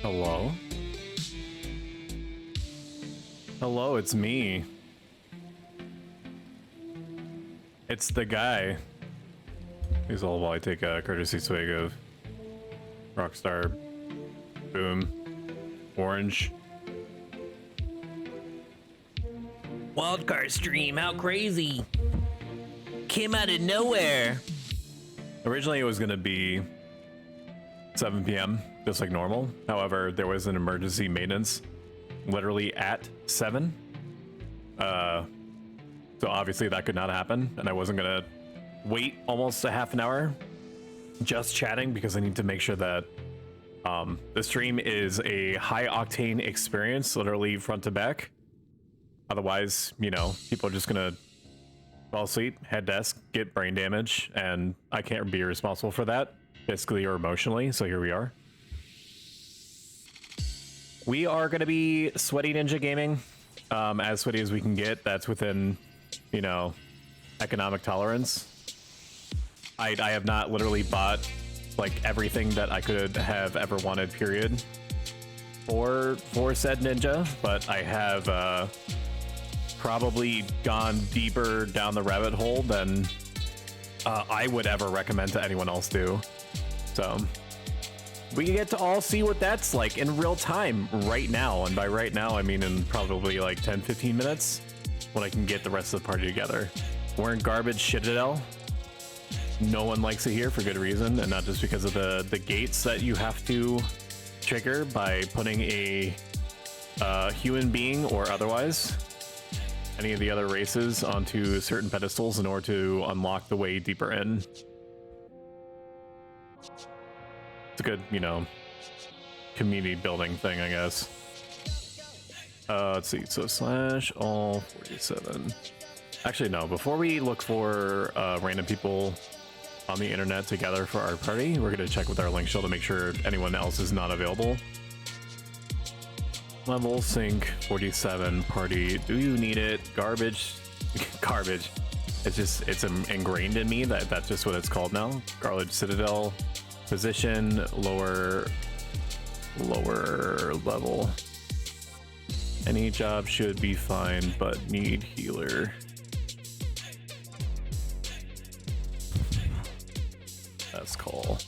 Hello? Hello, it's me. It's the guy. Please hold while I take a courtesy swig of Rockstar Boom Orange. Wildcard stream, how crazy. Came out of nowhere. Originally it was gonna be 7 p.m. just like normal. However, there was an emergency maintenance literally at 7. So obviously that could not happen, and I wasn't gonna wait almost a half an hour just chatting because I need to make sure that the stream is a high octane experience, literally front to back. Otherwise, you know, people are just gonna fall asleep, head desk, get brain damage, and I can't be responsible for that, physically or emotionally, so here we are. We are gonna be Sweaty Ninja Gaming, as sweaty as we can get. That's within, you know, economic tolerance. I have not literally bought like everything that I could have ever wanted, period, for said ninja, but I have probably gone deeper down the rabbit hole than I would ever recommend to anyone else do. So we get to all see what that's like in real time right now, and by right now I mean in probably like 10-15 minutes when I can get the rest of the party together. We're in garbage Citadel. No one likes it here for good reason, and not just because of the gates that you have to trigger by putting a human being or otherwise any of the other races onto certain pedestals in order to unlock the way deeper in. It's a good, you know, community building thing, I guess. Let's see, so slash all 47. Actually, no, before we look for random people on the internet to gather for our party, we're gonna check with our link shell to make sure anyone else is not available. Level sync 47 party. Do you need it? Garbage. Garbage. It's ingrained in me that that's just what it's called now. Garbage Citadel. Position lower level. Any job should be fine, but need healer. That's call.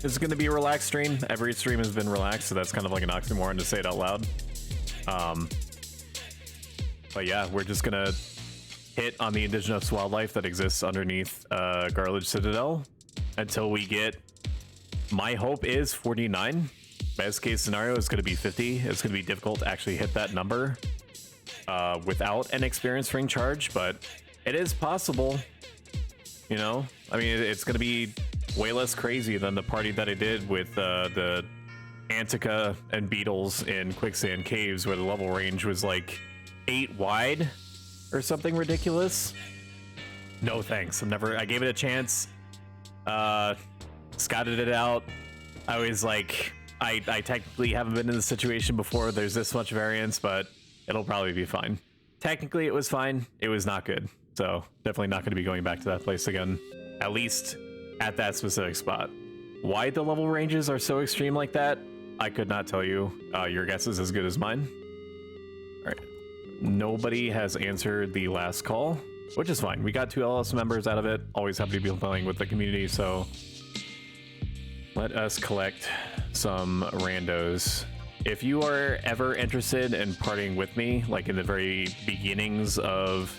This is going to be a relaxed stream. Every stream has been relaxed, so that's kind of like an oxymoron to say it out loud. But yeah, we're just going to hit on the indigenous wildlife that exists underneath Garlage Citadel until we get, my hope is 49. Best case scenario is going to be 50. It's going to be difficult to actually hit that number without an experience ring charge, but it is possible. You know, I mean, it's going to be way less crazy than the party that I did with the Antica and Beetles in Quicksand Caves, where the level range was like 8 wide or something ridiculous. No thanks. I gave it a chance. Scouted it out. I was like, I technically haven't been in this situation before. There's this much variance, but it'll probably be fine. Technically, it was fine. It was not good. So definitely not going to be going back to that place again, at least at that specific spot. Why the level ranges are so extreme like that, I could not tell you. Your guess is as good as mine. All right. Nobody has answered the last call, which is fine. We got 2 LS members out of it. Always happy to be playing with the community, so let us collect some randos. If you are ever interested in partying with me, like in the very beginnings of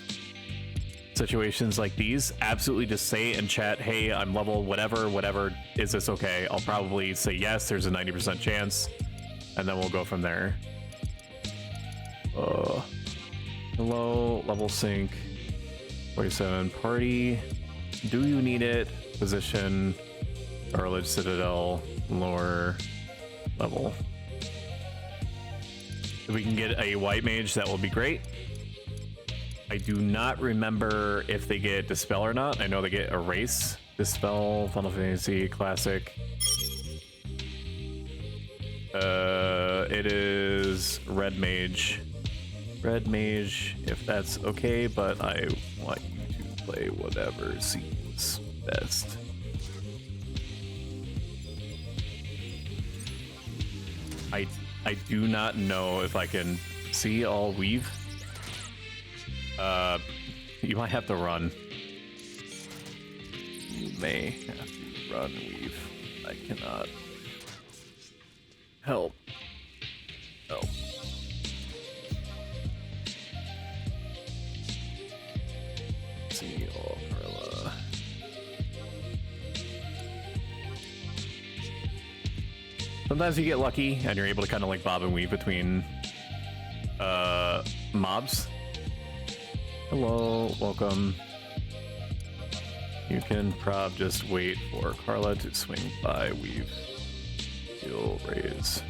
situations like these, absolutely just say in chat, hey, I'm level whatever, is this okay? I'll probably say yes, there's a 90% chance, and then we'll go from there. Hello, level sync 47 party. Do you need it? Position Garlage Citadel lower level. If we can get a white mage, that will be great. I do not remember if they get Dispel or not. I know they get Erase, Dispel, Final Fantasy, Classic. It is Red Mage. Red Mage, if that's okay, but I want you to play whatever seems best. I do not know if I can see all weave. You might have to run. You may have to run weave. I cannot help. Help. See all Carla. Sometimes you get lucky and you're able to kind of like bob and weave between mobs. Hello, welcome. You can just wait for Carla to swing by, weave, heal, raise.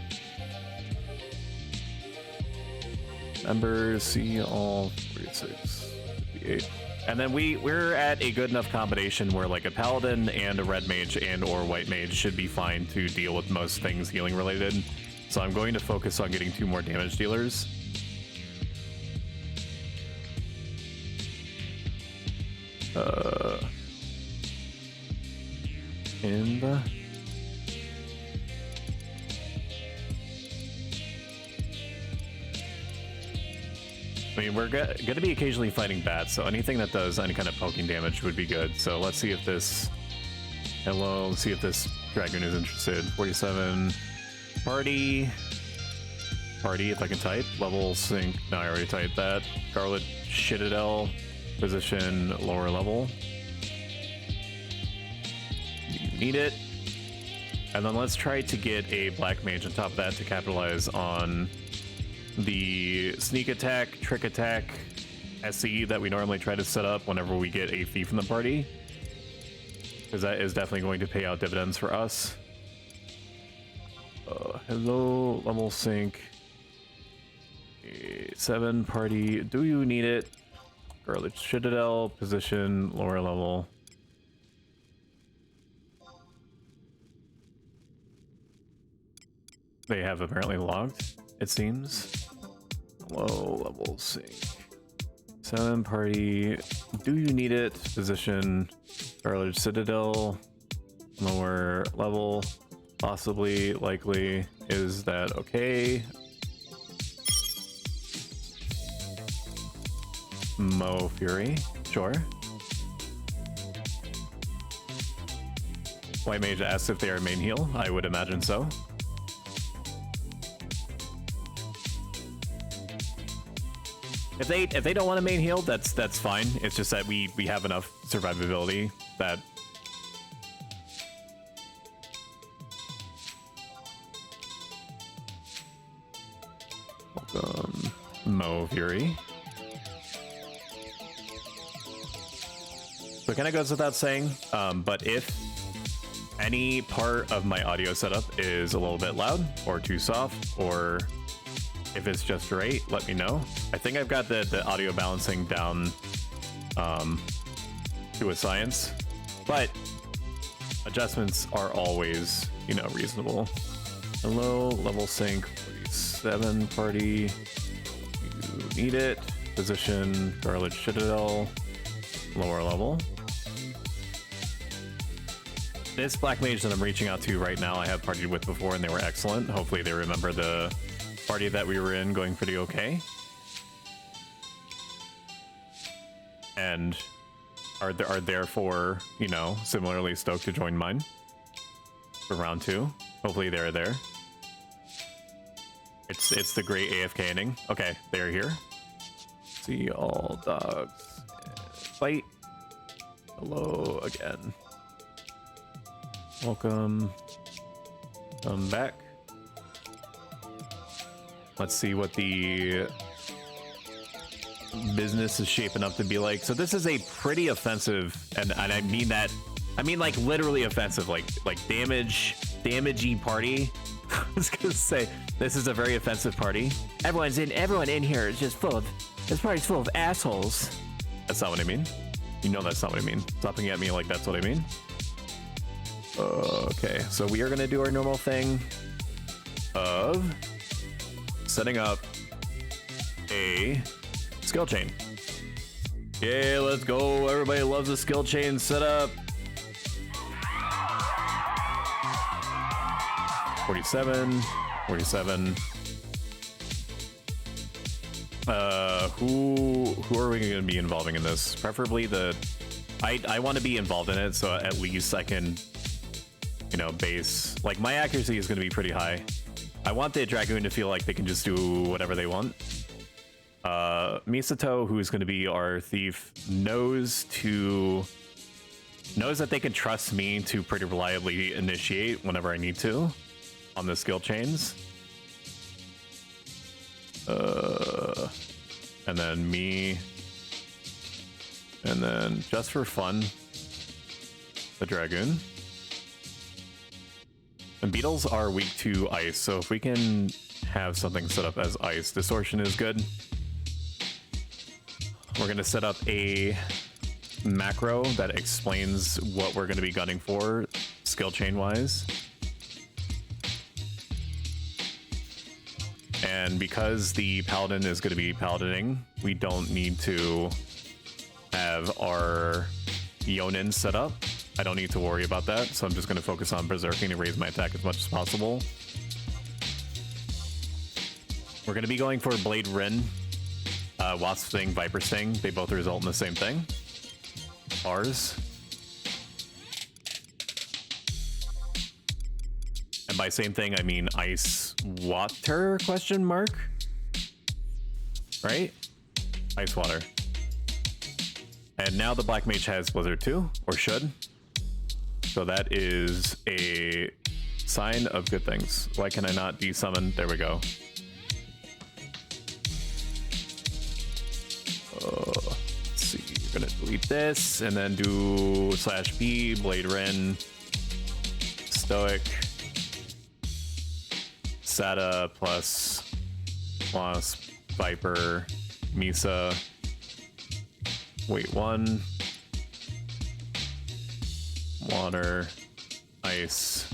Members, see all 46, 58. And then we're at a good enough combination where like a paladin and a red mage and or white mage should be fine to deal with most things healing related. So I'm going to focus on getting 2 more damage dealers. I mean, we're going to be occasionally fighting bats, so anything that does any kind of poking damage would be good. So let's see if this... Hello, let's see if this dragoon is interested. 47. Party, if I can type. Level sync. No, I already typed that. Scarlet Citadel. Position lower level. You need it. And then let's try to get a black mage on top of that to capitalize on the sneak attack, trick attack, SE that we normally try to set up whenever we get a thief in the party. Because that is definitely going to pay out dividends for us. Hello, level sync. 7 party. Do you need it? Scarlet Citadel, position lower level. They have apparently logged, it seems. Low level sync. 7 party. Do you need it? Position Scarlet Citadel. Lower level. Possibly, likely. Is that okay? Mo Fury. Sure. White Mage asks if they are main heal. I would imagine so. If they don't want a main heal, that's fine. It's just that we have enough survivability that Mo Fury. So it kind of goes without saying, but if any part of my audio setup is a little bit loud or too soft, or if it's just right, let me know. I think I've got the audio balancing down to a science, but adjustments are always, you know, reasonable. Hello, level sync 47 party. You need it. Position Scarlet Citadel, lower level. This black mage that I'm reaching out to right now, I have partied with before and they were excellent. Hopefully they remember the party that we were in going pretty okay. And are therefore, you know, similarly stoked to join mine for round 2. Hopefully they're there. It's the great AFK inning. Okay, they're here. See all dogs. Fight. Hello again. Welcome. Come back. Let's see what the business is shaping up to be like. So this is a pretty offensive, and I mean that, I mean like literally offensive, like damagey party. I was gonna say this is a very offensive party. Everyone in here is just full of, this party's full of assholes. That's not what I mean. You know that's not what I mean. Stop looking at me like that's what I mean. Okay, so we are gonna do our normal thing of setting up a skill chain. Yeah, let's go. Everybody loves a skill chain setup. 47. 47. Who are we going to be involving in this? Preferably I want to be involved in it, so at least I can, you know, base. Like, my accuracy is going to be pretty high. I want the Dragoon to feel like they can just do whatever they want. Misato, who's going to be our thief, knows that they can trust me to pretty reliably initiate whenever I need to on the skill chains. And then me, and then just for fun, the Dragoon. And beetles are weak to ice, so if we can have something set up as ice, distortion is good. We're gonna set up a macro that explains what we're gonna be gunning for, skill chain wise. And because the paladin is going to be paladining, we don't need to have our Yonin set up. I don't need to worry about that, so I'm just going to focus on berserking and raise my attack as much as possible. We're going to be going for Blade Rin, Wasp Sting, Viper Sting. They both result in the same thing. Bars. And by same thing, I mean ice water, question mark? Right? Ice water. And now the Black Mage has Blizzard too, or should. So that is a sign of good things. Why can I not de-summon? There we go. Let's see, we're gonna delete this and then do /B, Blade Ren, Stoic, Sata plus Wasp, Viper, Misa, wait, 1, water, ice,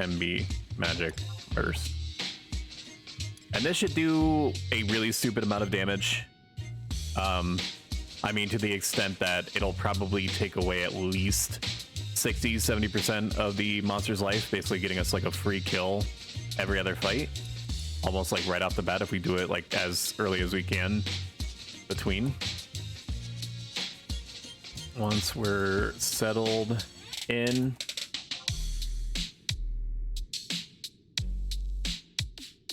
MB, magic, burst. And this should do a really stupid amount of damage. I mean, to the extent that it'll probably take away at least 60-70% of the monster's life, basically getting us like a free kill every other fight, almost like right off the bat if we do it like as early as we can between. Once we're settled in,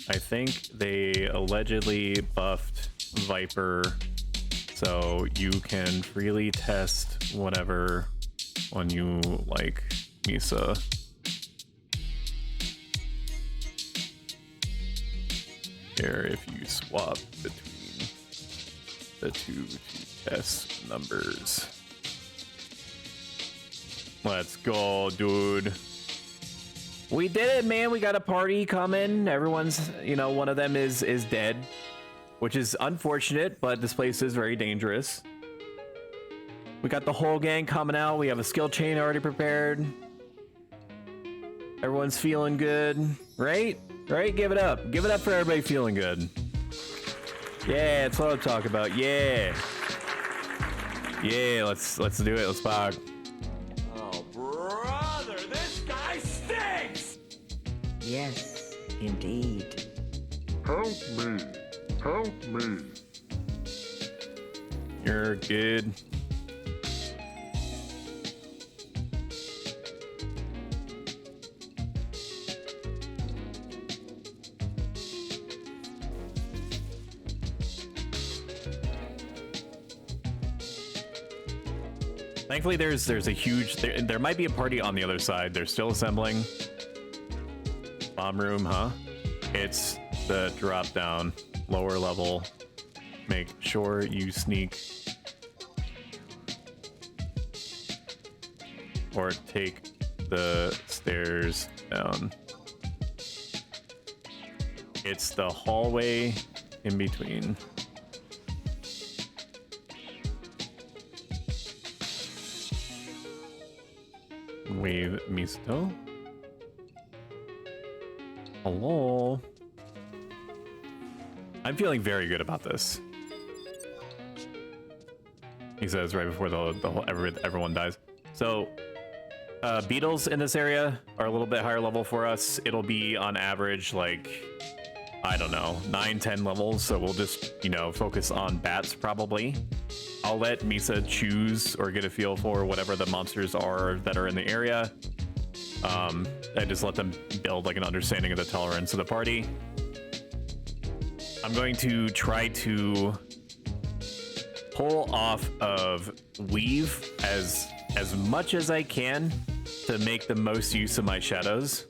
I think they allegedly buffed Viper, so you can freely test whatever when you like Misa. Here, if you swap between the two to test numbers. Let's go, dude. We did it, man. We got a party coming. Everyone's, you know, one of them is dead, which is unfortunate, but this place is very dangerous. We got the whole gang coming out. We have a skill chain already prepared. Everyone's feeling good, right? Right? Give it up. Give it up for everybody feeling good. Yeah, that's what I'm talking about. Yeah. Yeah, let's do it. Let's pog. Oh, brother, this guy stinks! Yes, indeed. Help me. Help me. You're good. Thankfully, there's a huge... There might be a party on the other side. They're still assembling. Bomb room, huh? It's the drop down. Lower level. Make sure you sneak. Or take the stairs down. It's the hallway in between. Wave Misato. Hello. I'm feeling very good about this. He says right before the whole everyone dies. So Beetles in this area are a little bit higher level for us. It'll be on average like, I don't know, 9-10 levels, so we'll just, you know, focus on bats probably. I'll let Misa choose or get a feel for whatever the monsters are that are in the area. And just let them build like an understanding of the tolerance of the party. I'm going to try to pull off of Weave as much as I can to make the most use of my shadows.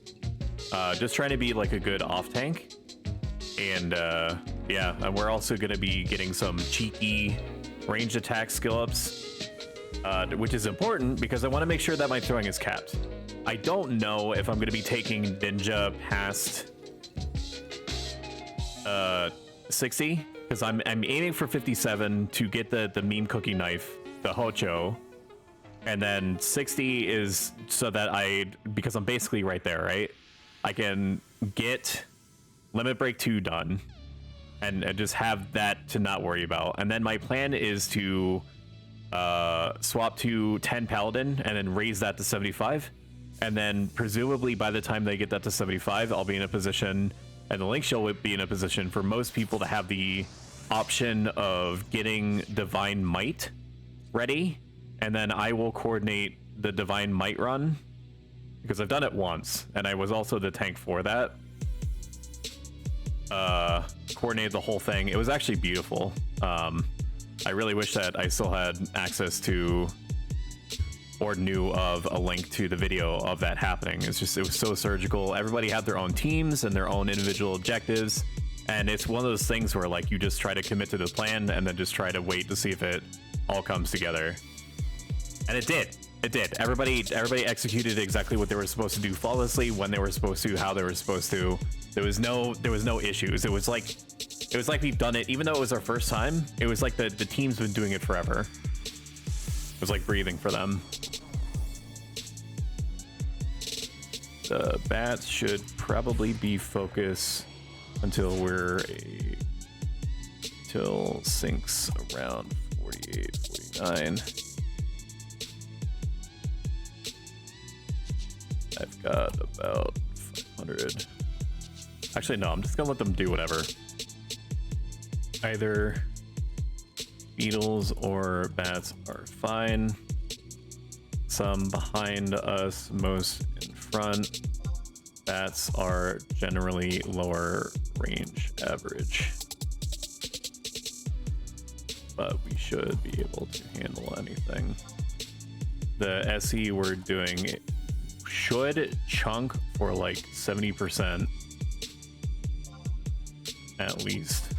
Just trying to be like a good off tank. And yeah, and we're also going to be getting some cheeky ranged attack skill ups, which is important because I want to make sure that my throwing is capped. I don't know if I'm going to be taking Ninja past 60 because I'm aiming for 57 to get the meme cookie knife, the Hocho, and then 60 is so that because I'm basically right there, right? I can get Limit Break 2 done and just have that to not worry about. And then my plan is to swap to 10 Paladin and then raise that to 75. And then presumably by the time they get that to 75, I'll be in a position, and the Link Shell will be in a position for most people to have the option of getting Divine Might ready. And then I will coordinate the Divine Might run because I've done it once and I was also the tank for that. Coordinated the whole thing. It was actually beautiful. I really wish that I still had access to or knew of a link to the video of that happening. It was so surgical. Everybody had their own teams and their own individual objectives. And it's one of those things where like you just try to commit to the plan and then just try to wait to see if it all comes together. And it did. It did. Everybody executed exactly what they were supposed to do flawlessly, when they were supposed to, how they were supposed to. There was no issues. It was like we've done it, even though it was our first time. It was like the team's been doing it forever. It was like breathing for them. The bats should probably be focus until sinks around 48, 49. I've got about 500. Actually, no, I'm just gonna let them do whatever. Either beetles or bats are fine. Some behind us, most in front. Bats are generally lower range average, but we should be able to handle anything. The SE we're doing should chunk for like 70% at least.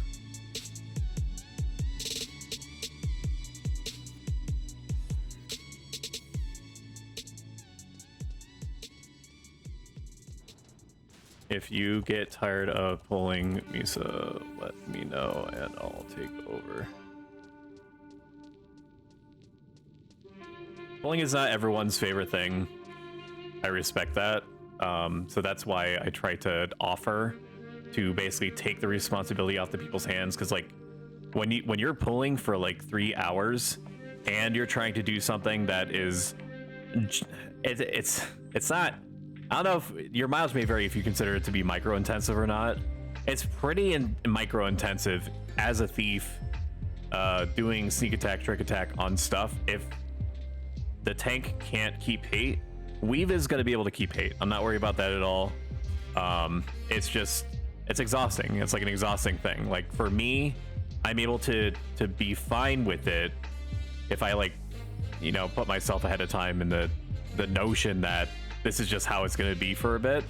If you get tired of pulling, Misa, let me know and I'll take over. Pulling is not everyone's favorite thing. I respect that. So that's why I try to offer to basically take the responsibility off the people's hands. Because like when you're pulling for like 3 hours and you're trying to do something that is, it's not. I don't know if your miles may vary if you consider it to be micro intensive or not. It's pretty micro intensive as a thief, doing sneak attack, trick attack on stuff. If the tank can't keep hate, Weave is going to be able to keep hate. I'm not worried about that at all. It's exhausting. It's like an exhausting thing. Like for me, I'm able to be fine with it if I like, you know, put myself ahead of time in the notion that this is just how it's going to be for a bit.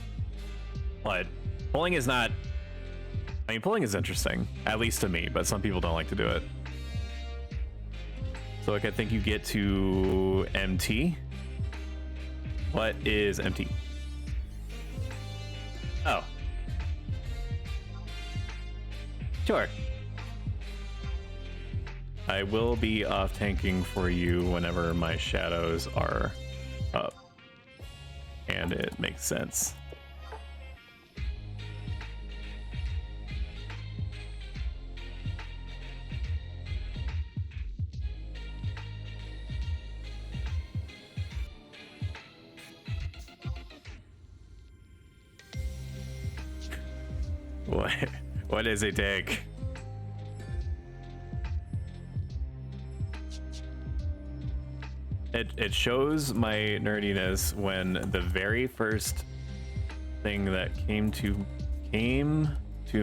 But pulling is not. I mean, pulling is interesting, at least to me, but some people don't like to do it. So like, I think you get to MT. What is MT? Oh. Sure. I will be off tanking for you whenever my shadows are up. And it makes sense. What does it take? It shows my nerdiness when the very first thing that came to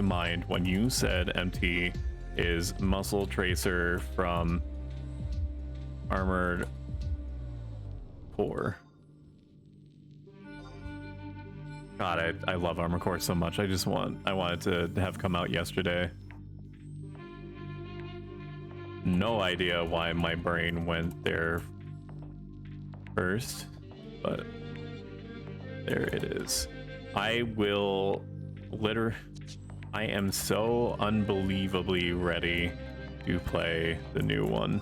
mind when you said MT is Muscle Tracer from Armored Core. God, I love Armored Core so much. I wanted to have come out yesterday. No idea why my brain went there first, but there it is. I am so unbelievably ready to play the new one.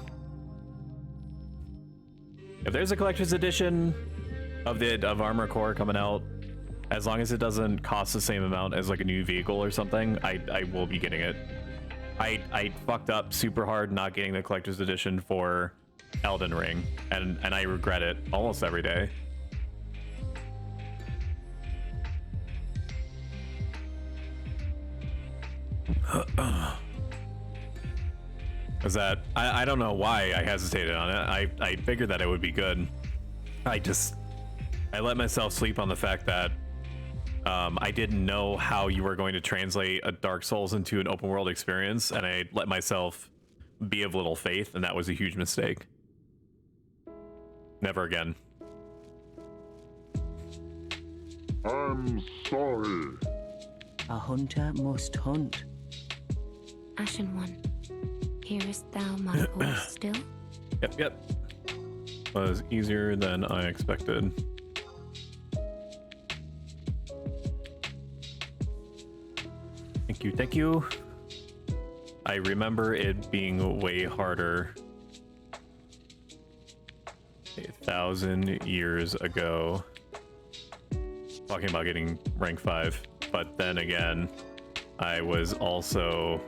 If there's a collector's edition of Armored Core coming out, as long as it doesn't cost the same amount as like a new vehicle or something, I will be getting it. I fucked up super hard not getting the collector's edition for Elden Ring, and I regret it almost every day. Is that I don't know why I hesitated on it. I figured that it would be good. I let myself sleep on the fact that I didn't know how you were going to translate a Dark Souls into an open world experience, and I let myself be of little faith, and that was a huge mistake. Never again. I'm sorry. A hunter must hunt. Ashen One, hearest thou my voice still? Yep. Was easier than I expected. Thank you. I remember it being way harder 1,000 years ago. Talking about getting rank 5, but then again, I was also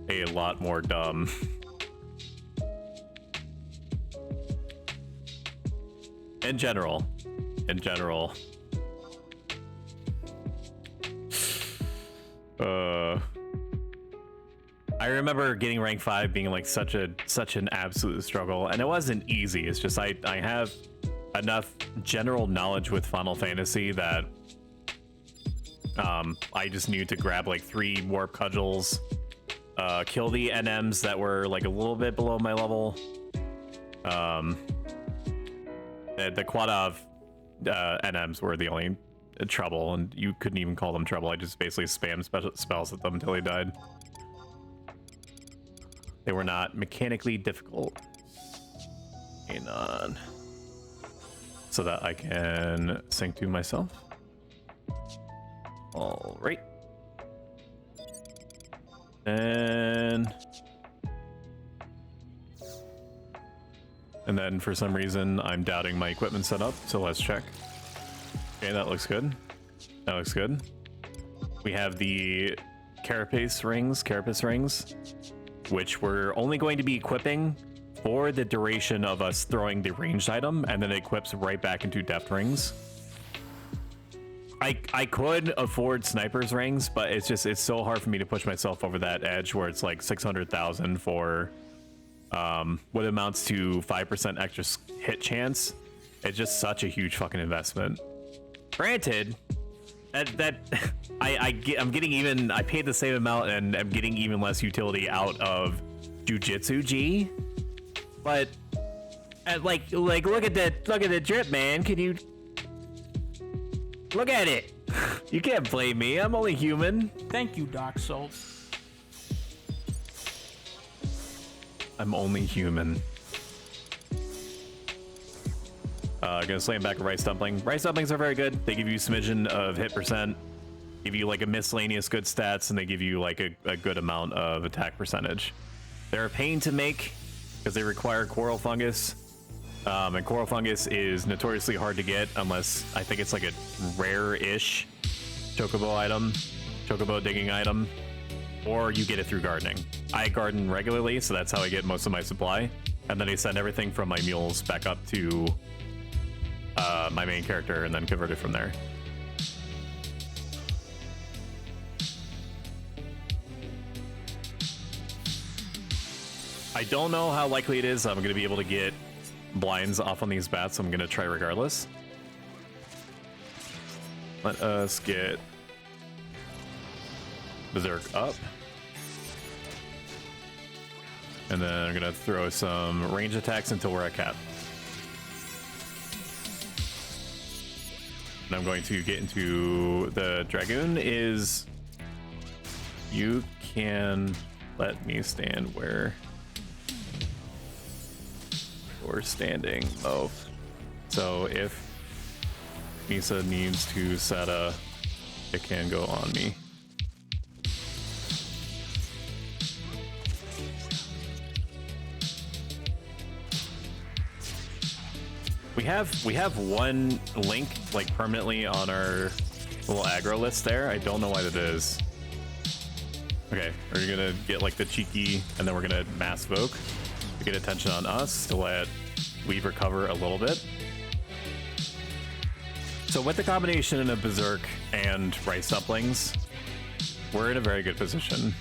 a lot more dumb. In general. I remember getting rank 5 being like such an absolute struggle, and it wasn't easy. It's just I have enough general knowledge with Final Fantasy that I just knew to grab like 3 warp cudgels, kill the NMs that were like a little bit below my level. The Quadav NMs were the only trouble, and you couldn't even call them trouble. I just basically spammed spells at them until they died. They were not mechanically difficult. Hang on. So that I can sync to myself. All right. And then for some reason, I'm doubting my equipment setup, so let's check. Okay, that looks good. We have the Carapace rings, which we're only going to be equipping for the duration of us throwing the ranged item, and then it equips right back into depth rings. I could afford sniper's rings, but it's so hard for me to push myself over that edge where it's like 600,000 for what amounts to 5% extra hit chance. It's just such a huge fucking investment. Granted, I'm getting even. I paid the same amount and I'm getting even less utility out of Jujitsu G. But like look at the drip, man. Can you look at it? You can't blame me. I'm only human. Thank you, Dark Souls. I'm only human. Gonna slam back a rice dumpling. Rice dumplings are very good. They give you a smidgen of hit percent, give you like a miscellaneous good stats, and they give you like a good amount of attack percentage. They're a pain to make because they require coral fungus, and coral fungus is notoriously hard to get unless I think it's like a rare-ish chocobo digging item, or you get it through gardening. I garden regularly, so that's how I get most of my supply, and then I send everything from my mules back up to my main character and then convert it from there. I don't know how likely it is I'm going to be able to get blinds off on these bats, so I'm going to try regardless. Let us get Berserk up. And then I'm going to throw some range attacks until we're at cap. And I'm going to get into the Dragoon is... You can let me stand where you're standing. Oh. So if Misa needs to set a... It can go on me. We have one link like permanently on our little aggro list there. I don't know why that is. Okay, we're gonna get like the cheeky, and then we're gonna mass evoke to get attention on us to let Weave recover a little bit. So with the combination of Berserk and Rice Dumplings, we're in a very good position.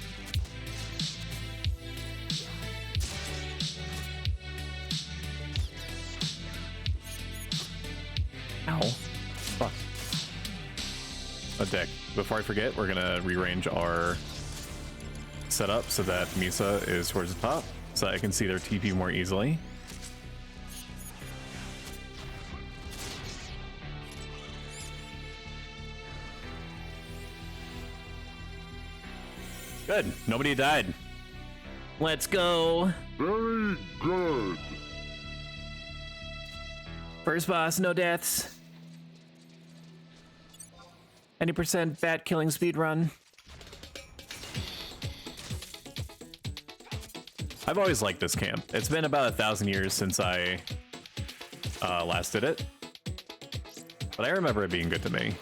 Ow. Fuck. A deck. Before I forget, we're gonna rearrange our setup so that Misa is towards the top, so I can see their TP more easily. Good. Nobody died. Let's go. Very good. First boss, no deaths. Any % bat killing speed run. I've always liked this camp. It's been about 1,000 years since I last did it, but I remember it being good to me.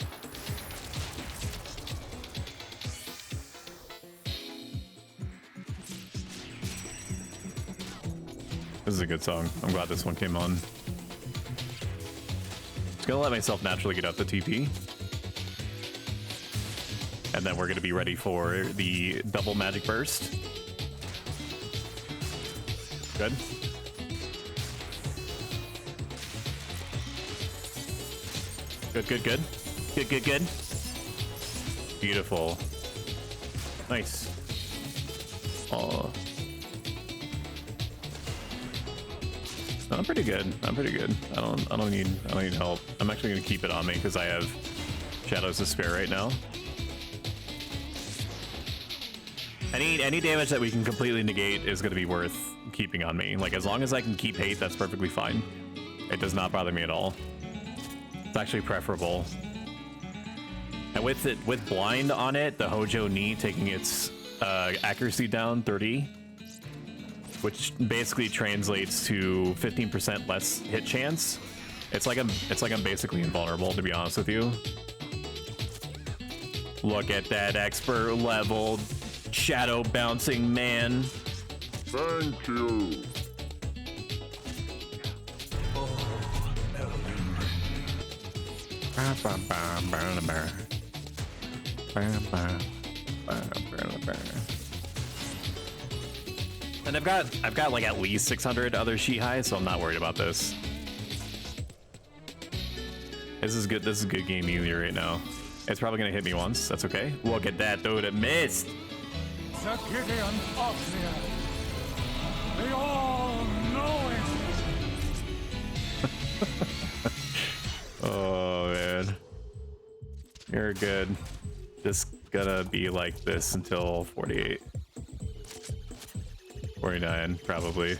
This is a good song. I'm glad this one came on. Just gonna let myself naturally get up the TP. And then we're gonna be ready for the double magic burst. Good. Good, good, good. Good, good, good. Beautiful. Nice. Oh. I'm pretty good. I'm pretty good. I don't need help. I'm actually gonna keep it on me because I have shadows to spare right now. Any damage that we can completely negate is gonna be worth keeping on me. Like as long as I can keep hate, that's perfectly fine. It does not bother me at all. It's actually preferable. And with blind on it, the Hojo knee taking its accuracy down 30, which basically translates to 15% less hit chance. It's like I'm basically invulnerable, to be honest with you. Look at that expert level shadow bouncing man. Thank you. And I've got like at least 600 other sheet highs, so I'm not worried about this. This is good. This is good game easier right now. It's probably gonna hit me once. That's okay. Look at that, dude. It missed. The Gideon Opsia. The all-knowing. Oh man, you're good. Just gonna be like this until 48, 49, probably.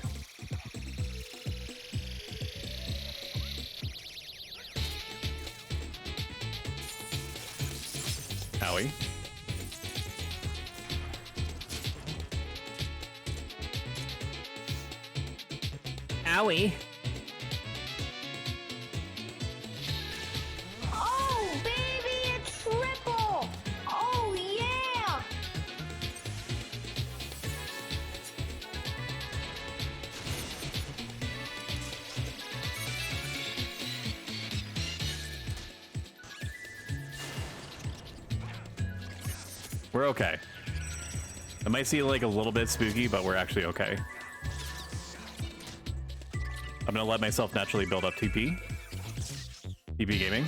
Howie. Owie. Oh, baby, it's triple! Oh, yeah! We're okay. It might seem like a little bit spooky, but we're actually okay. I'm gonna let myself naturally build up TP. TP gaming.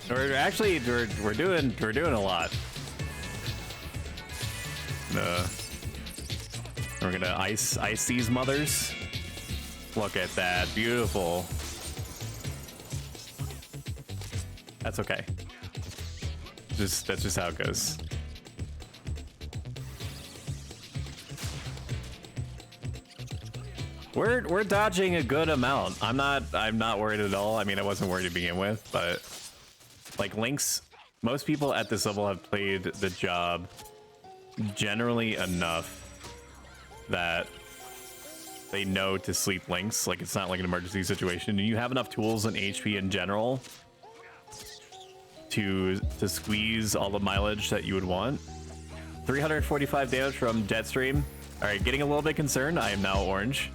We're doing a lot. We're gonna ice these mothers. Look at that, beautiful. That's okay. That's just how it goes. We're dodging a good amount. I'm not worried at all. I mean, I wasn't worried to begin with, but like Lynx, most people at this level have played the job generally enough that they know to sleep Lynx. Like, it's not like an emergency situation, and you have enough tools and HP in general to squeeze all the mileage that you would want. 345 damage from Jetstream. All right, getting a little bit concerned. I am now orange.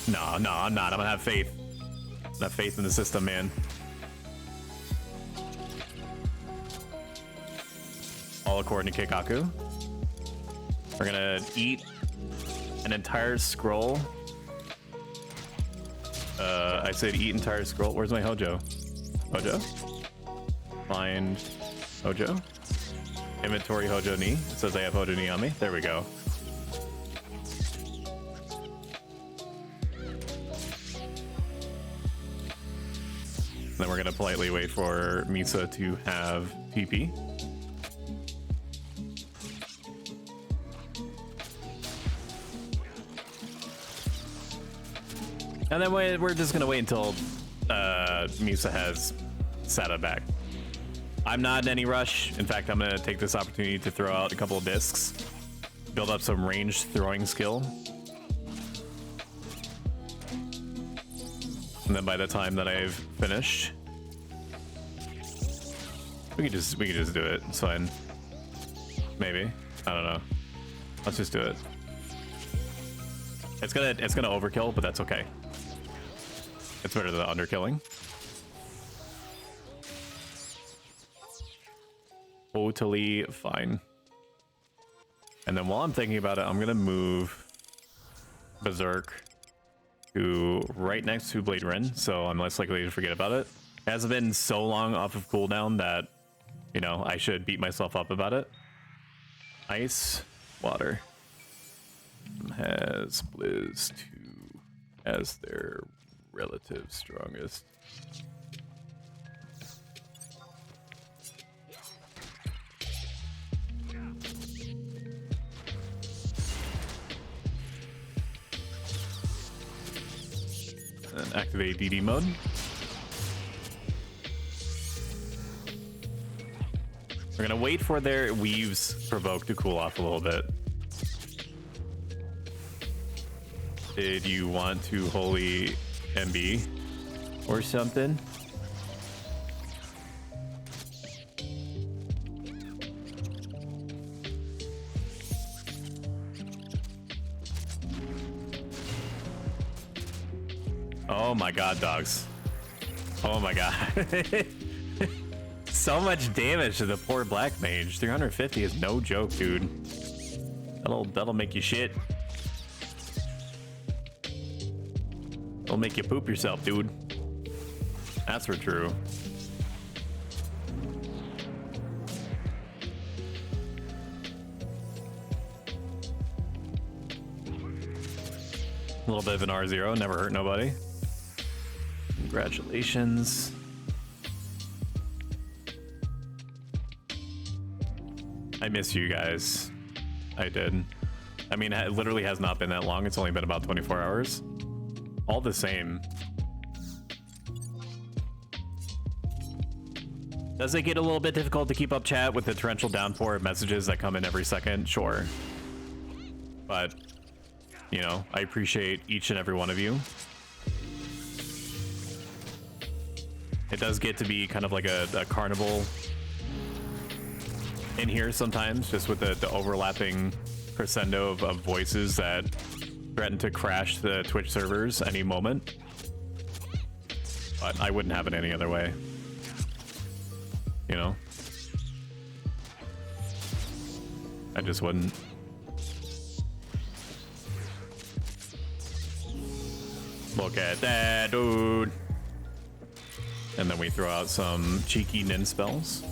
No, I'm not. I'm gonna have faith. I have faith in the system, man. All according to Keikaku. We're gonna eat an entire scroll. I said eat entire scroll. Where's my Hojo? Hojo? Find Hojo. Inventory Hojo Ni. It says I have Hojo Ni on me. There we go. Then we're gonna politely wait for Misa to have TP. And then we're just gonna wait until Misa has Sada back. I'm not in any rush. In fact, I'm gonna take this opportunity to throw out a couple of discs, build up some ranged throwing skill. And then by the time that I've finished, we can just do it. It's fine. Maybe. I don't know. Let's just do it. It's gonna overkill, but that's okay. It's better than underkilling. Totally fine. And then while I'm thinking about it, I'm gonna move Berserk to right next to Blade Rin, so I'm less likely to forget about it. It has been so long off of cooldown that, you know, I should beat myself up about it. Ice, water. Has Blizz 2 as their relative strongest. And activate DD mode. We're gonna wait for their Weaves provoke to cool off a little bit. Did you want to holy MB or something? Oh my god, dogs. Oh my god. So much damage to the poor black mage. 350 is no joke, dude. That'll make you shit. It'll make you poop yourself, dude. That's for true. A little bit of an R0, never hurt nobody. Congratulations. I miss you guys. I did. I mean, it literally has not been that long. It's only been about 24 hours. All the same. Does it get a little bit difficult to keep up chat with the torrential downpour of messages that come in every second? Sure. But, you know, I appreciate each and every one of you. It does get to be kind of like a carnival in here sometimes, just with the overlapping crescendo of voices that threaten to crash the Twitch servers any moment. But I wouldn't have it any other way. You know? I just wouldn't. Look at that, dude. And then we throw out some cheeky nin spells.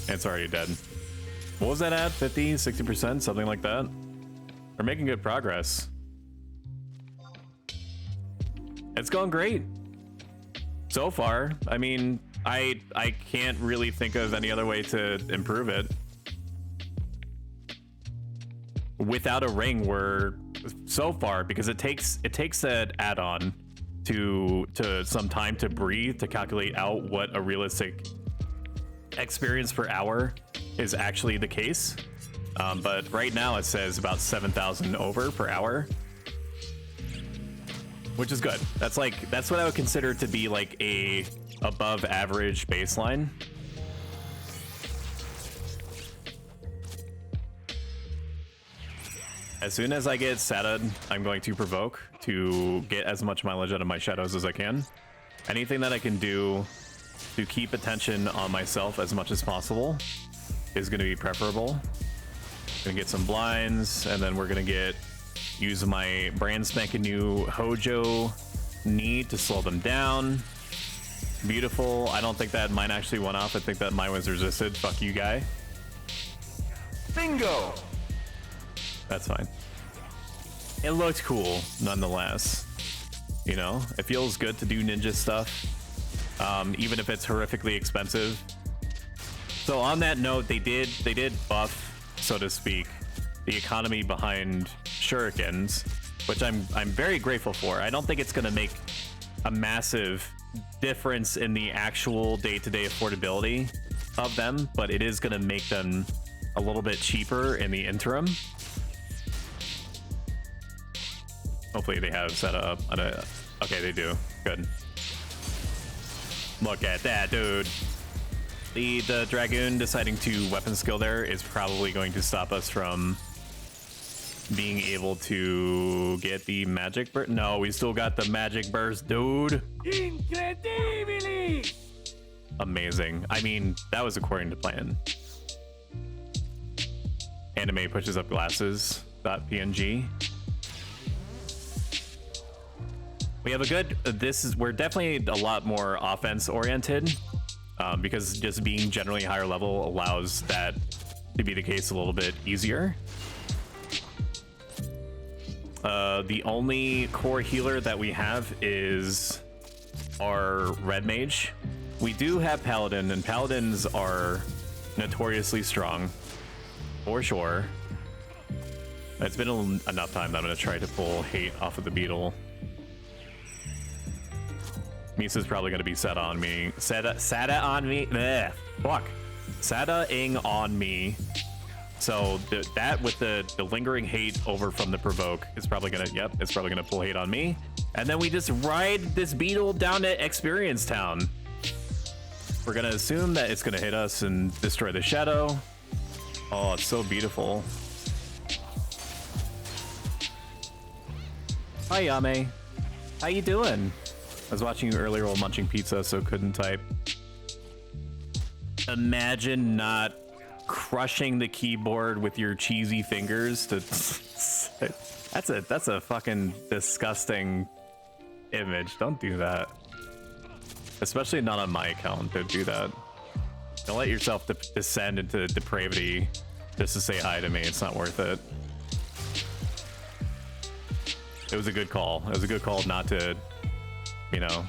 It's already dead. What was that at? 50, 60%, something like that? We're making good progress. It's going great. So far, I mean, I can't really think of any other way to improve it. Without a ring, we're so far, because it takes that add-on to some time to breathe to calculate out what a realistic experience per hour is actually the case. But right now it says about 7,000 over per hour, which is good. That's what I would consider to be like a above average baseline. As soon as I get Sata, I'm going to provoke to get as much mileage out of my shadows as I can. Anything that I can do to keep attention on myself as much as possible is going to be preferable. Gonna get some blinds, and then we're gonna use my brand spanking new Hojo knee to slow them down. Beautiful. I don't think that mine actually went off. I think that mine was resisted. Fuck you, guy. Bingo! That's fine. It looked cool, nonetheless. You know, it feels good to do ninja stuff, even if it's horrifically expensive. So on that note, they did buff, so to speak, the economy behind shurikens, which I'm very grateful for. I don't think it's going to make a massive difference in the actual day-to-day affordability of them, but it is going to make them a little bit cheaper in the interim. Hopefully they have set up okay, they do. Good. Look at that, dude. The Dragoon deciding to weapon skill there is probably going to stop us from being able to get the magic burst. No, we still got the magic burst, dude. Incredibili! Amazing. I mean, that was according to plan. Anime pushes up glasses.png. We have a good, we're definitely a lot more offense oriented, because just being generally higher level allows that to be the case a little bit easier. The only core healer that we have is our red mage. We do have paladin, and paladins are notoriously strong, for sure. It's been enough time that I'm going to try to pull hate off of the beetle. Misa's probably going to be set on me. Sata on me. Ugh, fuck. Sata-ing on me. So that with the lingering hate over from the provoke is probably going to, yep, it's probably going to pull hate on me. And then we just ride this beetle down to Experience Town. We're going to assume that it's going to hit us and destroy the shadow. Oh, it's so beautiful. Hi, Yame. How you doing? I was watching you earlier while munching pizza, so couldn't type. Imagine not crushing the keyboard with your cheesy fingers to that's a fucking disgusting image. Don't do that. Especially not on my account. Don't do that. Don't let yourself descend into depravity just to say hi to me. It's not worth it. It was a good call. It was a good call not to, you know,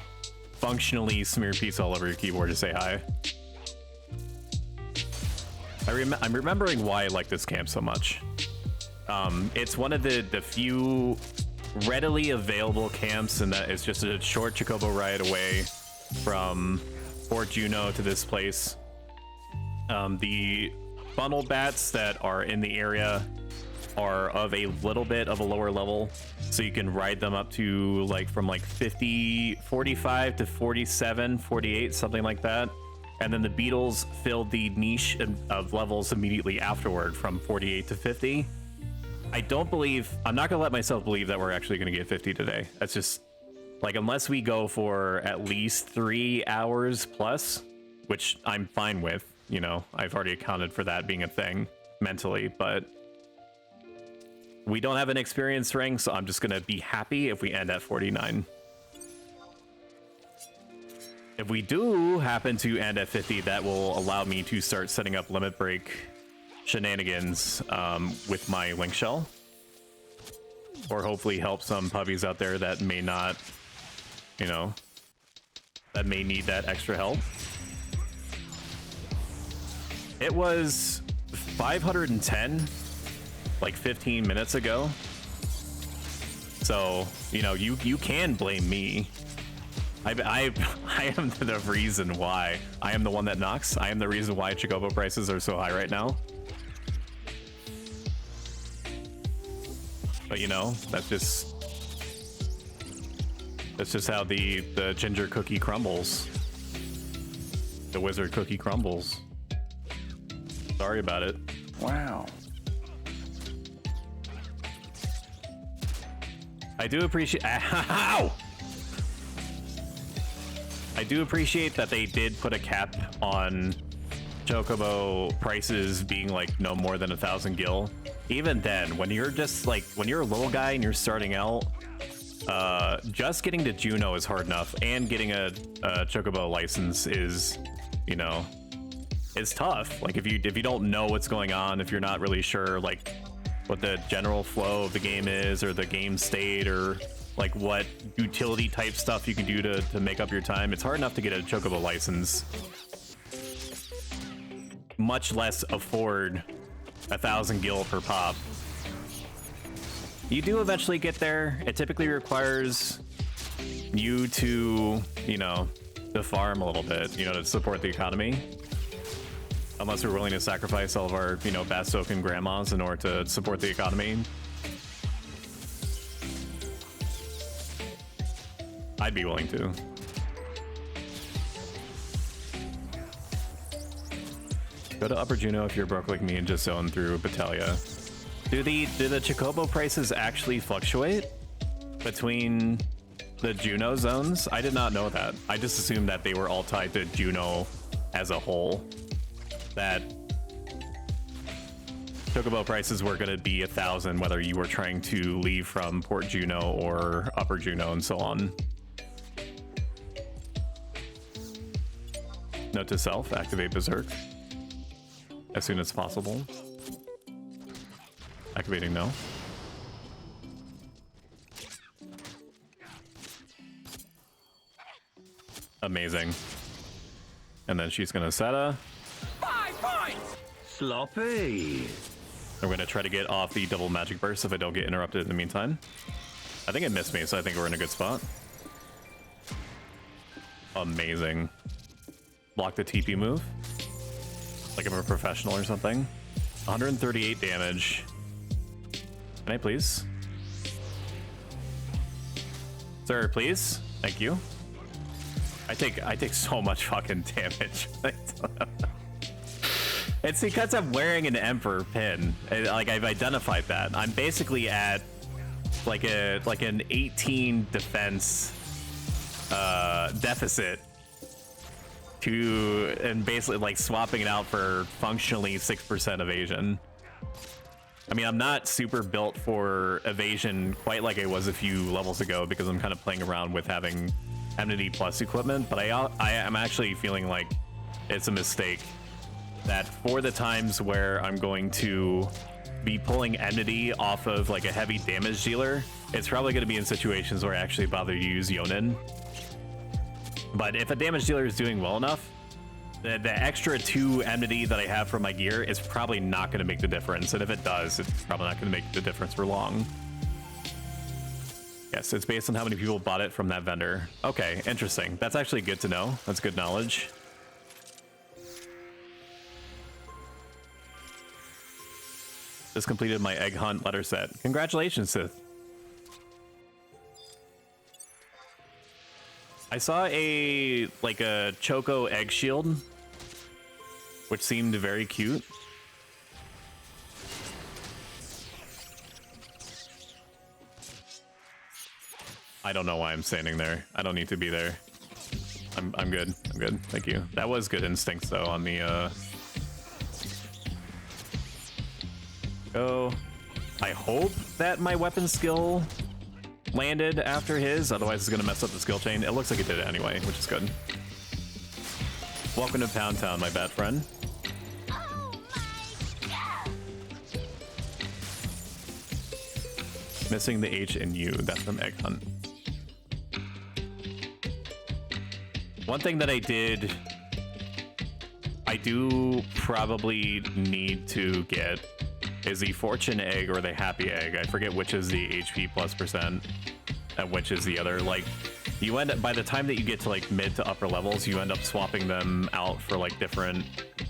functionally smear pizza all over your keyboard to say hi. I'm remembering why I like this camp so much. It's one of the few readily available camps, and that it's just a short Chocobo ride away from Fort Juno to this place. The funnel bats that are in the area are of a little bit of a lower level, so you can ride them up to like from like 45 to 47, 48, something like that. And then the beetles filled the niche of levels immediately afterward from 48 to 50. I'm not gonna let myself believe that we're actually gonna get 50 today. That's just like, unless we go for at least 3 hours plus, which I'm fine with, you know, I've already accounted for that being a thing mentally, but We don't have an experience ring, so I'm just gonna be happy if we end at 49. If we do happen to end at 50, that will allow me to start setting up limit break shenanigans with my link shell. Or hopefully help some puppies out there that may not, you know, that may need that extra help. It was 510 like 15 minutes ago. So, you know, you can blame me. I am the reason why. I am the one that knocks. I am the reason why Chocobo prices are so high right now. But you know, that's just how the ginger cookie crumbles. The wizard cookie crumbles. Sorry about it. Wow. I do appreciate. Ow! I do appreciate that they did put a cap on Chocobo prices being like no more than 1,000 gil. Even then, when you're just like, when you're a little guy and you're starting out, just getting to Juno is hard enough, and getting a Chocobo license is, you know, it's tough. Like if you don't know what's going on, if you're not really sure like what the general flow of the game is, or the game state, or like what utility type stuff you can do to make up your time, it's hard enough to get a Chocobo license, much less afford 1,000 gil per pop. You do eventually get there. It typically requires you to, you know, to farm a little bit, you know, to support the economy. Unless we're willing to sacrifice all of our, you know, Bastocan grandmas in order to support the economy. I'd be willing to. Go to Upper Juno if you're broke like me and just zone through Battaglia. Do the Chocobo prices actually fluctuate between the Juno zones? I did not know that. I just assumed that they were all tied to Juno as a whole. That Chocobo prices were going to be 1,000 whether you were trying to leave from Port Juno or Upper Juno and so on. Note to self, activate Berserk as soon as possible. Activating no. Amazing. And then she's gonna Seta. 5 points! Sloppy. I'm gonna try to get off the double magic burst if I don't get interrupted in the meantime. I think it missed me, so I think we're in a good spot. Amazing. Block the TP move. Like I'm a professional or something. 138 damage. Can I please? Sir, please? Thank you. I take so much fucking damage. It's because I'm wearing an Emperor pin. Like I've identified that. I'm basically at like an 18 defense deficit and basically like swapping it out for functionally 6% evasion. I mean, I'm not super built for evasion quite like I was a few levels ago because I'm kind of playing around with having Enmity Plus equipment, but I am actually feeling like it's a mistake that for the times where I'm going to be pulling Enmity off of like a heavy damage dealer, it's probably going to be in situations where I actually bother to use Yonin. But if a damage dealer is doing well enough, the extra 2 enmity that I have for my gear is probably not going to make the difference. And if it does, it's probably not going to make the difference for long. Yes, it's based on how many people bought it from that vendor. Okay, interesting. That's actually good to know. That's good knowledge. Just completed my egg hunt letter set. Congratulations, Sith. I saw a Choco egg shield, which seemed very cute. I don't know why I'm standing there. I don't need to be there. I'm good. I'm good. Thank you. That was good instincts though on the go. I hope that my weapon skill landed after his, otherwise it's gonna mess up the skill chain. It looks like it did it anyway, which is good. Welcome to Pound Town, my bad friend. Missing the H and U, that's from Egg Hunt. One thing that I do probably need to get is the Fortune Egg or the Happy Egg. I forget which is the HP plus percent and which is the other. Like, you end up, by the time that you get to like mid to upper levels, you end up swapping them out for like different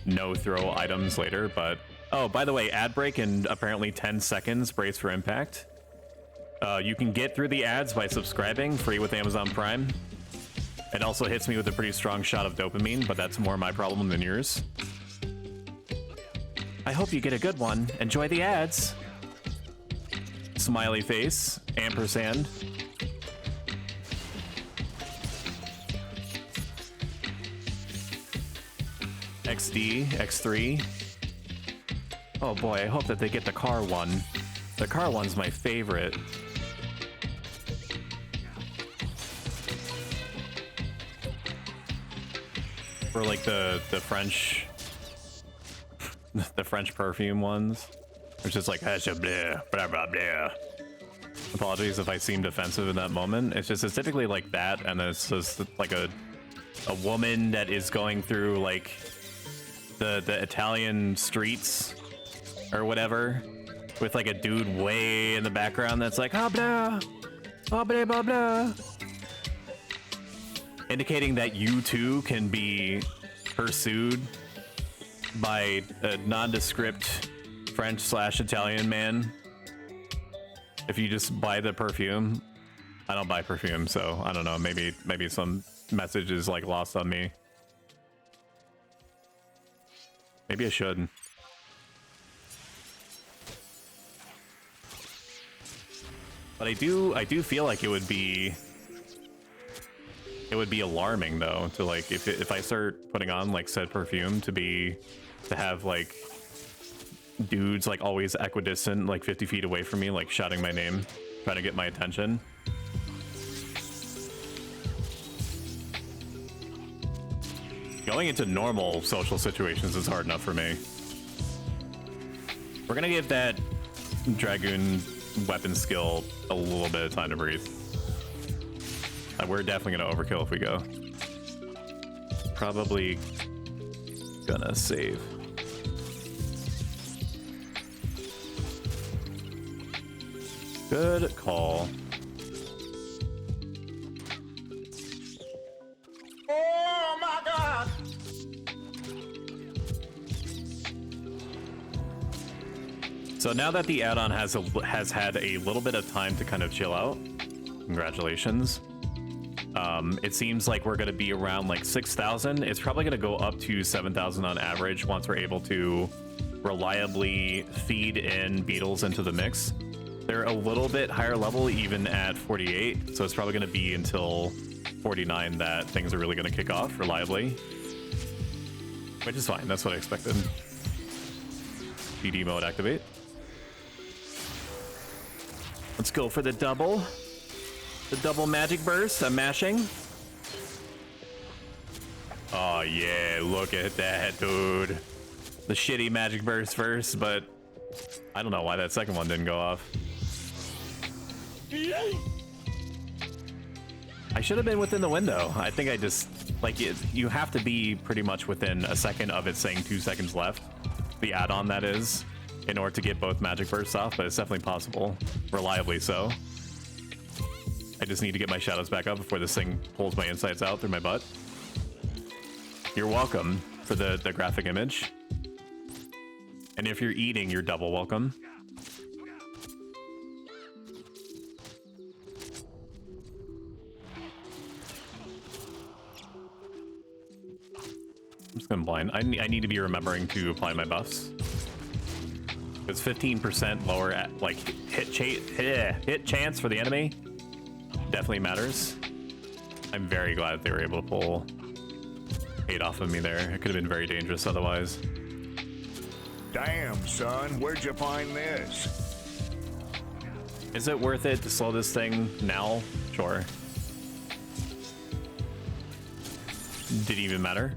no throw items later. But oh, by the way, ad break in apparently 10 seconds, brace for impact. You can get through the ads by subscribing, free with Amazon Prime. It also hits me with a pretty strong shot of dopamine, but that's more my problem than yours. I hope you get a good one. Enjoy the ads. Smiley face, ampersand. XD, X3. Oh boy, I hope that they get the car one. The car one's my favorite. For like the French the French perfume ones, which is like blah blah blah blah. Apologies if I seemed offensive in that moment. It's typically like that, and it's just like a woman that is going through like the Italian streets or whatever, with like a dude way in the background that's like blah blah blah blah blah, indicating that you too can be pursued by a nondescript French/Italian man if you just buy the perfume. I don't buy perfume, so I don't know, maybe some message is like lost on me. Maybe I should. But I do feel like it would be alarming though to like if I start putting on like said perfume to have like dudes like always equidistant, like 50 feet away from me, like shouting my name, trying to get my attention. Going into normal social situations is hard enough for me. We're gonna give that Dragoon weapon skill a little bit of time to breathe. We're definitely gonna overkill if we go. Probably gonna save. Good call. Oh my God! So now that the add-on has had a little bit of time to kind of chill out, congratulations. It seems like we're going to be around like 6,000. It's probably going to go up to 7,000 on average once we're able to reliably feed in beetles into the mix. They're a little bit higher level even at 48, so it's probably going to be until 49 that things are really going to kick off reliably, which is fine. That's what I expected. BD mode activate. Let's go for the double. The double magic burst. I'm mashing. Oh yeah, look at that, dude. The shitty magic burst first, but I don't know why that second one didn't go off. I should have been within the window. I think I just, like, you have to be pretty much within a second of it saying 2 seconds left. The add-on, that is, in order to get both magic bursts off, but it's definitely possible. Reliably so. I just need to get my shadows back up before this thing pulls my insides out through my butt. You're welcome for the graphic image. And if you're eating, you're double welcome. I'm just gonna blind. I need to be remembering to apply my buffs. It's 15% lower at like hit chance for the enemy. Definitely matters. I'm very glad they were able to pull 8 off of me there. It could have been very dangerous otherwise. Damn, son, where'd you find this? Is it worth it to slow this thing now? Sure. Did it even matter?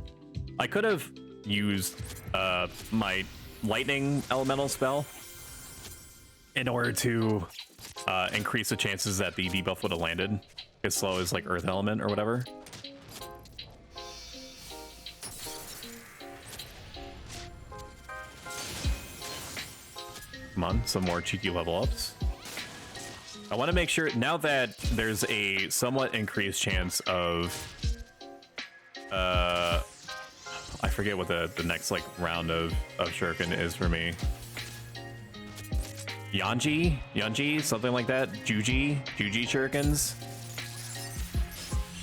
I could have used my lightning elemental spell in order to increase the chances that the debuff would have landed. As slow as like earth element or whatever. Come on, some more cheeky level ups. I want to make sure now that there's a somewhat increased chance of I forget what the next like round of shuriken is for me. Yanji, something like that. Juji shurikens.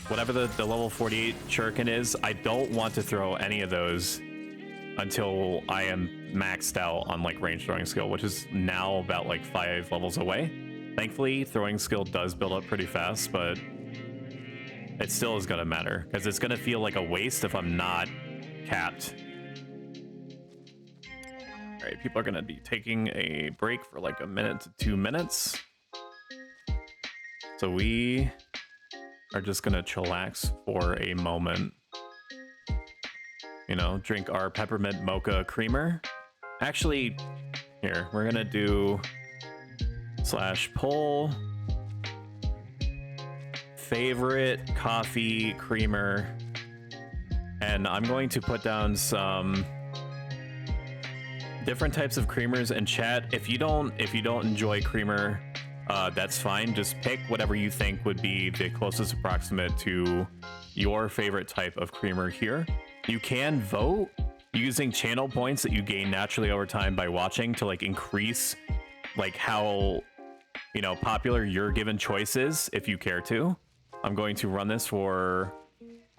Whatever the level 48 shuriken is, I don't want to throw any of those until I am maxed out on like range throwing skill, which is now about like 5 levels away. Thankfully, throwing skill does build up pretty fast, but it still is gonna matter because it's gonna feel like a waste if I'm not capped. All right, people are gonna be taking a break for like 1 minute to 2 minutes. So we are just gonna chillax for a moment. You know, drink our peppermint mocha creamer. Actually, here, we're gonna do /poll favorite coffee creamer. And I'm going to put down some different types of creamers in chat. If you don't enjoy creamer, that's fine. Just pick whatever you think would be the closest approximate to your favorite type of creamer here. You can vote using channel points that you gain naturally over time by watching to like increase like how, you know, popular your given choice is if you care to. I'm going to run this for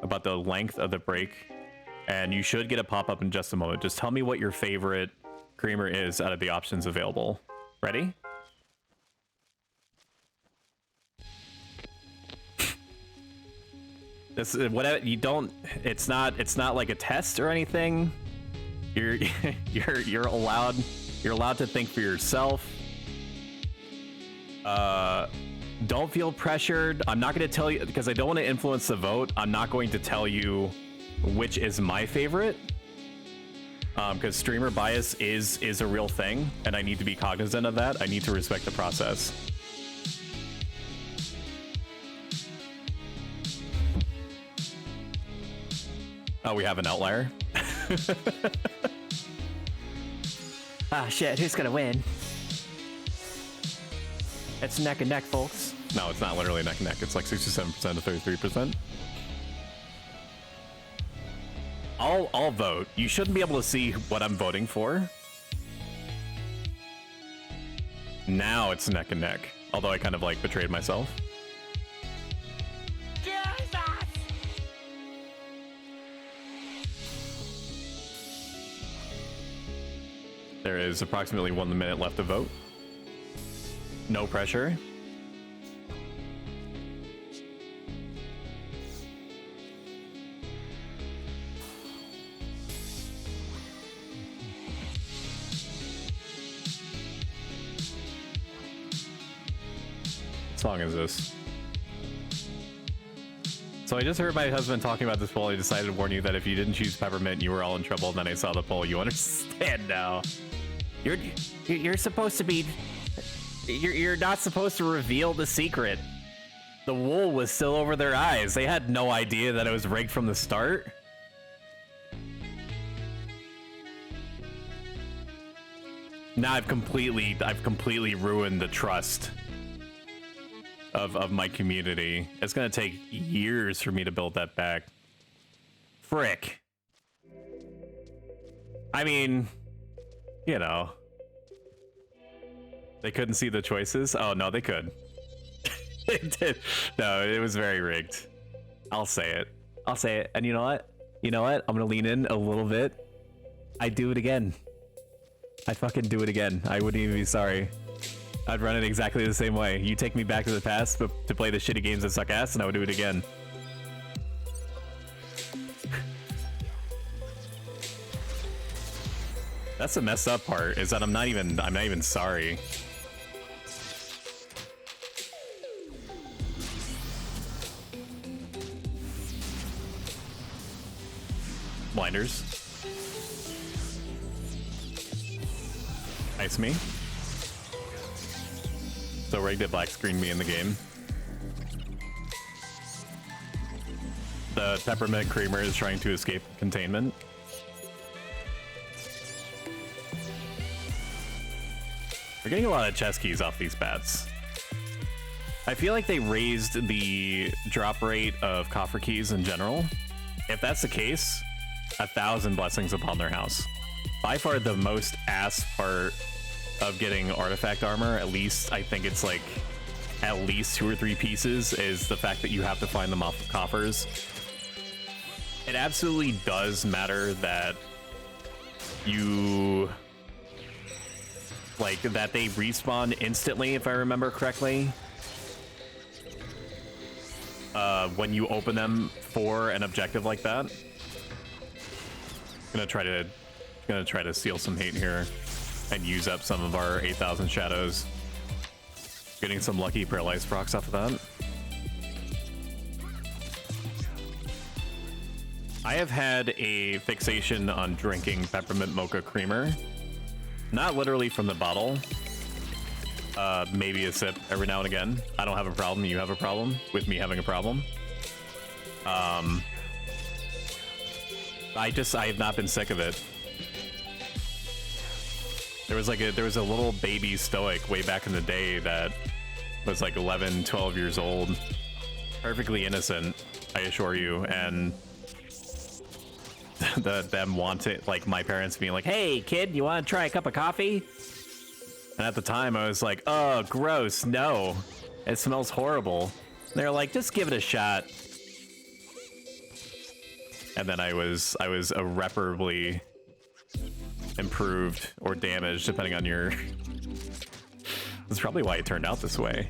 about the length of the break, and you should get a pop-up in just a moment. Just tell me what your favorite creamer is out of the options available. Ready? This is whatever you don't. It's not like a test or anything. You're you're allowed to think for yourself. Don't feel pressured. I'm not going to tell you because I don't want to influence the vote. I'm not going to tell you which is my favorite. Because streamer bias is a real thing, and I need to be cognizant of that. I need to respect the process. Oh, we have an outlier. Ah, shit, who's gonna win? It's neck and neck, folks. No, it's not literally neck and neck. It's like 67% to 33%. I'll vote. You shouldn't be able to see what I'm voting for. Now it's neck and neck. Although I kind of like betrayed myself. There is approximately 1 minute left to vote. No pressure. What song is this? So I just heard my husband talking about this poll. I decided to warn you that if you didn't choose peppermint, you were all in trouble. And then I saw the poll. You understand now. You're supposed to be. You're not supposed to reveal the secret. The wool was still over their eyes. They had no idea that it was rigged from the start. Now I've completely ruined the trust of my community. It's gonna take years for me to build that back. Frick. I mean, you know. They couldn't see the choices? Oh, no, they could. They did. No, it was very rigged. I'll say it. I'll say it. And you know what? You know what? I'm gonna lean in a little bit. I do it again. I fucking do it again. I wouldn't even be sorry. I'd run it exactly the same way. You take me back to the past but to play the shitty games that suck ass, and I would do it again. That's the messed up part, is that I'm not even sorry. Blinders. Ice me. So rigged it black screen me in the game. The peppermint creamer is trying to escape containment. We're getting a lot of chest keys off these bats. I feel like they raised the drop rate of coffer keys in general. If that's the case, 1,000 blessings upon their house. By far the most ass part of getting artifact armor, at least I think it's like at least 2 or 3 pieces, is the fact that you have to find them off of coffers. It absolutely does matter that you like that they respawn instantly, if I remember correctly, when you open them for an objective like that. Gonna try to steal some hate here and use up some of our 8,000 shadows. Getting some lucky paralyzed procs off of that. I have had a fixation on drinking peppermint mocha creamer. Not literally from the bottle. Maybe a sip every now and again. I don't have a problem. You have a problem with me having a problem. I have not been sick of it. There was a little baby Stoic way back in the day that was like 11, 12 years old. Perfectly innocent, I assure you, and them wanting, like, my parents being like, "Hey kid, you want to try a cup of coffee?" And at the time I was like, "Oh, gross, no. It smells horrible." And they're like, "Just give it a shot." And then I was irreparably improved or damaged, depending on your... That's probably why it turned out this way.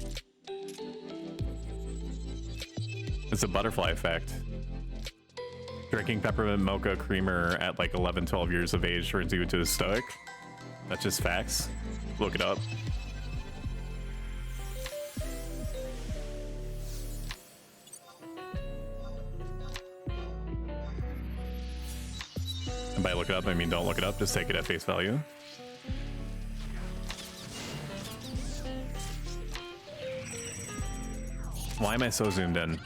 It's a butterfly effect. Drinking peppermint mocha creamer at like 11, 12 years of age turns you into a stoic. That's just facts. Look it up. And by look it up, I mean don't look it up, just take it at face value. Why am I so zoomed in?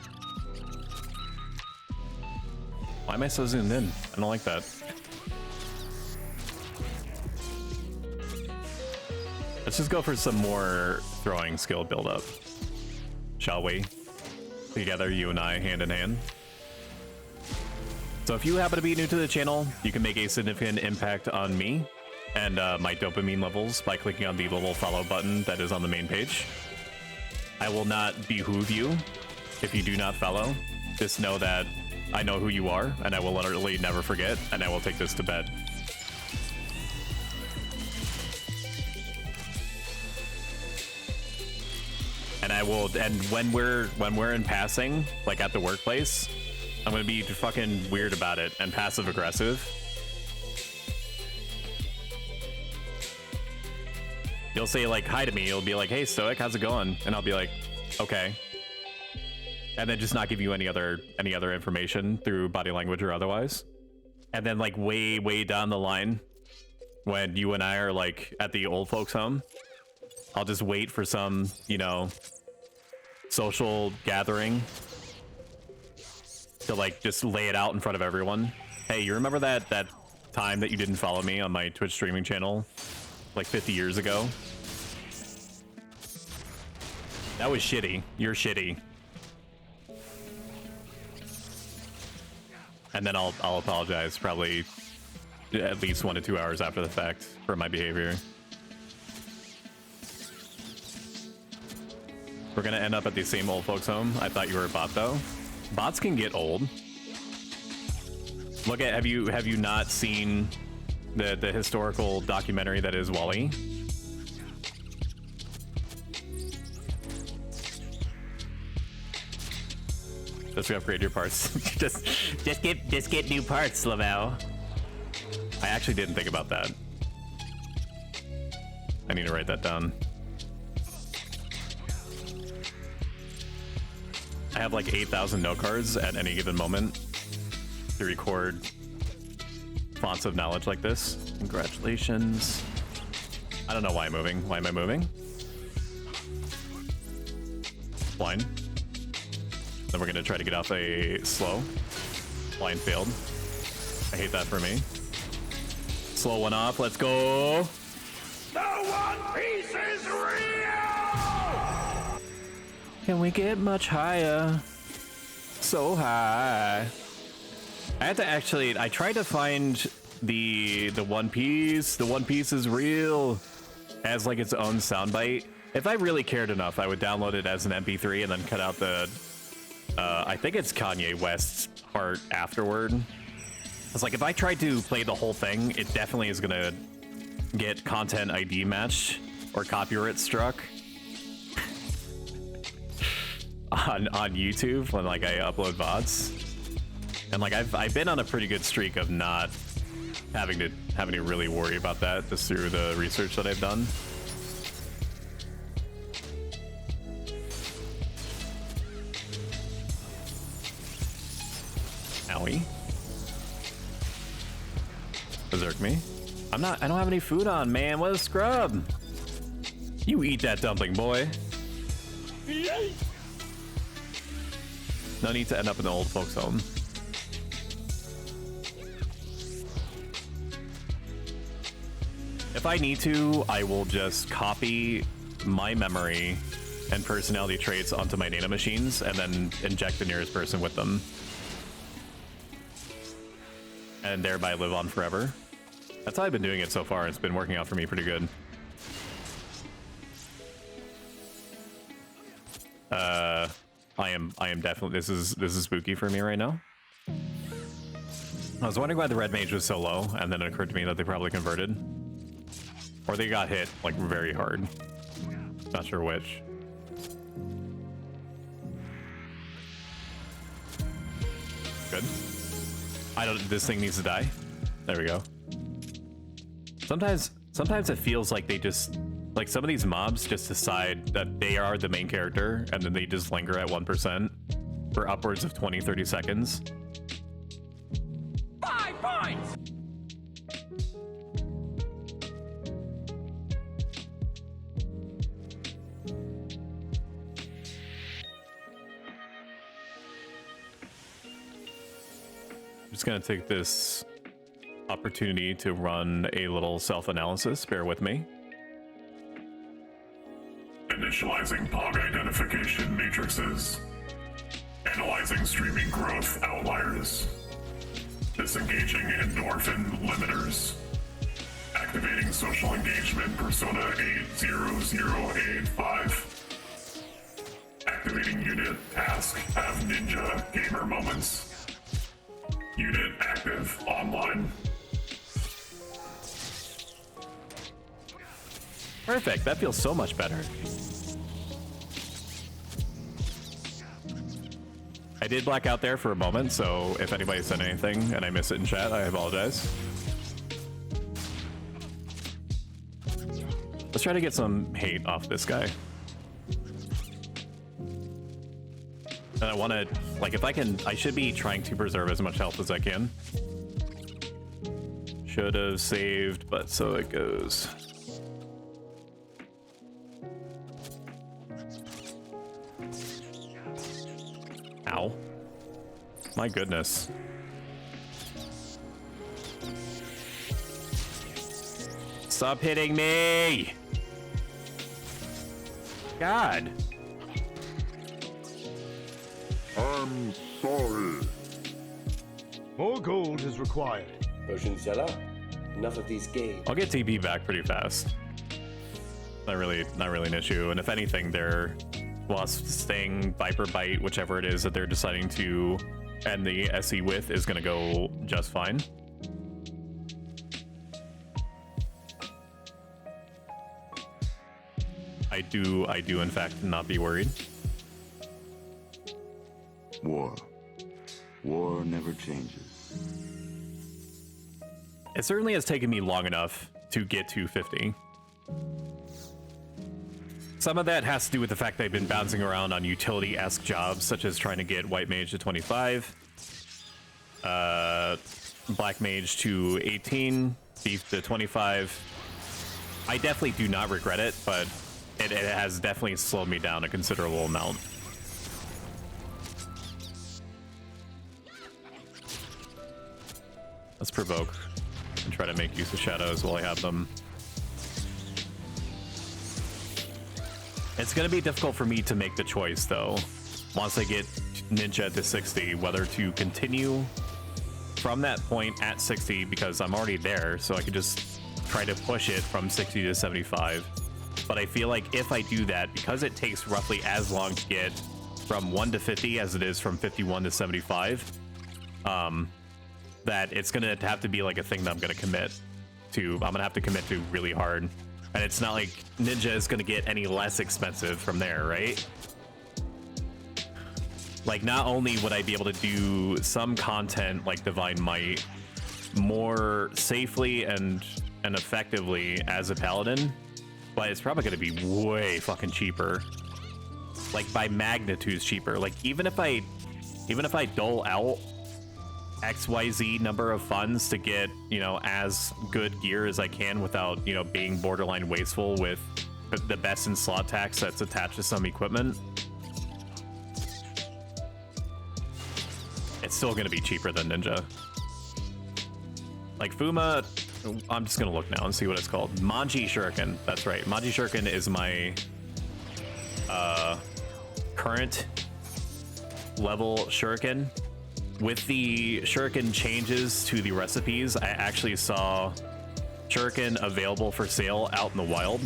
Why am I so zoomed in? I don't like that. Let's just go for some more throwing skill buildup, shall we? Together, you and I, hand in hand. So if you happen to be new to the channel, you can make a significant impact on me and my dopamine levels by clicking on the little follow button that is on the main page. I will not behoove you if you do not follow. Just know that I know who you are, and I will literally never forget, and I will take this to bed. And I will, and when we're in passing, like at the workplace, I'm gonna be fucking weird about it and passive aggressive. You'll say like hi to me, you'll be like, "Hey Stoic, how's it going?" And I'll be like, "Okay." And then just not give you any other information through body language or otherwise. And then like way down the line, when you and I are like at the old folks home, I'll just wait for some, you know, social gathering to like just lay it out in front of everyone. Hey, you remember that time that you didn't follow me on my Twitch streaming channel like 50 years ago? That was shitty. You're shitty. And then I'll apologize probably at least 1 to 2 hours after the fact for my behavior. We're gonna end up at the same old folks home. I thought you were a bot though. Bots can get old. Look at, have you not seen the historical documentary that is Wall-E? Just upgrade your parts. just get new parts, Lavelle. I actually didn't think about that. I need to write that down. I have like 8,000 note cards at any given moment to record fonts of knowledge like this. Congratulations. I don't know why I'm moving. Why am I moving? Blind. Then we're gonna try to get off a slow. Blind failed. I hate that for me. Slow one off. Let's go. The One Piece is real! Can we get much higher? So high. I had to actually, I tried to find the One Piece. The One Piece is real. As like its own soundbite. If I really cared enough, I would download it as an MP3 and then cut out the, I think it's Kanye West's part afterward. It's like if I tried to play the whole thing, it definitely is gonna get content ID matched or copyright struck on YouTube when like I upload VODs. And like I've been on a pretty good streak of not having to really worry about that just through the research that I've done. Owie. Berserk me. I don't have any food on, man. What a scrub. You eat that dumpling, boy. No need to end up in the old folks home. If I need to, I will just copy my memory and personality traits onto my nanomachines and then inject the nearest person with them. And thereby live on forever. That's how I've been doing it so far. It's been working out for me pretty good. I am definitely, this is spooky for me right now. I was wondering why the red mage was so low, and then it occurred to me that they probably converted. Or they got hit, like, very hard. Not sure which. Good. This thing needs to die. There we go. Sometimes it feels like they just, like some of these mobs just decide that they are the main character and then they just linger at 1% for upwards of 20-30 seconds. 5 points! I'm just gonna take this opportunity to run a little self-analysis. Bear with me. Initializing POG identification matrices. Analyzing streaming growth outliers. Disengaging endorphin limiters. Activating social engagement persona 80085. Activating unit task have ninja gamer moments. Unit active online. Perfect. That feels so much better. I did black out there for a moment, so if anybody said anything and I miss it in chat, I apologize. Let's try to get some hate off this guy. And I want to, like, if I can, I should be trying to preserve as much health as I can. Should have saved, but so it goes. Ow. My goodness. Stop hitting me! God. I'm sorry. More gold is required. Enough of these games. I'll get TP back pretty fast. Not really an issue. And if anything, their Wasp Sting, Viper Bite, whichever it is that they're deciding to end the SE with, is going to go just fine. I do in fact not be worried. War never changes. It certainly has taken me long enough to get to 50. Some of that has to do with the fact that I've been bouncing around on utility-esque jobs, such as trying to get White Mage to 25. Black Mage to 18, Thief to 25. I definitely do not regret it, but it has definitely slowed me down a considerable amount. Let's provoke and try to make use of shadows while I have them. It's going to be difficult for me to make the choice, though, once I get Ninja to 60, whether to continue from that point at 60, because I'm already there, so I could just try to push it from 60 to 75. But I feel like if I do that, because it takes roughly as long to get from 1 to 50 as it is from 51 to 75, that it's going to have to be like a thing that I'm going to commit to. I'm going to have to commit to really hard. And it's not like Ninja is going to get any less expensive from there, right? Like, not only would I be able to do some content like Divine Might more safely and effectively as a Paladin, but it's probably going to be way fucking cheaper. Like, by magnitudes cheaper. Like, even if I dole out XYZ number of funds to get, you know, as good gear as I can without, you know, being borderline wasteful with the best in slot tax that's attached to some equipment, it's still going to be cheaper than Ninja. Like Fuma, I'm just going to look now and see what it's called. Manji Shuriken. That's right. Manji Shuriken is my current level Shuriken. With the Shuriken changes to the recipes, I actually saw Shuriken available for sale out in the wild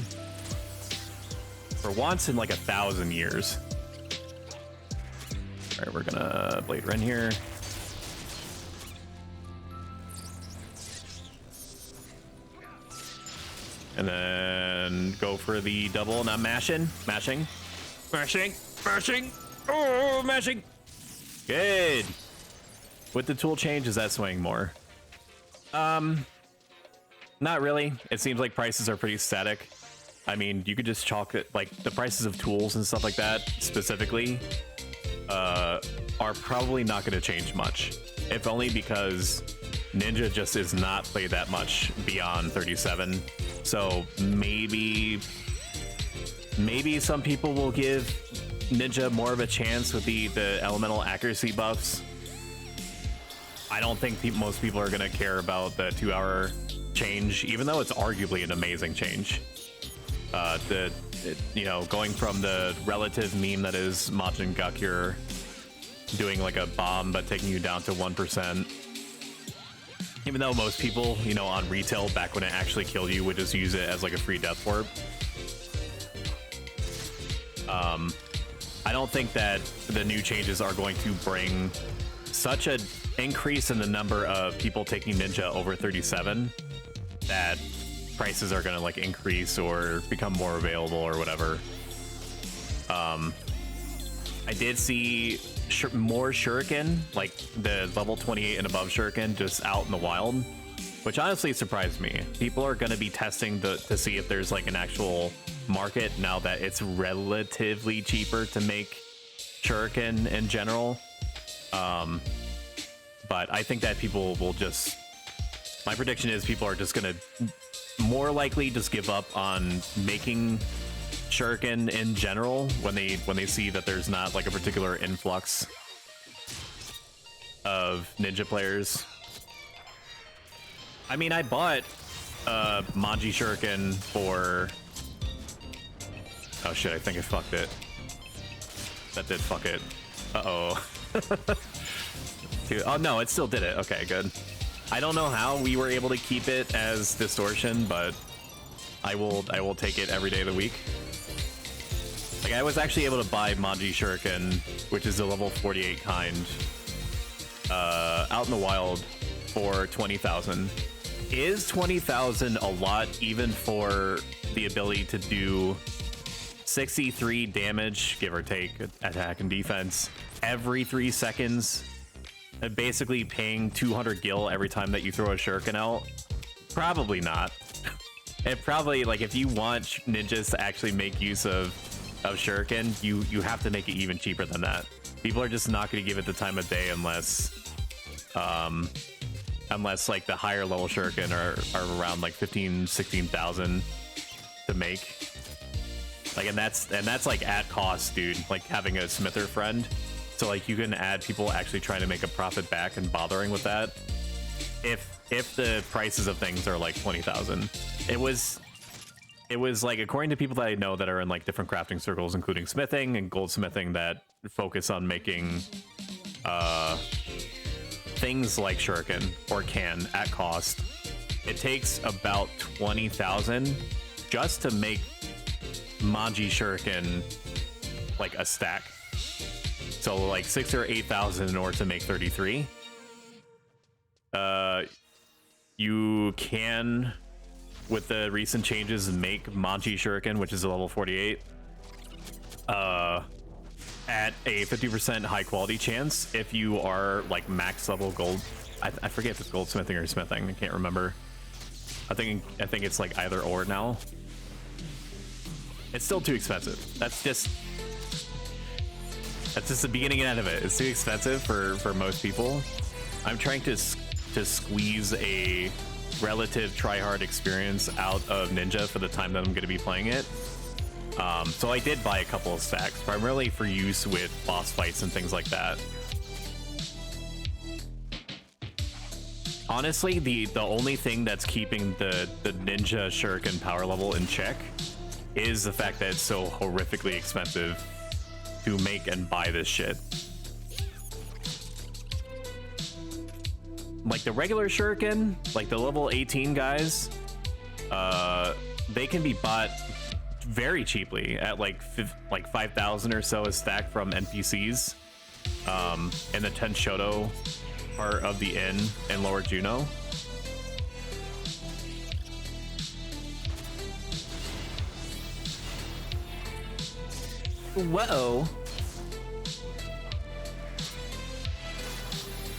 for once in like 1,000 years. All right, we're gonna Blade Ren here. And then go for the double, not mashing. Oh, mashing. Good. With the tool change, is that swaying more? Not really. It seems like prices are pretty static. I mean, you could just chalk it, like the prices of tools and stuff like that specifically are probably not going to change much, if only because Ninja just is not played that much beyond 37. So maybe some people will give Ninja more of a chance with the elemental accuracy buffs. I don't think most people are going to care about the 2-hour change, even though it's arguably an amazing change. You know, going from the relative meme that is Majin Gakure doing like a bomb but taking you down to 1%. Even though most people, you know, on retail back when it actually killed you would just use it as like a free death warp. I don't think that the new changes are going to bring such an increase in the number of people taking Ninja over 37 that prices are going to like increase or become more available or whatever. I did see more Shuriken, like the level 28 and above Shuriken, just out in the wild, which honestly surprised me. People are going to be testing to see if there's like an actual market now that it's relatively cheaper to make Shuriken in general. But I think that people will just, my prediction is people are just going to more likely just give up on making Shuriken in general when they see that there's not like a particular influx of Ninja players. I mean, I bought Manji Shuriken for, oh shit, I think I fucked it. That did fuck it. Uh-oh. Oh no, it still did it. Okay, good. I don't know how we were able to keep it as distortion, but I will take it every day of the week. Like, I was actually able to buy Manji Shuriken, which is a level 48 kind, out in the wild for 20,000. Is 20,000 a lot even for the ability to do 63 damage, give or take, attack and defense every 3 seconds? Basically paying 200 gil every time that you throw a Shuriken out? Probably not. It probably, like, if you want ninjas to actually make use of Shuriken, you have to make it even cheaper than that. People are just not going to give it the time of day unless unless like the higher level shuriken are around like 16,000 to make. Like, and that's like at cost, dude. Like having a smither friend, so like you can add people actually trying to make a profit back and bothering with that. If the prices of things are like 20,000, it was like, according to people that I know that are in like different crafting circles, including smithing and goldsmithing, that focus on making things like shuriken or can at cost. It takes about 20,000 just to make Manji shuriken like a stack. So like 6,000 or 8,000 in order to make 33. You can, with the recent changes, make Manji shuriken, which is a level 48, at a 50% high quality chance if you are like max level gold. I forget if it's goldsmithing or smithing. I can't remember. I think it's like either or now. It's still too expensive. That's just the beginning and end of it. It's too expensive for most people. I'm trying to squeeze a relative try-hard experience out of Ninja for the time that I'm going to be playing it. So I did buy a couple of stacks, primarily for use with boss fights and things like that. Honestly, the only thing that's keeping the Ninja Shuriken power level in check is the fact that it's so horrifically expensive to make and buy this shit. Like the regular shuriken, like the level 18 guys, they can be bought very cheaply at like 5,000 or so a stack from NPCs in the Tenshoto part of the inn in Lower Juno. Whoa.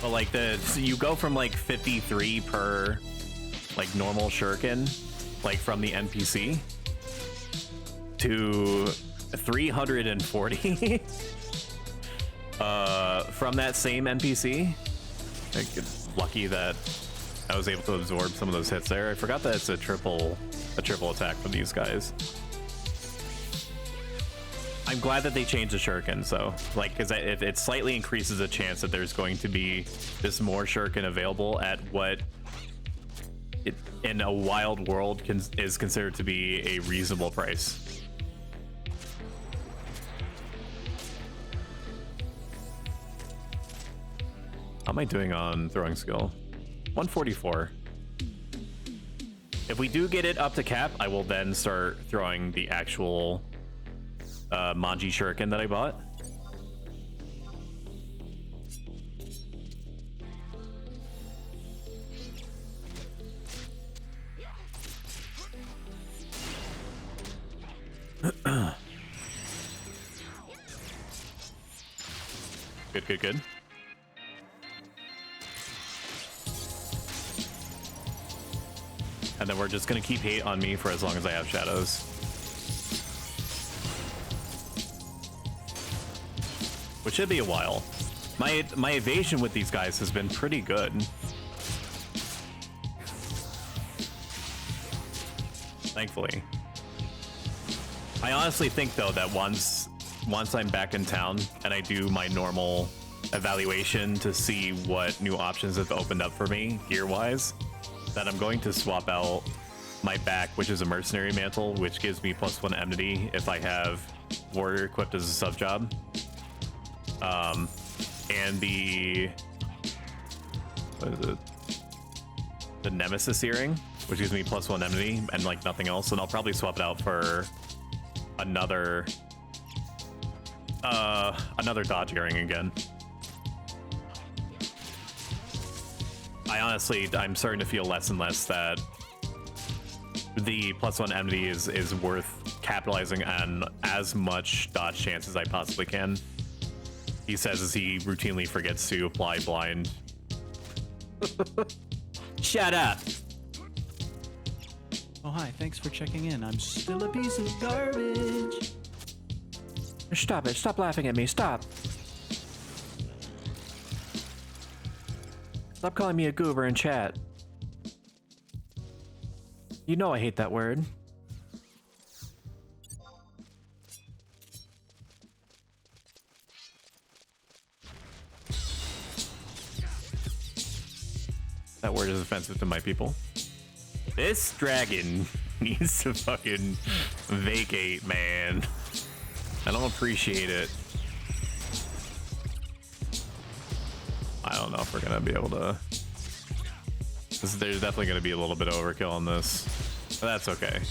But like so you go from like 53 per like normal shuriken, like from the NPC, to 340 from that same NPC. Like, it's lucky that I was able to absorb some of those hits there. I forgot that it's a triple attack from these guys. I'm glad that they changed the shuriken, so like, because it slightly increases the chance that there's going to be this more shuriken available at what in a wild world is considered to be a reasonable price. How am I doing on throwing skill? 144. If we do get it up to cap, I will then start throwing the actual Manji shuriken that I bought. Good. And then we're just gonna keep hate on me for as long as I have shadows. Which should be a while. My evasion with these guys has been pretty good. Thankfully. I honestly think though that once I'm back in town and I do my normal evaluation to see what new options have opened up for me gear-wise, that I'm going to swap out my back, which is a mercenary mantle, which gives me +1 enmity if I have warrior equipped as a sub job. And the what is it? The Nemesis earring, which gives me +1 enmity and like nothing else, and I'll probably swap it out for another dodge earring again. I'm starting to feel less and less that the +1 enmity is worth capitalizing on as much dodge chance as I possibly can. He says as he routinely forgets to apply blind. Shut up! Oh, hi, thanks for checking in. I'm still a piece of garbage. Stop it. Stop laughing at me. Stop. Stop calling me a goober in chat. You know I hate that word. That word is offensive to my people. This dragon needs to fucking vacate, man. I don't appreciate it. I don't know if we're gonna be able to. There's definitely gonna be a little bit of overkill on this, but that's okay.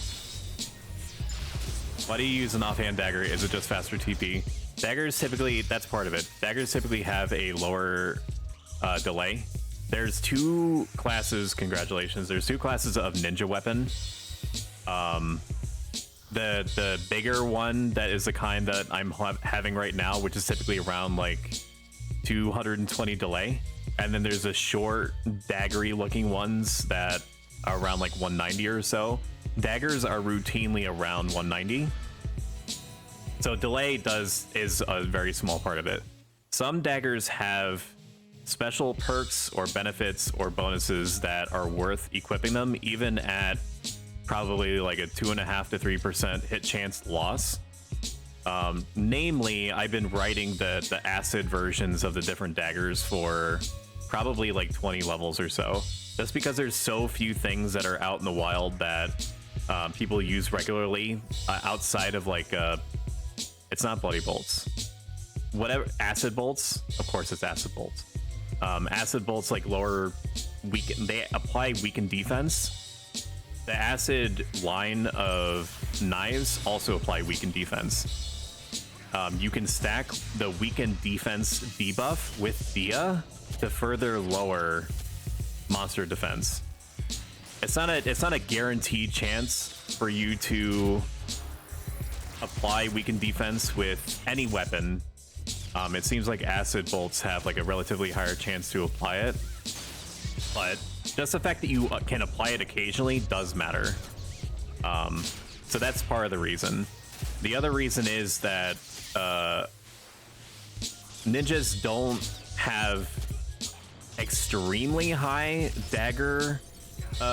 Why do you use an offhand dagger? Is it just faster TP? Daggers typically, that's part of it. Daggers typically have a lower delay. There's two classes, congratulations. There's two classes of ninja weapon. The bigger one that is the kind that I'm having right now, which is typically around like 220 delay. And then there's a short daggery looking ones that are around like 190 or so. Daggers are routinely around 190. So delay is a very small part of it. Some daggers have special perks or benefits or bonuses that are worth equipping them, even at probably like a 2.5 to 3% hit chance loss. Namely, I've been writing the acid versions of the different daggers for probably like 20 levels or so, just because there's so few things that are out in the wild that people use regularly outside of like it's not bloody bolts, whatever, acid bolts. Of course it's acid bolts. Acid bolts like lower weaken, they apply weakened defense. The acid line of knives also apply weakened defense. You can stack the weakened defense debuff with Dia to further lower monster defense. It's not a guaranteed chance for you to apply weakened defense with any weapon. It seems like acid bolts have like a relatively higher chance to apply it, but just the fact that you can apply it occasionally does matter. So that's part of the reason. The other reason is that ninjas don't have extremely high dagger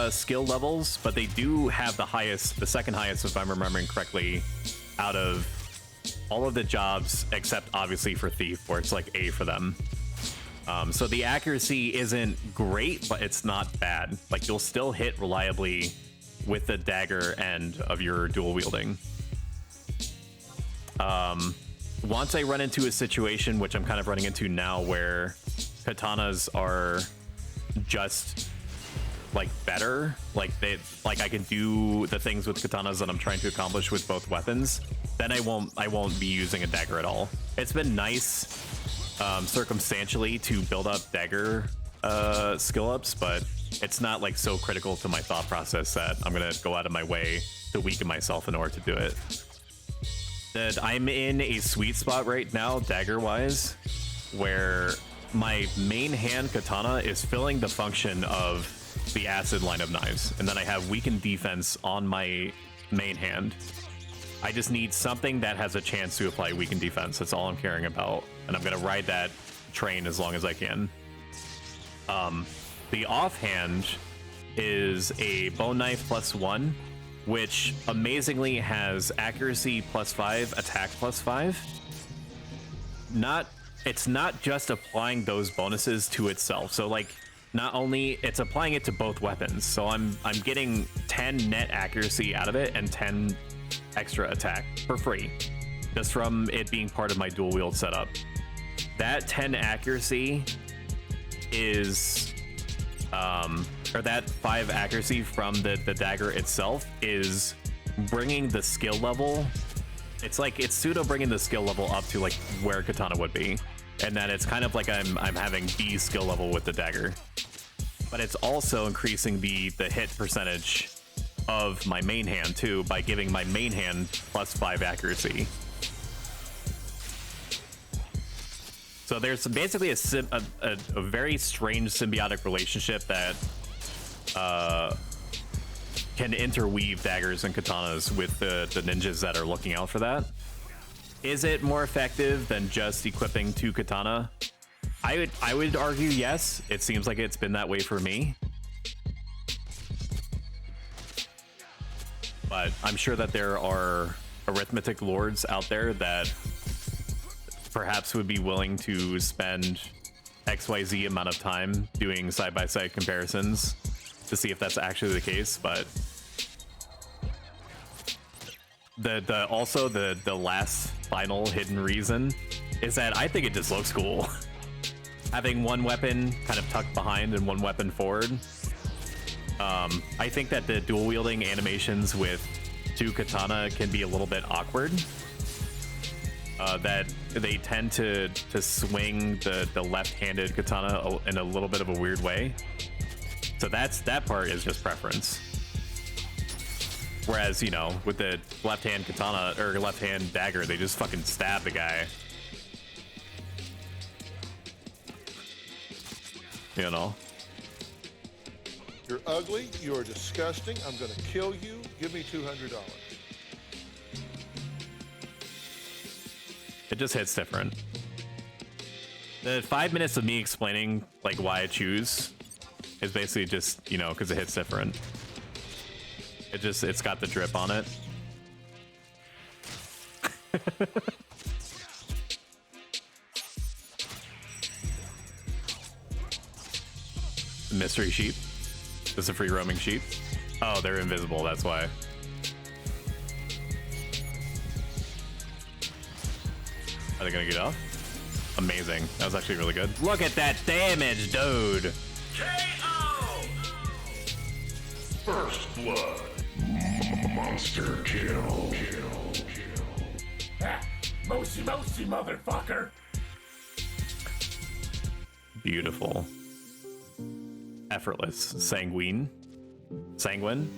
skill levels, but they do have the second highest, if I'm remembering correctly, out of all of the jobs except obviously for thief, where it's like A for them. So the accuracy isn't great, but it's not bad. Like, you'll still hit reliably with the dagger end of your dual wielding. Once I run into a situation, which I'm kind of running into now, where katanas are just like better, like I can do the things with katanas that I'm trying to accomplish with both weapons, then I won't be using a dagger at all. It's been nice circumstantially to build up dagger skill ups, but it's not like so critical to my thought process that I'm gonna go out of my way to weaken myself in order to do it. That I'm in a sweet spot right now, dagger wise, where my main hand katana is filling the function of the acid line of knives, and then I have weakened defense on my main hand. I just need something that has a chance to apply weakened defense. That's all I'm caring about, and I'm gonna ride that train as long as I can. The offhand is a bone knife +1, which amazingly has accuracy +5, attack +5. It's not just applying those bonuses to itself. So like, not only it's applying it to both weapons. So I'm getting 10 net accuracy out of it and 10 extra attack for free, just from it being part of my dual wield setup. That 10 accuracy is or that 5 accuracy from the dagger itself is bringing the skill level. It's like it's pseudo bringing the skill level up to like where katana would be, and then it's kind of like I'm having B skill level with the dagger, but it's also increasing the hit percentage of my main hand too by giving my main hand +5 accuracy. So there's basically a very strange symbiotic relationship that can interweave daggers and katanas with the ninjas that are looking out for that. Is it more effective than just equipping 2 katana? I would argue yes. It seems like it's been that way for me. But I'm sure that there are arithmetic lords out there that perhaps would be willing to spend XYZ amount of time doing side-by-side comparisons to see if that's actually the case. But the last final hidden reason is that I think it just looks cool. Having one weapon kind of tucked behind and one weapon forward. I think that the dual wielding animations with two katana can be a little bit awkward. That they tend to swing the left-handed katana in a little bit of a weird way. So that part is just preference. Whereas, you know, with the left-hand katana or left-hand dagger, they just fucking stab the guy. You know? You're ugly, you are disgusting, I'm gonna kill you, give me $200. It just hits different. The 5 minutes of me explaining like why I choose is basically just, you know, because it hits different. It's got the drip on it. Mystery sheep. This is a free roaming sheep. Oh, they're invisible, that's why. Are they gonna get off? Amazing. That was actually really good. Look at that damage, dude. KO! First blood. Monster kill. Ha! Mosi, motherfucker! Beautiful. Effortless. Sanguine. Sanguine?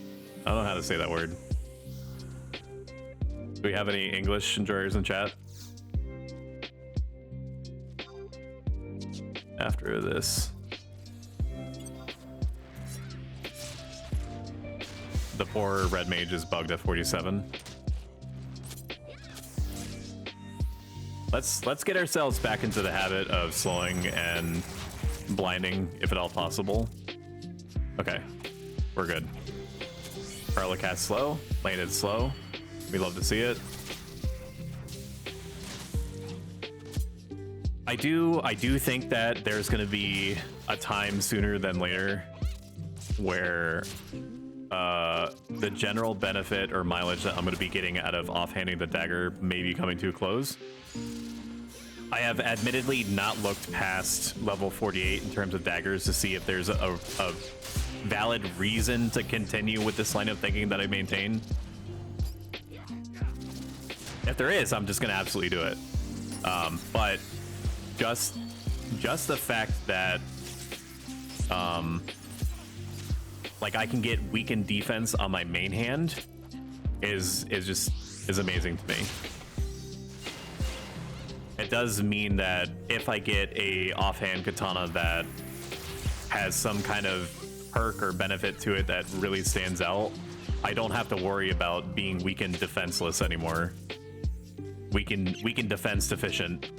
I don't know how to say that word. Do we have any English enjoyers in chat? After this. The poor red mage is bugged at 47. Let's get ourselves back into the habit of slowing and blinding if at all possible. Okay, we're good. Carla cast slow, landed slow. We love to see it. I do think that there's going to be a time sooner than later where the general benefit or mileage that I'm going to be getting out of offhanding the dagger may be coming to a close. I have admittedly not looked past level 48 in terms of daggers to see if there's a valid reason to continue with this line of thinking that I maintain. If there is, I'm just going to absolutely do it. But just the fact that like I can get weakened defense on my main hand is amazing to me. It does mean that if I get a offhand katana that has some kind of perk or benefit to it that really stands out, I don't have to worry about being weakened defenseless anymore. Weakened defense deficient.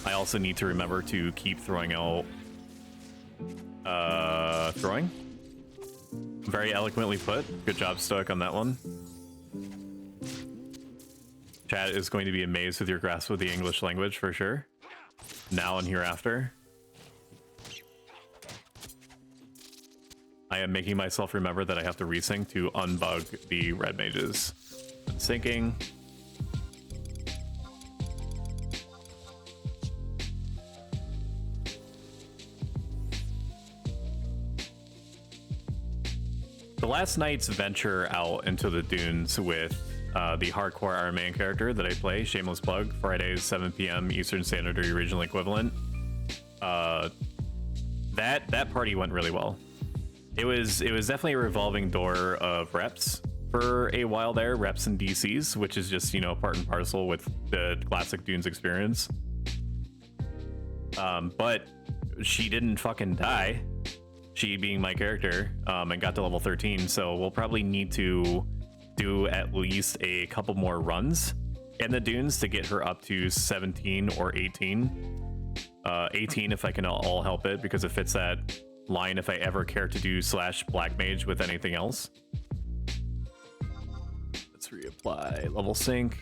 I also need to remember to keep throwing out throwing. Very eloquently put. Good job, Stoic, on that one. Chat is going to be amazed with your grasp of the English language for sure. Now and hereafter. I am making myself remember that I have to resync to unbug the red mages. Syncing. The last night's venture out into the dunes with the hardcore Iron Man character that I play, shameless plug, Fridays 7 p.m. Eastern Standard regional equivalent. That party went really well. It was definitely a revolving door of reps for a while there, reps and DCs, which is just, you know, part and parcel with the classic Dunes experience. But she didn't fucking die. She being my character, and got to level 13, so we'll probably need to do at least a couple more runs in the dunes to get her up to 17 or 18. 18 if I can all help it, because it fits that line if I ever care to do / black mage with anything else. Let's reapply level sync.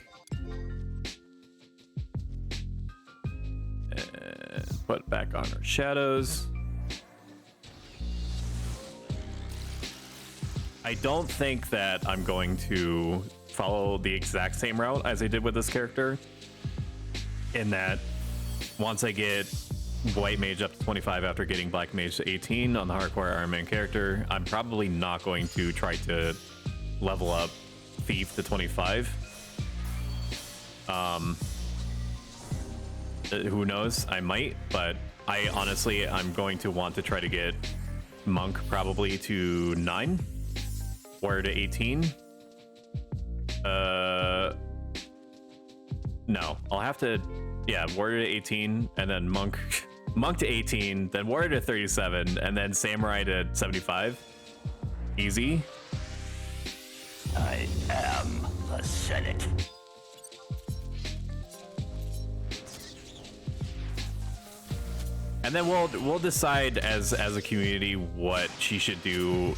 And put back on our shadows. I don't think that I'm going to follow the exact same route as I did with this character, in that once I get white mage up to 25 after getting black mage to 18 on the hardcore Iron Man character, I'm probably not going to try to level up thief to 25. Who knows? I might, but I'm going to want to try to get monk probably to 9 or to 18. No, I'll have to, yeah, warrior to 18, and then monk to 18, then warrior to 37, and then samurai to 75. Easy. I am the Senate. And then we'll decide as a community what she should do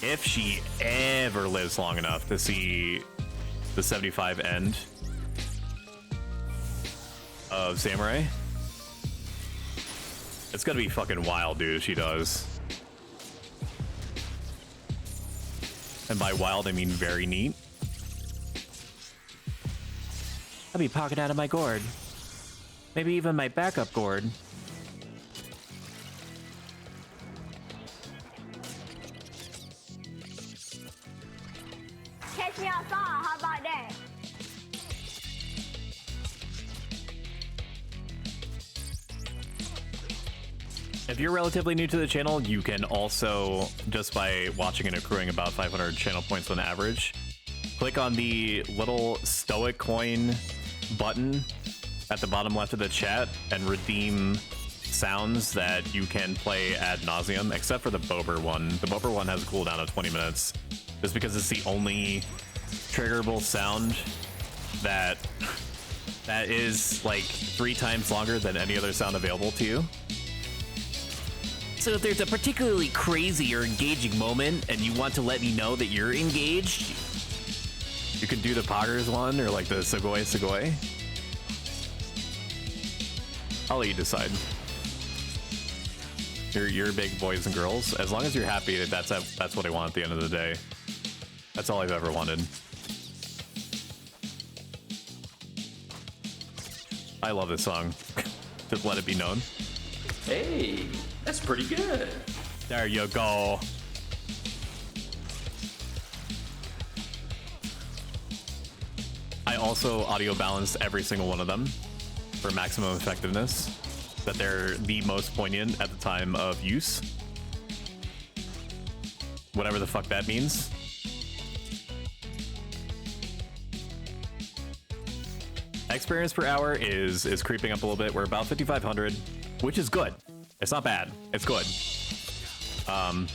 if she ever lives long enough to see the 75 end of samurai. It's gonna be fucking wild, dude, if she does. And by wild, I mean very neat. I'll be pocket out of my gourd. Maybe even my backup gourd. Catch me outside, how about that? If you're relatively new to the channel, you can also, just by watching and accruing about 500 channel points on average, click on the little Stoic coin button at the bottom left of the chat and redeem sounds that you can play ad nauseum, except for the Bober one. The Bober one has a cooldown of 20 minutes, just because it's the only triggerable sound that is like 3 times longer than any other sound available to you. So if there's a particularly crazy or engaging moment and you want to let me know that you're engaged, you can do the Poggers one or like the Sugoi. I'll let you decide. You're big boys and girls. As long as you're happy, that's what I want at the end of the day. That's all I've ever wanted. I love this song. Just let it be known. Hey, that's pretty good. There you go. I also audio balanced every single one of them for maximum effectiveness, that they're the most poignant at the time of use. Whatever the fuck that means. Experience per hour is creeping up a little bit. We're about 5,500, which is good. It's not bad. It's good.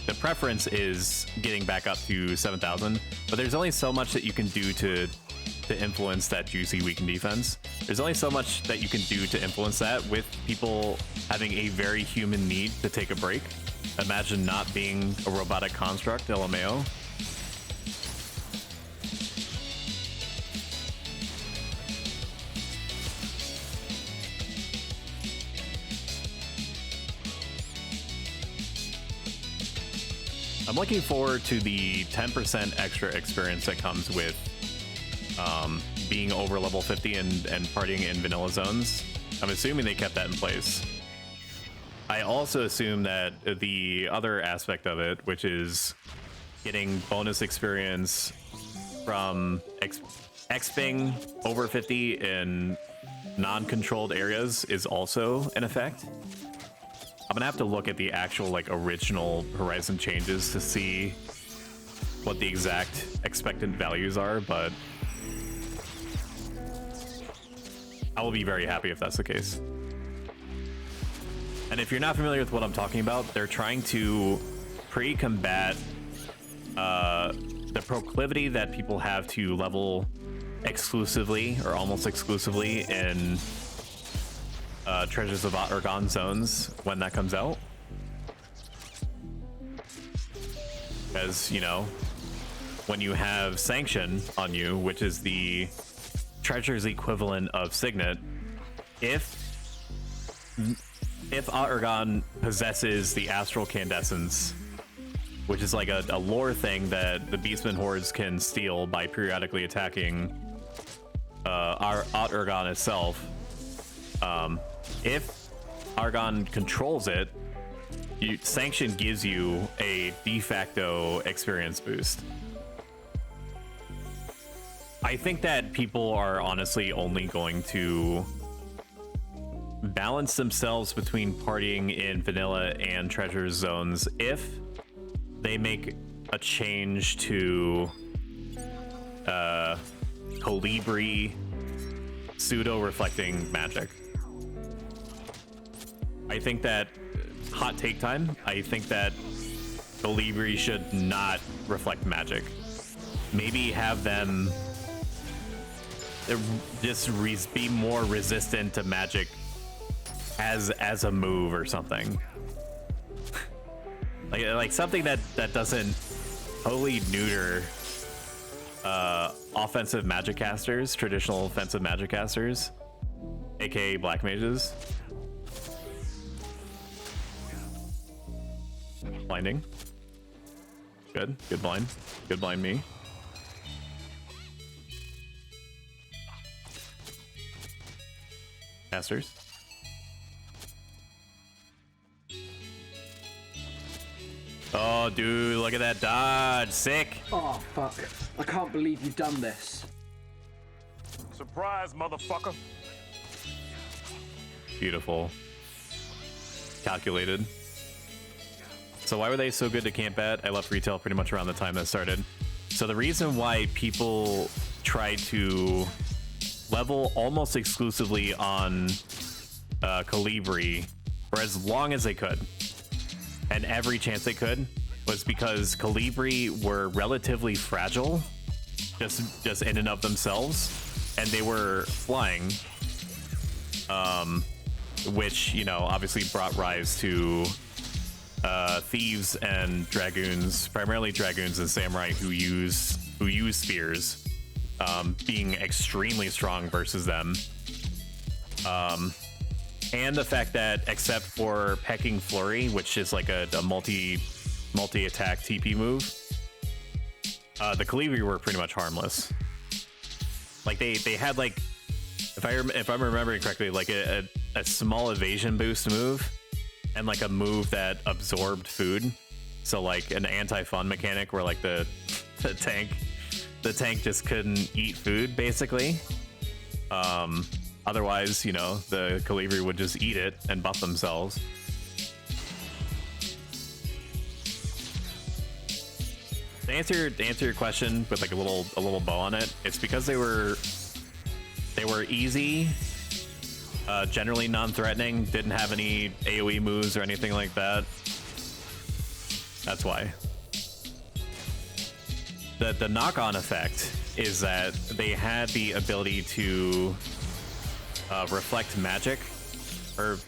The preference is getting back up to 7,000, but there's only so much that you can do to influence that juicy weaken defense. There's only so much that you can do to influence that with people having a very human need to take a break. Imagine not being a robotic construct, LMAO. I'm looking forward to the 10% extra experience that comes with being over level 50 and partying in vanilla zones. I'm assuming they kept that in place. I also assume that the other aspect of it, which is getting bonus experience from exping over 50 in non-controlled areas, is also in effect. I'm gonna have to look at the actual like original Horizon changes to see what the exact expected values are, but I will be very happy if that's the case. And if you're not familiar with what I'm talking about, they're trying to pre-combat the proclivity that people have to level exclusively or almost exclusively in Treasures of Otrgon zones when that comes out. Because, you know, when you have Sanction on you, which is the treasure's equivalent of Signet, if Otrgon possesses the Astral Candescence, which is like a lore thing that the Beastman hordes can steal by periodically attacking our Otrgon itself, if Argon controls it, Sanction gives you a de facto experience boost. I think that people are honestly only going to balance themselves between partying in vanilla and treasure zones if they make a change to Colibri pseudo reflecting magic. I think that hot take time. I think that Colibri should not reflect magic. Maybe have them just be more resistant to magic as a move or something. like something that doesn't totally neuter offensive magic casters, traditional offensive magic casters, aka black mages. Blinding. Good blind. Good blind me. Casters. Oh, dude, look at that dodge. Sick. Oh, fuck. I can't believe you've done this. Surprise, motherfucker. Beautiful. Calculated. So why were they so good to camp at? I left retail pretty much around the time that started. So the reason why people tried to level almost exclusively on Colibri for as long as they could, and every chance they could, was because Colibri were relatively fragile, just in and of themselves, and they were flying, which, you know, obviously brought rise to thieves and dragoons, primarily dragoons and samurai who use spears, being extremely strong versus them. And the fact that, except for Pecking Flurry, which is like a multi-attack TP move, the Colibri were pretty much harmless. Like they had, like, if I'm remembering correctly, like a small evasion boost move, and like a move that absorbed food. So like an anti-fun mechanic where like the tank just couldn't eat food, basically. Otherwise, you know, the Colibri would just eat it and buff themselves. To answer your question with like a little bow on it, it's because they were easy, generally non-threatening, didn't have any AoE moves or anything like that. That's why. The knock-on effect is that they had the ability to reflect magic, or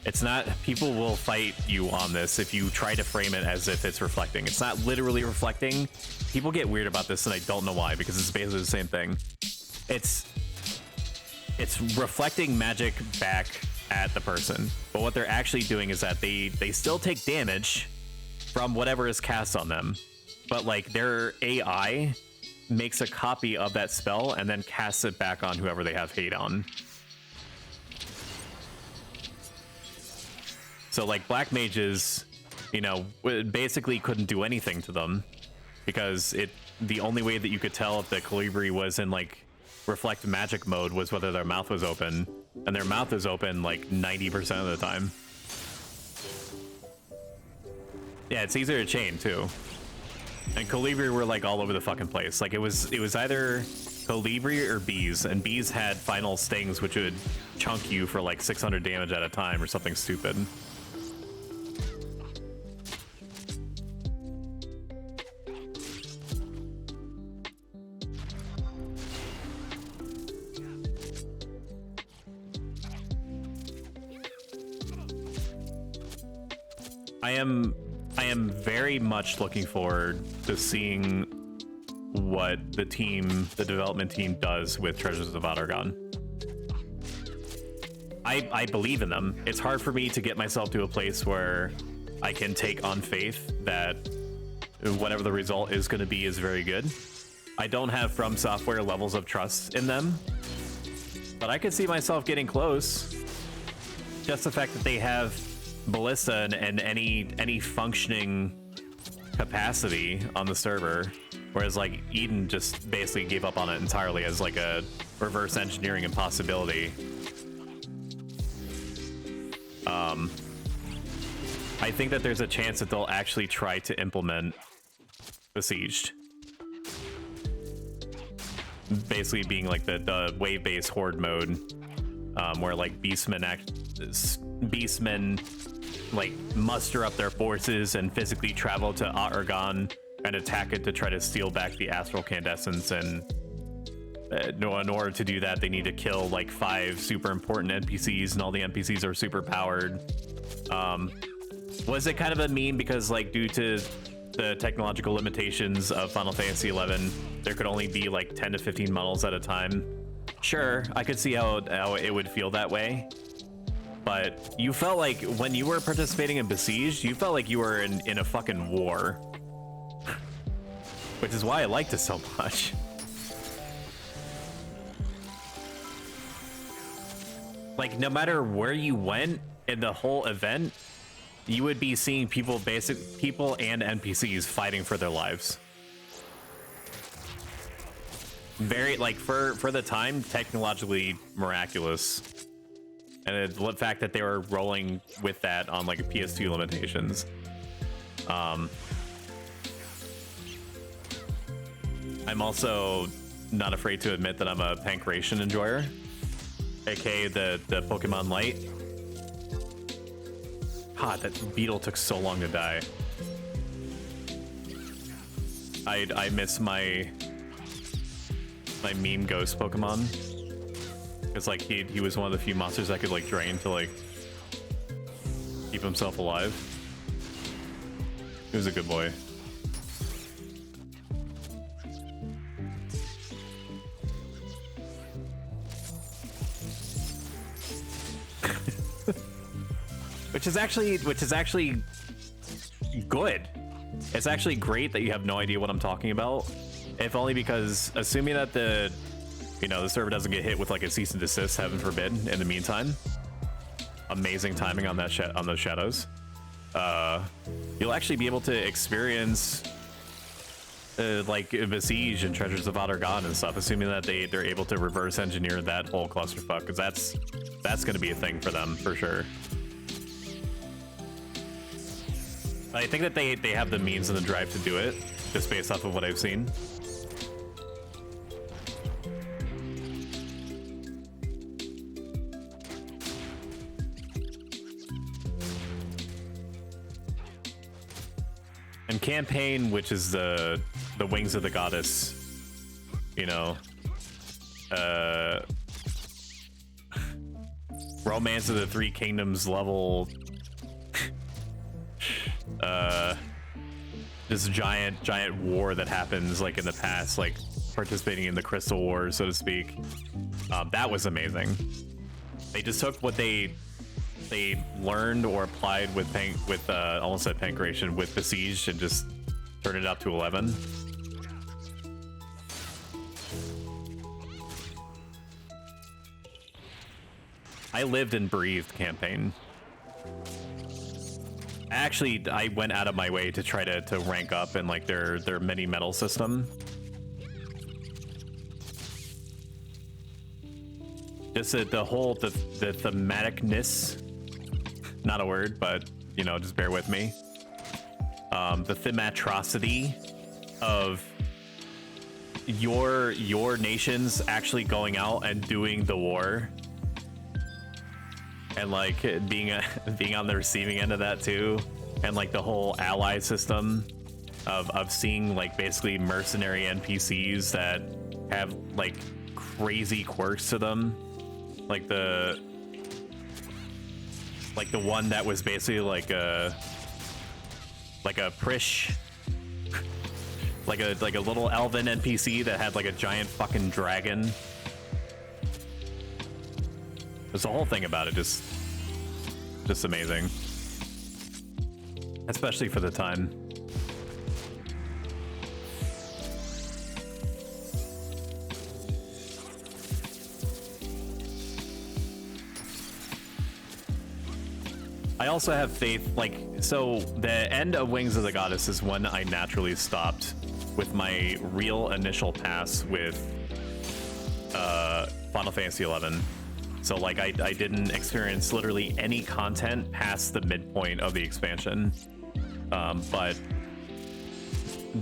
it's not, people will fight you on this if you try to frame it as if it's reflecting. It's not literally reflecting. People get weird about this and I don't know why, because it's basically the same thing. It's reflecting magic back at the person, but what they're actually doing is that they still take damage from whatever is cast on them, but like their AI makes a copy of that spell and then casts it back on whoever they have hate on. So like black mages, you know, basically couldn't do anything to them, because the only way that you could tell if the Colibri was in like reflect magic mode was whether their mouth was open, and their mouth is open like 90% of the time. Yeah, it's easier to chain too. And Colibri were like all over the fucking place. Like it was either Colibri or bees, and bees had final stings which would chunk you for like 600 damage at a time or something stupid. I am very much looking forward to seeing what the development team does with Treasures of Adargon. I believe in them. It's hard for me to get myself to a place where I can take on faith that whatever the result is going to be is very good. I don't have From Software levels of trust in them, but I could see myself getting close. Just the fact that they have Ballista and any functioning capacity on the server, whereas like Eden just basically gave up on it entirely as like a reverse engineering impossibility. I think that there's a chance that they'll actually try to implement Besieged. Basically being like the wave-based horde mode, where like beastmen like muster up their forces and physically travel to Adargon and attack it to try to steal back the astral candescence. And in order to do that, they need to kill like 5 super important NPCs, and all the NPCs are super powered. Was it kind of a meme because like due to the technological limitations of Final Fantasy XI, there could only be like 10 to 15 models at a time? Sure, I could see how it would feel that way. But you felt like when you were participating in Besieged, you felt like you were in a fucking war. Which is why I liked it so much. Like, no matter where you went in the whole event, you would be seeing people and NPCs fighting for their lives. Very, like, for the time, technologically miraculous. And the fact that they were rolling with that on like PS2 limitations. I'm also not afraid to admit that I'm a Pancration enjoyer, aka the Pokemon Light. God, that beetle took so long to die. I miss my meme ghost Pokemon. It's like he was one of the few monsters I could like drain to like keep himself alive. He was a good boy. Which is actually good. It's actually great that you have no idea what I'm talking about. If only because assuming that the server doesn't get hit with like a cease and desist, heaven forbid, in the meantime. Amazing timing on that on those shadows. You'll actually be able to experience like Besiege and Treasures of Adargon and stuff, assuming that they're able to reverse engineer that whole clusterfuck, because that's going to be a thing for them for sure. I think that they have the means and the drive to do it, just based off of what I've seen. And campaign, which is the Wings of the Goddess, Romance of the Three Kingdoms level, this giant war that happens like in the past, like participating in the Crystal Wars, so to speak. That was amazing. They just took what they learned or applied with almost said Pancration, with Besieged, and just turned it up to 11. I lived and breathed campaign. Actually, I went out of my way to try to rank up in like their mini medal system. Just the thematicness, not a word, but just bear with me. The thematrosity of your nations actually going out and doing the war, and like being on the receiving end of that too, and like the whole ally system of seeing like basically mercenary NPCs that have like crazy quirks to them, like the one that was basically like a like a Prish, like a little elven NPC that had like a giant fucking dragon. There's a whole thing about it, just amazing, especially for the time. I also have faith, like, so the end of Wings of the Goddess is when I naturally stopped with my real initial pass with Final Fantasy XI. So like I didn't experience literally any content past the midpoint of the expansion. But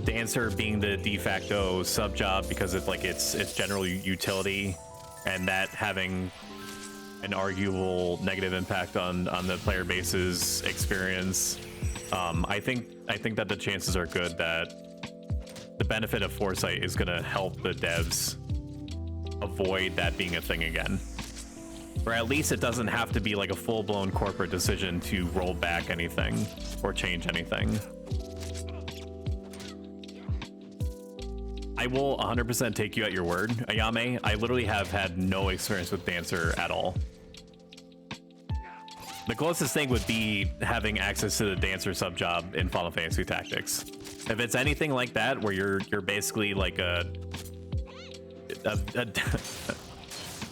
Dancer being the de facto sub job because it's general utility, and that having an arguable negative impact on the player base's experience, I think that the chances are good that the benefit of foresight is going to help the devs avoid that being a thing again, or at least it doesn't have to be like a full-blown corporate decision to roll back anything or change anything. I will 100% take you at your word, Ayame. I literally have had no experience with Dancer at all. The closest thing would be having access to the Dancer sub job in Final Fantasy Tactics. If it's anything like that, where you're basically like a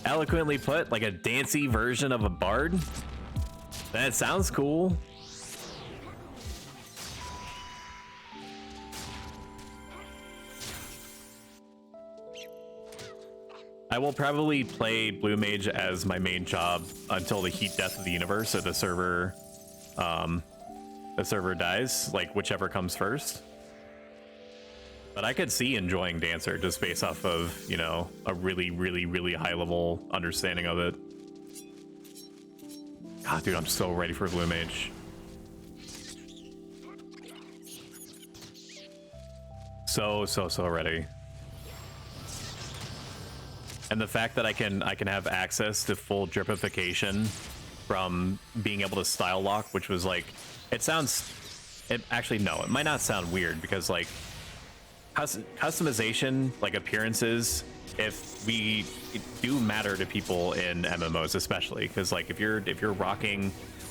eloquently put, like a dancey version of a bard, then it sounds cool. I will probably play Blue Mage as my main job until the heat death of the universe, or the server dies, like whichever comes first. But I could see enjoying Dancer just based off of, you know, a really, really, really high level understanding of it. God, dude, I'm so ready for Blue Mage. So ready. And the fact that I can have access to full dripification from being able to style lock, which was like, it actually, no, it might not sound weird, because like customization, like appearances, if we do matter to people in MMOs, especially because like if you're rocking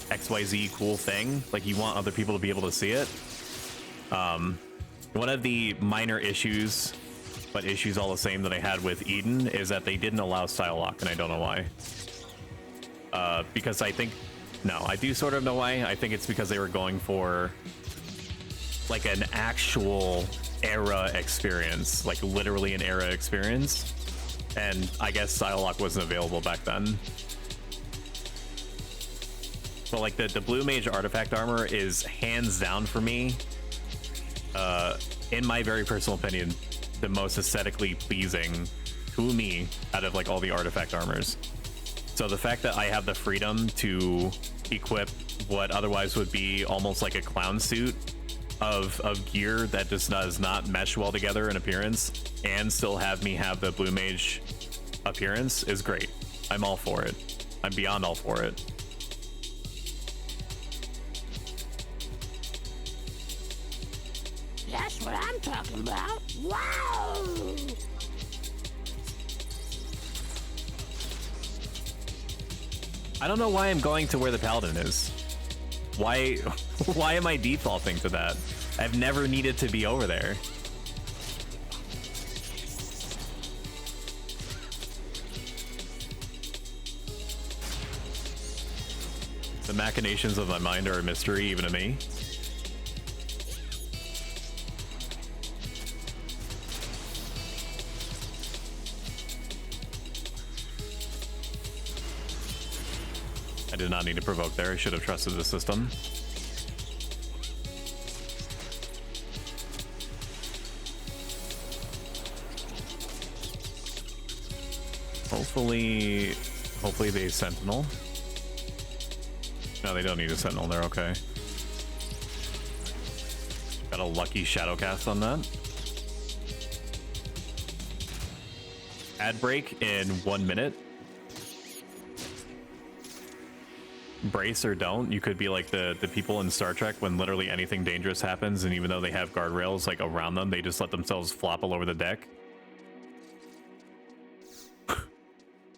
XYZ cool thing, like you want other people to be able to see it. One of the minor issues, but issues all the same, that I had with Eden is that they didn't allow style lock, and I don't know why. Because I do sort of know why. I think it's because they were going for like an actual era experience, like literally an era experience, and I guess style lock wasn't available back then. But like the Blue Mage artifact armor is hands down for me, in my very personal opinion, the most aesthetically pleasing to me out of like all the artifact armors. So the fact that I have the freedom to equip what otherwise would be almost like a clown suit of gear that just does not mesh well together in appearance, and still have me have the Blue Mage appearance is great. I'm all for it. I'm beyond all for it. That's what I'm talking about. Wow! I don't know why I'm going to where the Paladin is. Why am I defaulting to that? I've never needed to be over there. The machinations of my mind are a mystery even to me. I did not need to provoke there. I should have trusted the system. Hopefully they Sentinel. No, they don't need a Sentinel. They're okay. Got a lucky shadow cast on that. Ad break in 1 minute. brace or don't. You could be like the people in Star Trek when literally anything dangerous happens, and even though they have guardrails like around them, they just let themselves flop all over the deck.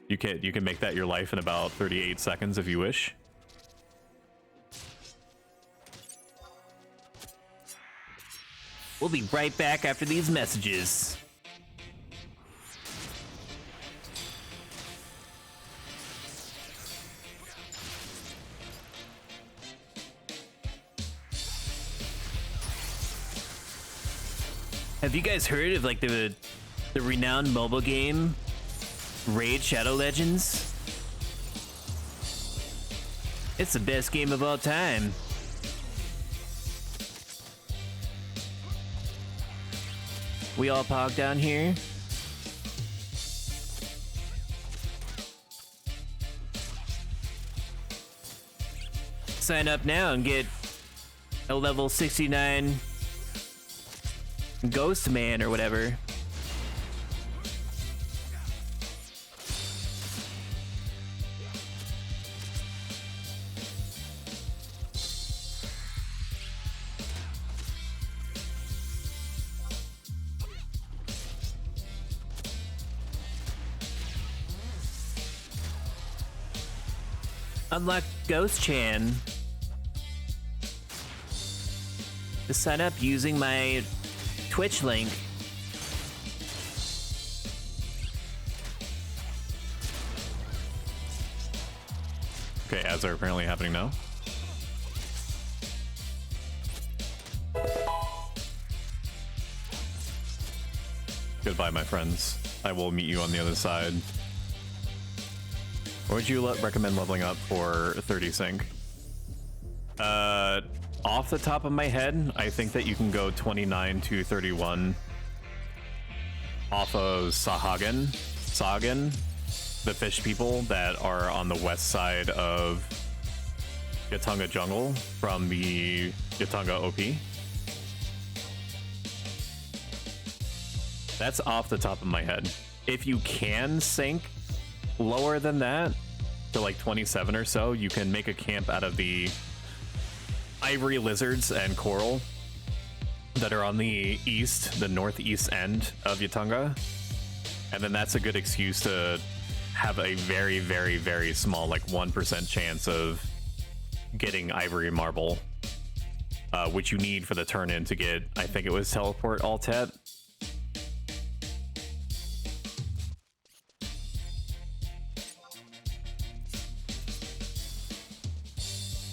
You can make that your life in about 38 seconds if you wish. We'll be right back after these messages. Have you guys heard of like the renowned mobile game Raid Shadow Legends? It's the best game of all time. We all pog down here. Sign up now and get a level 69 Ghost Man or whatever. Unlock Ghost Chan to sign up using my Twitch link. Okay, ads are apparently happening now. Goodbye, my friends. I will meet you on the other side. What would you recommend leveling up for 30 sync? Off the top of my head, I think that you can go 29 to 31 off of Sahagin, the fish people that are on the west side of Yatunga Jungle from the Yatunga OP. That's off the top of my head. If you can sync lower than that, to like 27 or so, you can make a camp out of the ivory lizards and coral that are on the northeast end of Yatunga. And then that's a good excuse to have a very, very, very small, like 1% chance of getting ivory marble, which you need for the turn-in to get, I think it was teleport Altet.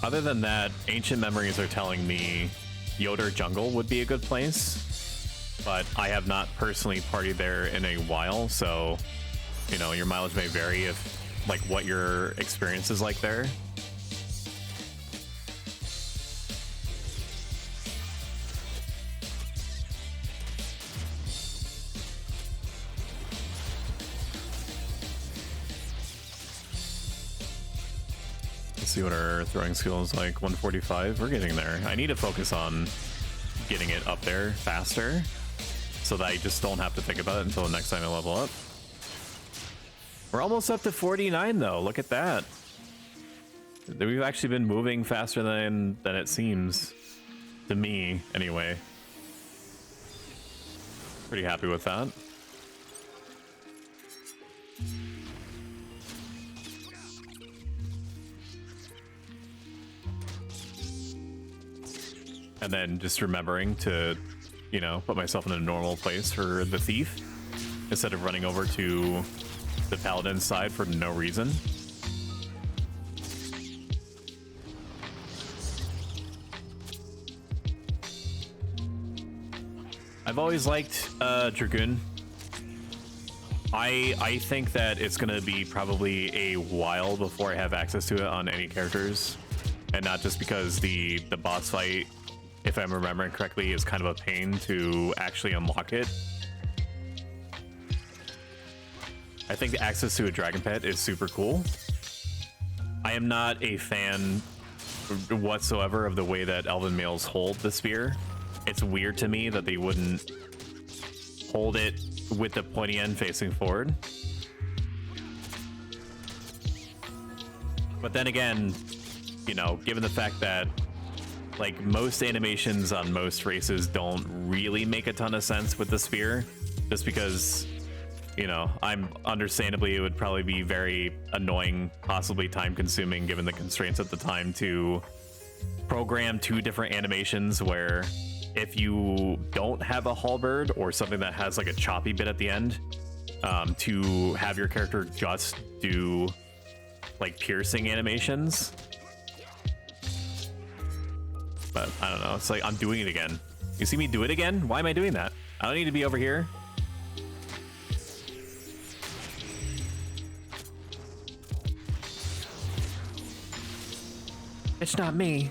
Other than that, ancient memories are telling me Yoder Jungle would be a good place, but I have not personally partied there in a while, so, you know, your mileage may vary if, like, what your experience is like there. See what our throwing skill is like. 145. We're getting there. I need to focus on getting it up there faster so that I just don't have to think about it until the next time I level up. We're almost up to 49 though. Look at that. We've actually been moving faster than it seems to me anyway. Pretty happy with that. And then just remembering to, you know, put myself in a normal place for the thief instead of running over to the paladin's side for no reason. I've always liked Dragoon. I think that it's gonna be probably a while before I have access to it on any characters, and not just because the boss fight, if I'm remembering correctly, is kind of a pain to actually unlock it. I think the access to a dragon pet is super cool. I am not a fan whatsoever of the way that elven males hold the spear. It's weird to me that they wouldn't hold it with the pointy end facing forward. But then again, you know, given the fact that like most animations on most races don't really make a ton of sense with the sphere, just because, you know, I'm understandably it would probably be very annoying, possibly time consuming given the constraints at the time to program 2 different animations where if you don't have a halberd or something that has like a choppy bit at the end, to have your character just do like piercing animations. But I don't know, it's like I'm doing it again. You see me do it again? Why am I doing that? I don't need to be over here. It's not me.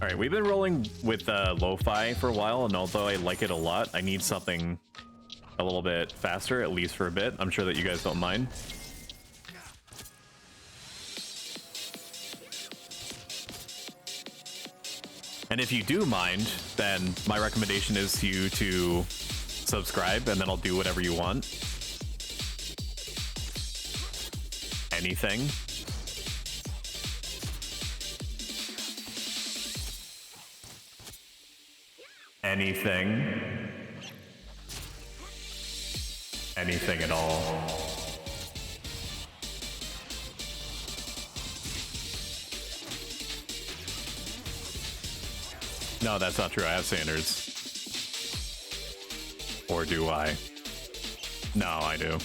All right, we've been rolling with lo-fi for a while, and although I like it a lot, I need something a little bit faster, at least for a bit. I'm sure that you guys don't mind. And if you do mind, then my recommendation is you to subscribe, and then I'll do whatever you want. Anything. Anything. Anything at all. No, that's not true. I have standards. Or do I? No, I do.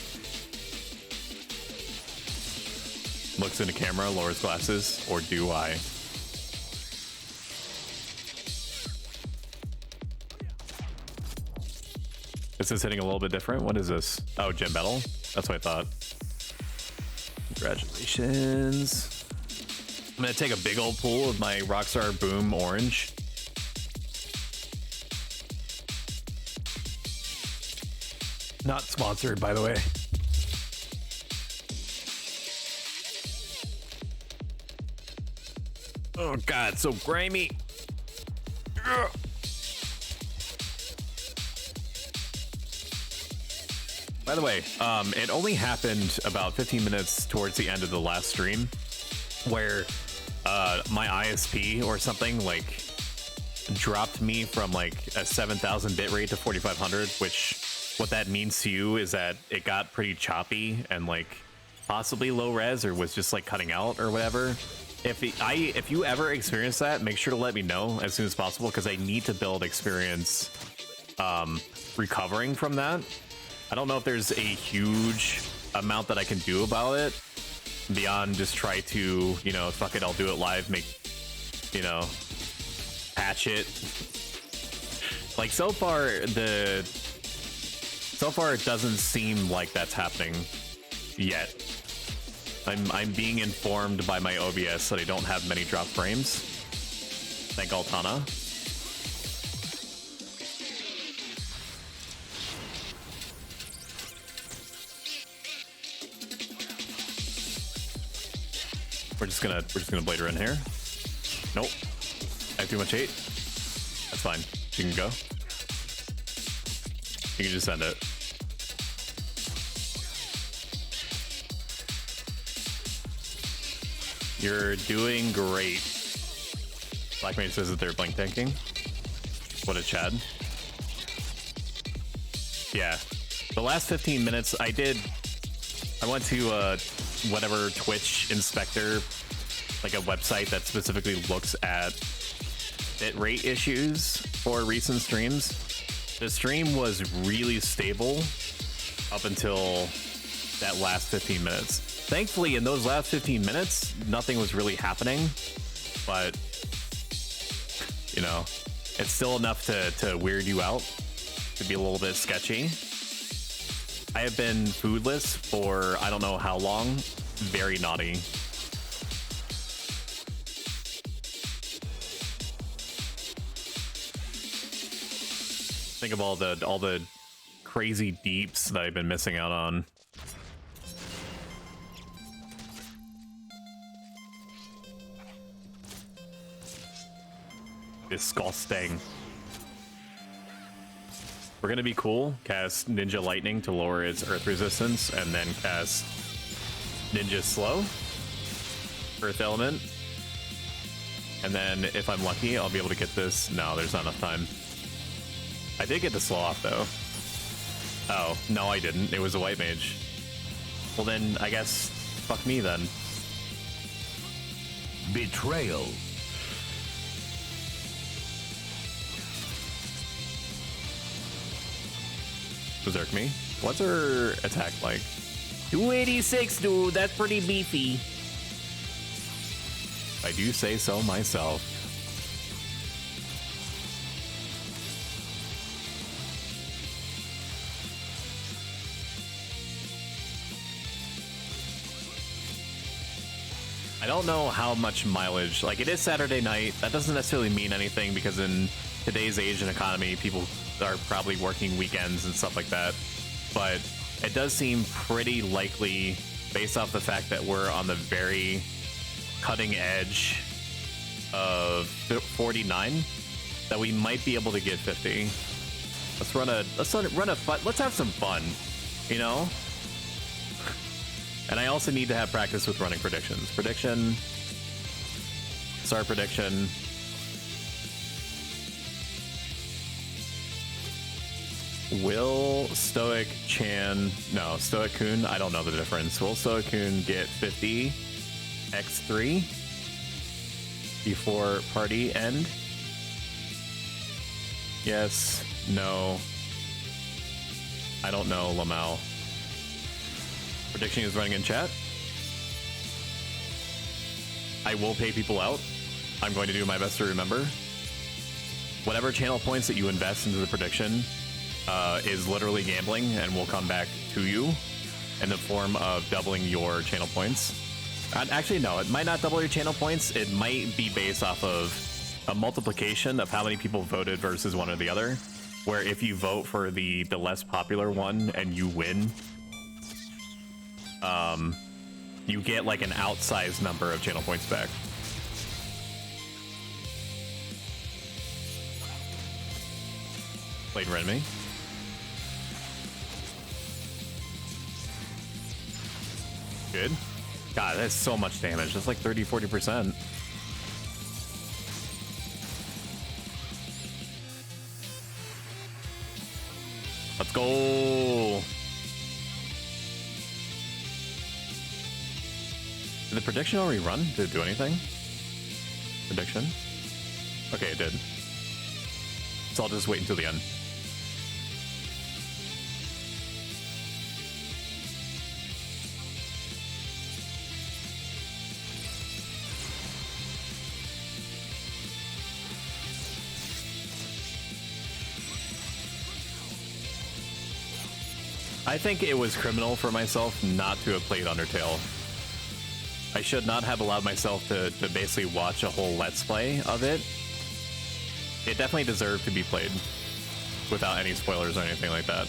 Looks into camera, lowers glasses, or do I? This is hitting a little bit different. What is this? Oh, gym battle? That's what I thought. Congratulations. I'm gonna take a big old pull of my Rockstar Boom Orange. Not sponsored, by the way. Oh god, so grimy. Ugh. By the way, it only happened about 15 minutes towards the end of the last stream where my ISP or something like dropped me from like a 7,000 bitrate to 4,500, which what that means to you is that it got pretty choppy and like possibly low res or was just like cutting out or whatever. If you ever experience that, make sure to let me know as soon as possible, because I need to build experience recovering from that. I don't know if there's a huge amount that I can do about it beyond just try to, you know, fuck it, I'll do it live, make, you know, patch it. Like so far it doesn't seem like that's happening yet. I'm being informed by my OBS that I don't have many drop frames. Thank Altana. We're just gonna blade her in here. Nope. I have too much hate. That's fine. She can go. You can just send it. You're doing great. Blackmate says that they're blank tanking. What a Chad. Yeah. The last 15 minutes I went to whatever Twitch inspector, like a website that specifically looks at bitrate issues for recent streams. The stream was really stable up until that last 15 minutes. Thankfully, in those last 15 minutes, nothing was really happening, but you know, it's still enough to weird you out, to be a little bit sketchy. I have been foodless for I don't know how long. Very naughty. Think of all the crazy deeps that I've been missing out on. Disgusting. We're gonna be cool, cast Ninja Lightning to lower its earth resistance, and then cast Ninja Slow, Earth Element. And then if I'm lucky, I'll be able to get this. No, there's not enough time. I did get the slow off though. Oh, no I didn't. It was a white mage. Well then, I guess, fuck me then. Betrayal. Berserk me. What's her attack like? 286, dude. That's pretty beefy. I do say so myself. I don't know how much mileage, like it is Saturday night. That doesn't necessarily mean anything because in today's Asian economy, people are probably working weekends and stuff like that. But it does seem pretty likely based off the fact that we're on the very cutting edge of 49 that we might be able to get 50. Let's have some fun, you know? And I also need to have practice with running predictions. Prediction, start prediction. Will Stoic Kun, I don't know the difference. Will Stoic Kun get 50 x3 before party end? Yes, no. I don't know, Lamau. Prediction is running in chat. I will pay people out. I'm going to do my best to remember. Whatever channel points that you invest into the prediction is literally gambling and will come back to you in the form of doubling your channel points. Actually, no, it might not double your channel points. It might be based off of a multiplication of how many people voted versus one or the other, where if you vote for the less popular one and you win, you get like an outsized number of channel points back. Played Renmi. Good. God, that's so much damage. That's like 30-40%. Let's go. Did the prediction already run? Did it do anything? Prediction? Okay, it did. So I'll just wait until the end. I think it was criminal for myself not to have played Undertale. I should not have allowed myself to basically watch a whole Let's Play of it. It definitely deserved to be played without any spoilers or anything like that.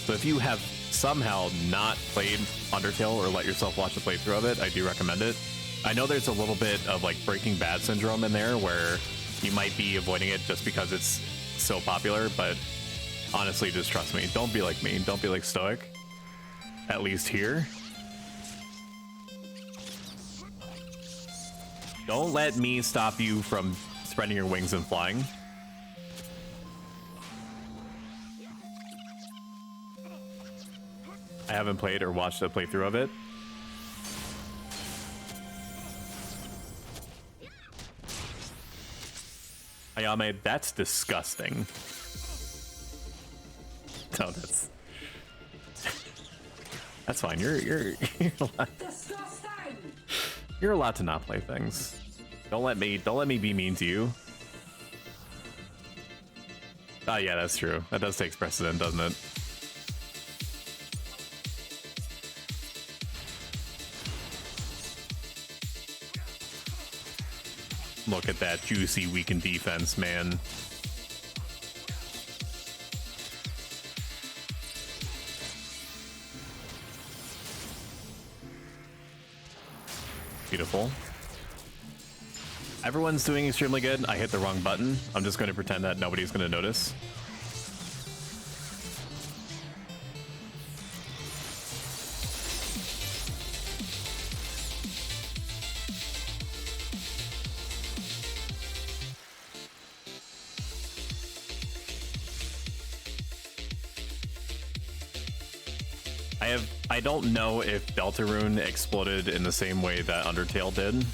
So if you have somehow not played Undertale or let yourself watch a playthrough of it, I do recommend it. I know there's a little bit of like Breaking Bad syndrome in there where you might be avoiding it just because it's so popular, but honestly, just trust me. Don't be like me. Don't be like Stoic. At least here. Don't let me stop you from spreading your wings and flying. I haven't played or watched a playthrough of it. Ayame, that's disgusting. No, that's fine. You're allowed to not play things. Don't let me be mean to you. Oh yeah, that's true. That does take precedent, doesn't it? Look at that juicy weakened defense, man. Beautiful. Everyone's doing extremely good. I hit the wrong button. I'm just going to pretend that nobody's going to notice. I don't know if Deltarune exploded in the same way that Undertale did.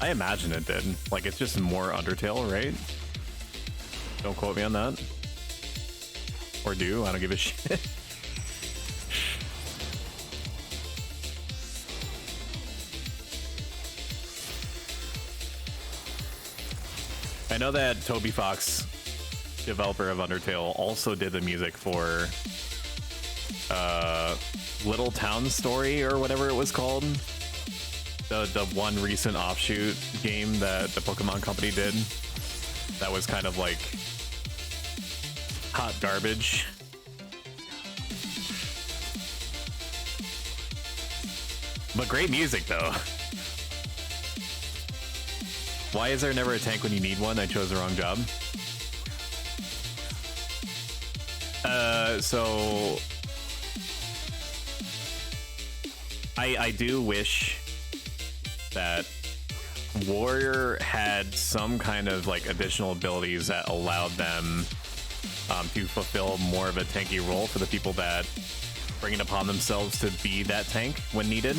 I imagine it did. Like, it's just more Undertale, right? Don't quote me on that. Or do, I don't give a shit. I know that Toby Fox, developer of Undertale, also did the music for Little Town Story or whatever it was called. The one recent offshoot game that the Pokemon company did. That was kind of like hot garbage. But great music though. Why is there never a tank when you need one? I chose the wrong job. So I do wish that Warrior had some kind of like additional abilities that allowed them to fulfill more of a tanky role for the people that bring it upon themselves to be that tank when needed.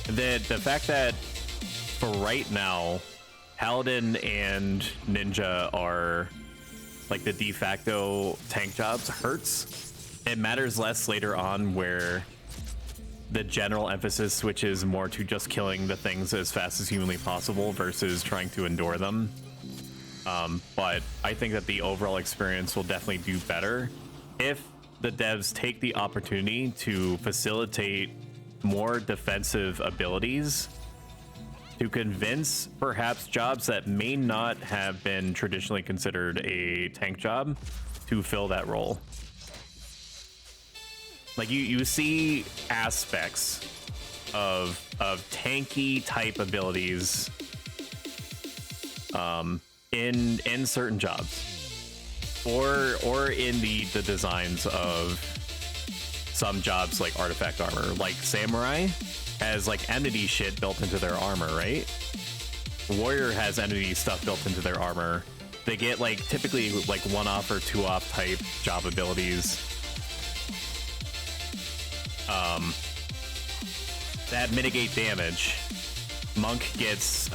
The fact that for right now, Paladin and Ninja are like the de facto tank jobs hurts. It matters less later on where the general emphasis switches more to just killing the things as fast as humanly possible versus trying to endure them. But I think that the overall experience will definitely do better if the devs take the opportunity to facilitate more defensive abilities to convince perhaps jobs that may not have been traditionally considered a tank job to fill that role. Like you see aspects of tanky type abilities in certain jobs or in the designs of some jobs like artifact armor. Like Samurai has like enmity shit built into their armor, right? Warrior has enmity stuff built into their armor. They get like typically like 1-off or 2-off type job abilities that mitigate damage. Monk gets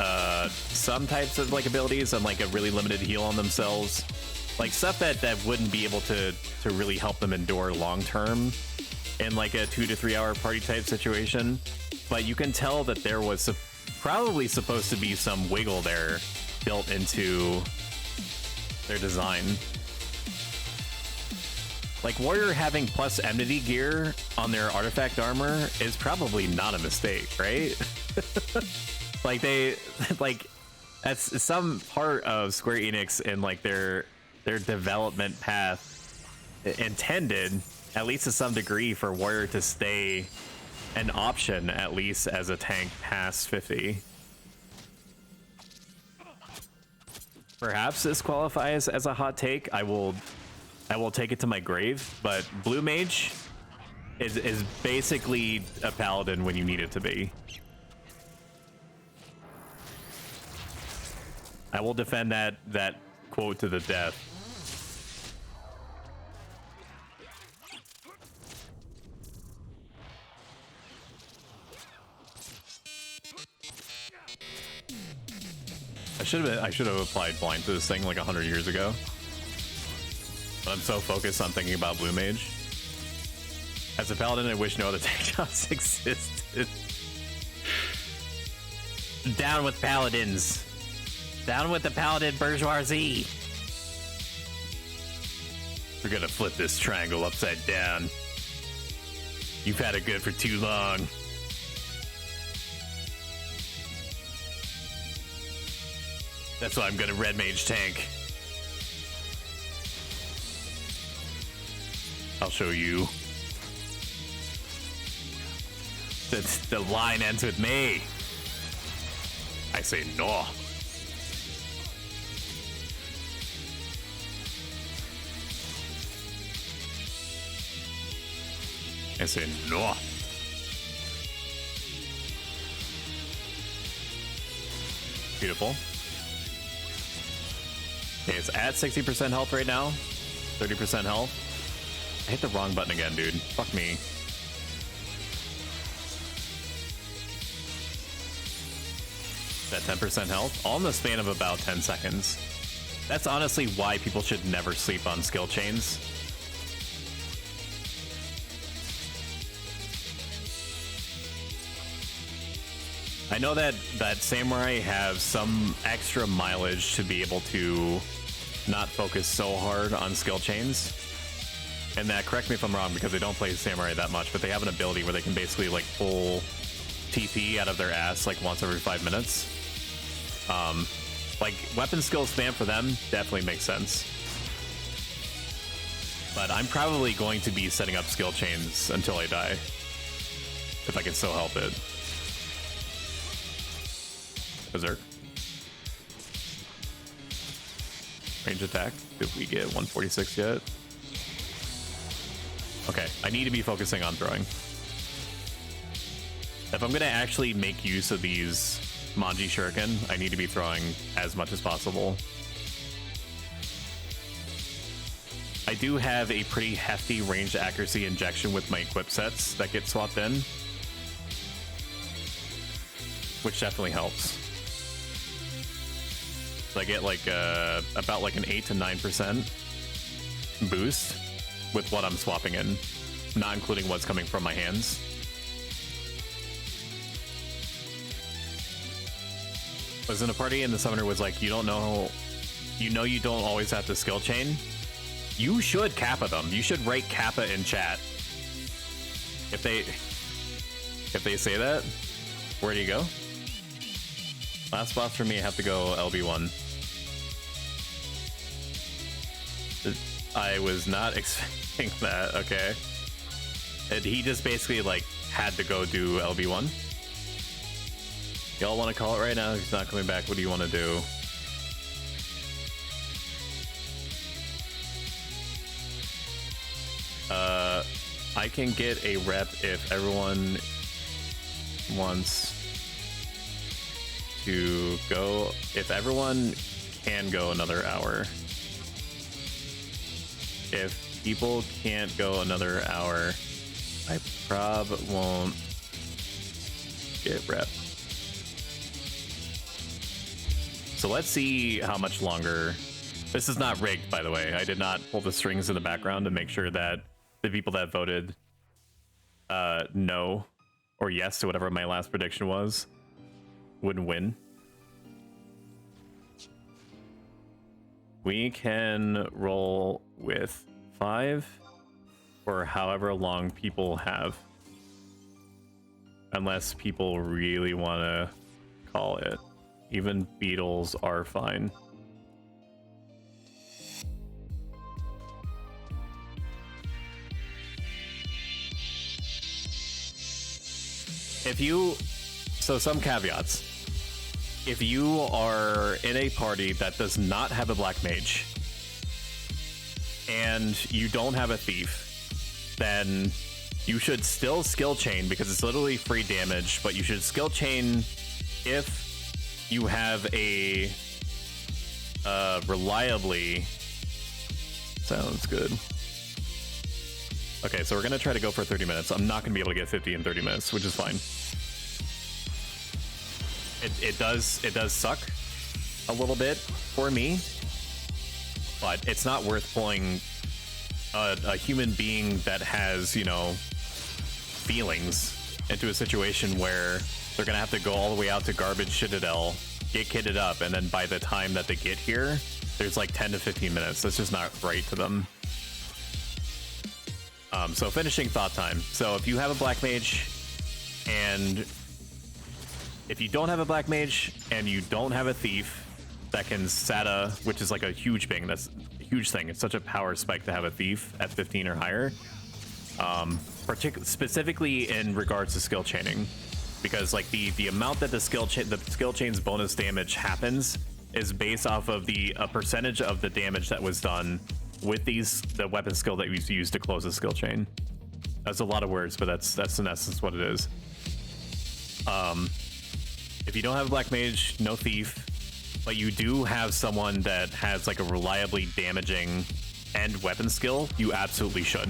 some types of like abilities and like a really limited heal on themselves, like stuff that wouldn't be able to really help them endure long term in like a 2 to 3 hour party type situation. But you can tell that there was probably supposed to be some wiggle there built into their design. Like Warrior having plus enmity gear on their artifact armor is probably not a mistake, right? like that's some part of Square Enix in like their development path intended, at least to some degree, for Warrior to stay an option at least as a tank past 50. Perhaps this qualifies as a hot take. I will take it to my grave, but Blue Mage is basically a paladin when you need it to be. I will defend that quote to the death. I should have applied blind to this thing like 100 years ago. But I'm so focused on thinking about Blue Mage. As a paladin, I wish no other tank jobs existed. Down with paladins. Down with the paladin bourgeoisie. We're gonna flip this triangle upside down. You've had it good for too long. That's why I'm gonna red mage tank. I'll show you. The line ends with me. I say no. I say no. Beautiful. Okay, it's at 60% health right now. 30% health. I hit the wrong button again, dude. Fuck me. That 10% health, all in the span of about 10 seconds. That's honestly why people should never sleep on skill chains. I know that samurai have some extra mileage to be able to not focus so hard on skill chains. And that, correct me if I'm wrong, because they don't play samurai that much, but they have an ability where they can basically like pull TP out of their ass like once every 5 minutes. Like weapon skill spam for them definitely makes sense. But I'm probably going to be setting up skill chains until I die, if I can still help it. Berserk. Range attack. Did we get 146 yet? Okay, I need to be focusing on throwing. If I'm gonna actually make use of these Manji Shuriken, I need to be throwing as much as possible. I do have a pretty hefty ranged accuracy injection with my equip sets that get swapped in, which definitely helps. So I get like about like an 8 to 9% boost with what I'm swapping in, not including what's coming from my hands. I was in a party and the summoner was like, you don't know, you don't always have to skill chain. You should kappa them. You should write kappa in chat. If they say that, where do you go? Last boss for me, I have to go LB1. I was not expecting that, okay. And he just basically like had to go do LB1. Y'all want to call it right now? He's not coming back. What do you want to do? I can get a rep if everyone wants to go. If everyone can go another hour. If people can't go another hour, I prob won't get rep. So let's see how much longer. This is not rigged, by the way. I did not pull the strings in the background to make sure that the people that voted no or yes to whatever my last prediction was would win. We can roll with 5 for however long people have. Unless people really want to call it. Even beetles are fine. So some caveats. If you are in a party that does not have a black mage and you don't have a thief, then you should still skill chain because it's literally free damage, but you should skill chain if you have a reliably. Sounds good. Okay, so we're gonna try to go for 30 minutes. I'm not gonna be able to get 50 in 30 minutes, which is fine. It does suck a little bit for me, but it's not worth pulling a human being that has, you know, feelings into a situation where they're gonna have to go all the way out to Garbage Citadel, get kitted up, and then by the time that they get here, there's like 10 to 15 minutes. That's just not right to them. So finishing thought time. So if you have a black mage and if you don't have a black mage and you don't have a thief that can SATA, which is like a huge thing, that's a huge thing. It's such a power spike to have a thief at 15 or higher. Specifically in regards to skill chaining, because like the amount that the skill chain's bonus damage happens is based off of a percentage of the damage that was done with the weapon skill that you use to close the skill chain. That's a lot of words, but that's in essence what it is. If you don't have a black mage, no thief, but you do have someone that has like a reliably damaging and weapon skill, you absolutely should.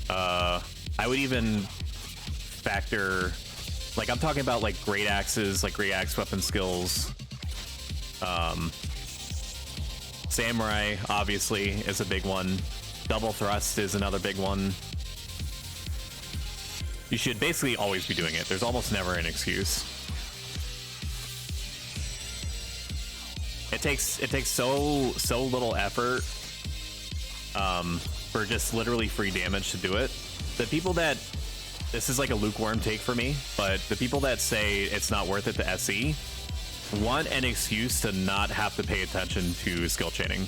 I would even factor, like I'm talking about like great axes, like great axe weapon skills. Samurai obviously is a big one. Double thrust is another big one. You should basically always be doing it. There's almost never an excuse. It takes so little effort for just literally free damage to do it. The people that, this is like a lukewarm take for me, but the people that say it's not worth it to SE want an excuse to not have to pay attention to skill chaining,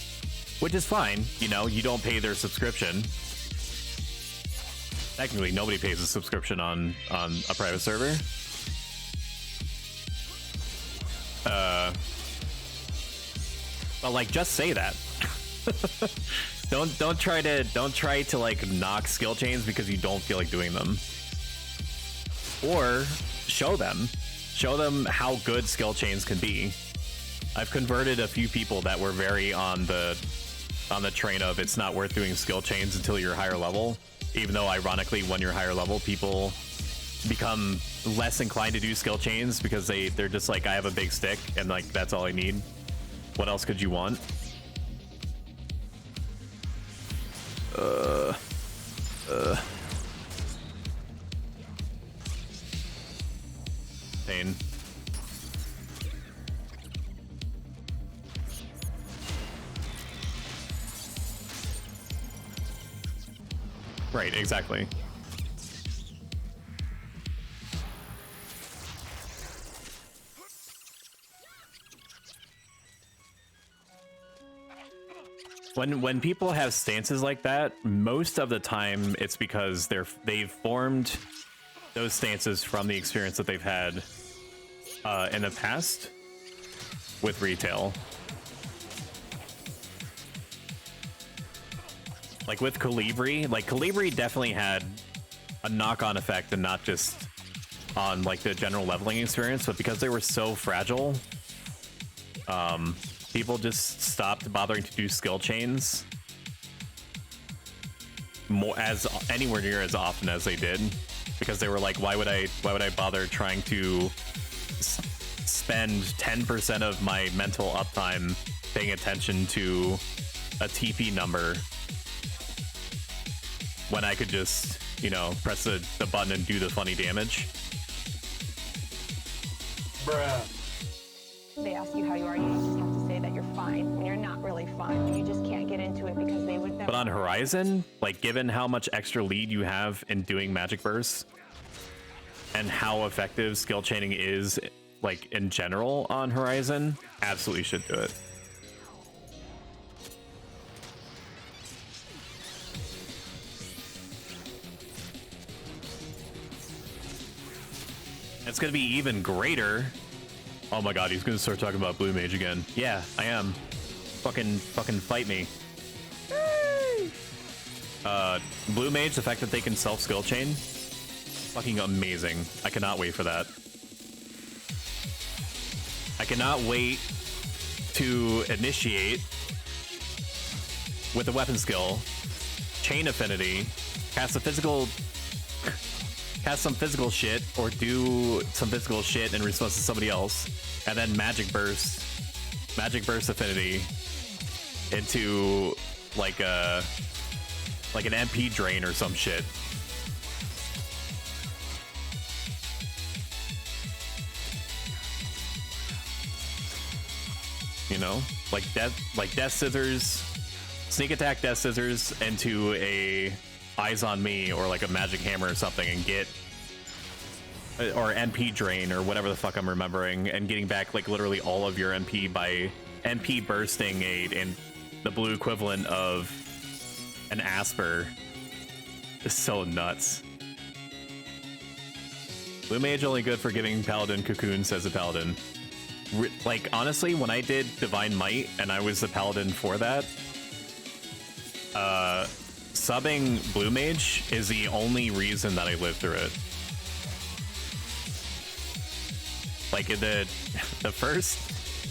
which is fine. You know, you don't pay their subscription. Technically, nobody pays a subscription on a private server. But like, just say that. don't try to like knock skill chains because you don't feel like doing them. Or show them how good skill chains can be. I've converted a few people that were very on the train of it's not worth doing skill chains until you're higher level. Even though ironically, when you're higher level, people become less inclined to do skill chains because they're just like, I have a big stick and like that's all I need. What else could you want? Pain. Right, exactly. When people have stances like that, most of the time it's because they've formed those stances from the experience that they've had in the past with retail. Like with Calibri, like Calibri definitely had a knock-on effect and not just on like the general leveling experience, but because they were so fragile, people just stopped bothering to do skill chains anywhere near as often as they did, because they were like, why would I bother trying to spend 10% of my mental uptime paying attention to a TP number when I could just, you know, press the button and do the funny damage. Bruh. They ask you how you are, you just have to say that you're fine when you're not really fine, but you just can't get into it because they would never. But on Horizon, like given how much extra lead you have in doing magic bursts and how effective skill chaining is like in general on Horizon, absolutely should do it. It's gonna be even greater. Oh my god, he's gonna start talking about Blue Mage again. Yeah, I am. Fucking fight me. Blue Mage, the fact that they can self-skill chain, fucking amazing. I cannot wait for that. I cannot wait to initiate with a weapon skill, chain affinity, cast some physical shit or do some physical shit in response to somebody else, and then magic burst affinity into like an MP drain or some shit. You know, like death scissors, sneak attack death scissors into a eyes on me or like a magic hammer or something and get, or MP drain or whatever the fuck I'm remembering, and getting back like literally all of your MP by MP bursting in the blue equivalent of an Asper is so nuts. Blue Mage only good for giving Paladin cocoon, says a Paladin. Like honestly, when I did Divine Might and I was the Paladin for that, subbing Blue Mage is the only reason that I lived through it. Like the first,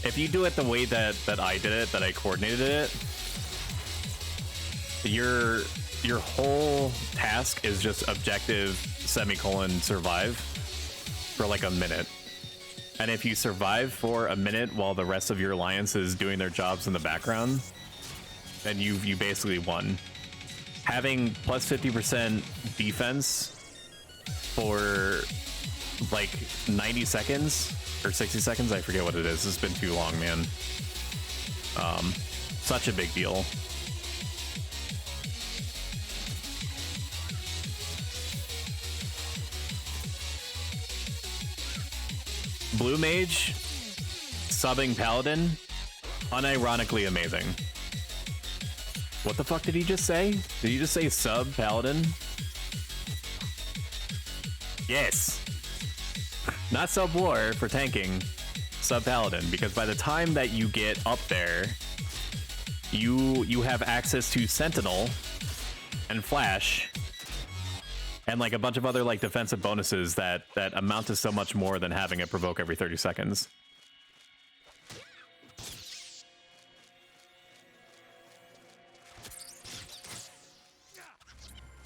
if you do it the way that I did it, that I coordinated it, your whole task is just objective semicolon survive for like a minute. And if you survive for a minute while the rest of your alliance is doing their jobs in the background, then you basically won. Having plus 50% defense for like 90 seconds or 60 seconds, I forget what it is. It's been too long, man. Such a big deal. Blue Mage subbing Paladin, unironically amazing. What the fuck did he just say? Did he just say sub Paladin? Yes. Not sub War for tanking, sub Paladin, because by the time that you get up there, you have access to Sentinel and Flash and like a bunch of other like defensive bonuses that amount to so much more than having it provoke every 30 seconds.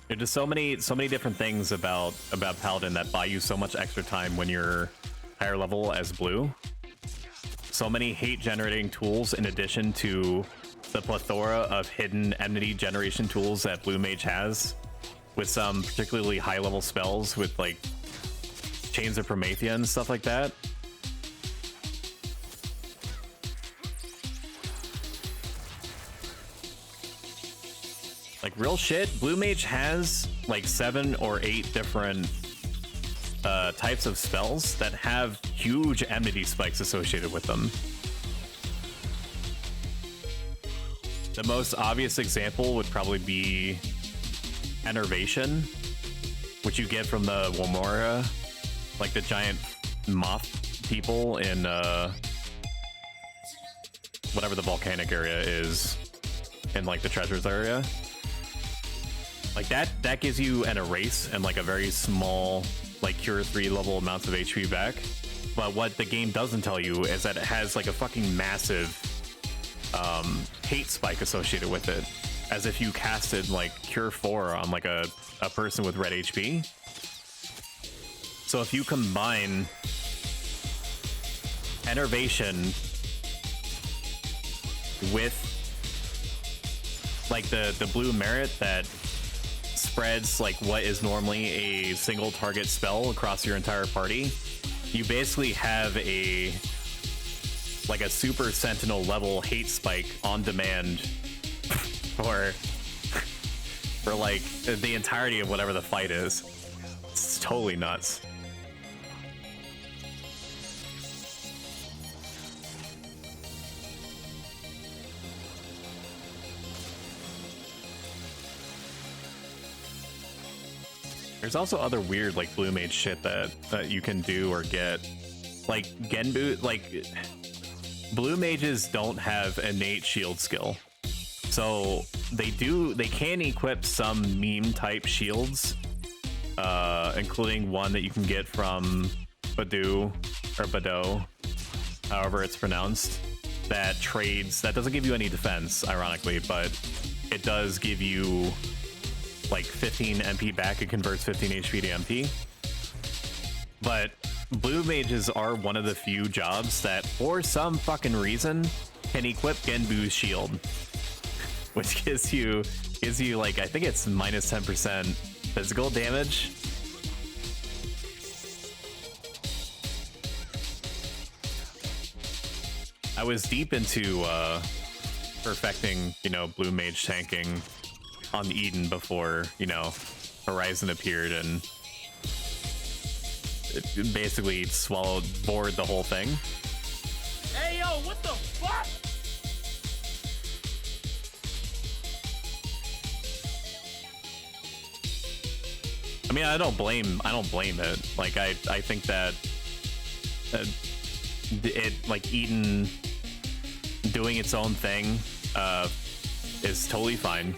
There's just so many different things about Paladin that buy you so much extra time when you're higher level as blue. So many hate generating tools in addition to the plethora of hidden enmity generation tools that Blue Mage has, with some particularly high level spells with like Chains of Promethea and stuff like that. Like real shit, Blue Mage has like 7 or 8 different types of spells that have huge enmity spikes associated with them. The most obvious example would probably be Enervation, which you get from the Womora, like the giant moth people in whatever the volcanic area is in like the treasures area. Like that gives you an erase and like a very small like cure 3 level amounts of HP back. But what the game doesn't tell you is that it has like a fucking massive hate spike associated with it, as if you casted like cure 4 on like a person with red HP. So if you combine Enervation with like the blue merit that spreads like what is normally a single target spell across your entire party, you basically have a like a super sentinel level hate spike on demand for like the entirety of whatever the fight is. It's totally nuts. There's also other weird like Blue Mage shit that you can do or get. Like Genbu, like Blue Mages don't have innate shield skill. So they can equip some meme type shields, including one that you can get from Badu or Bado, however it's pronounced, that doesn't give you any defense, ironically, but it does give you like 15 MP back. It converts 15 HP to MP. But Blue Mages are one of the few jobs that, for some fucking reason, can equip Genbu's shield, which gives you like, I think it's minus 10% physical damage. I was deep into perfecting, Blue Mage tanking on Eden before, Horizon appeared, and it basically bored the whole thing. Hey, yo, what the fuck? I mean, I don't blame it. Like, I think that it, like, Eden doing its own thing is totally fine.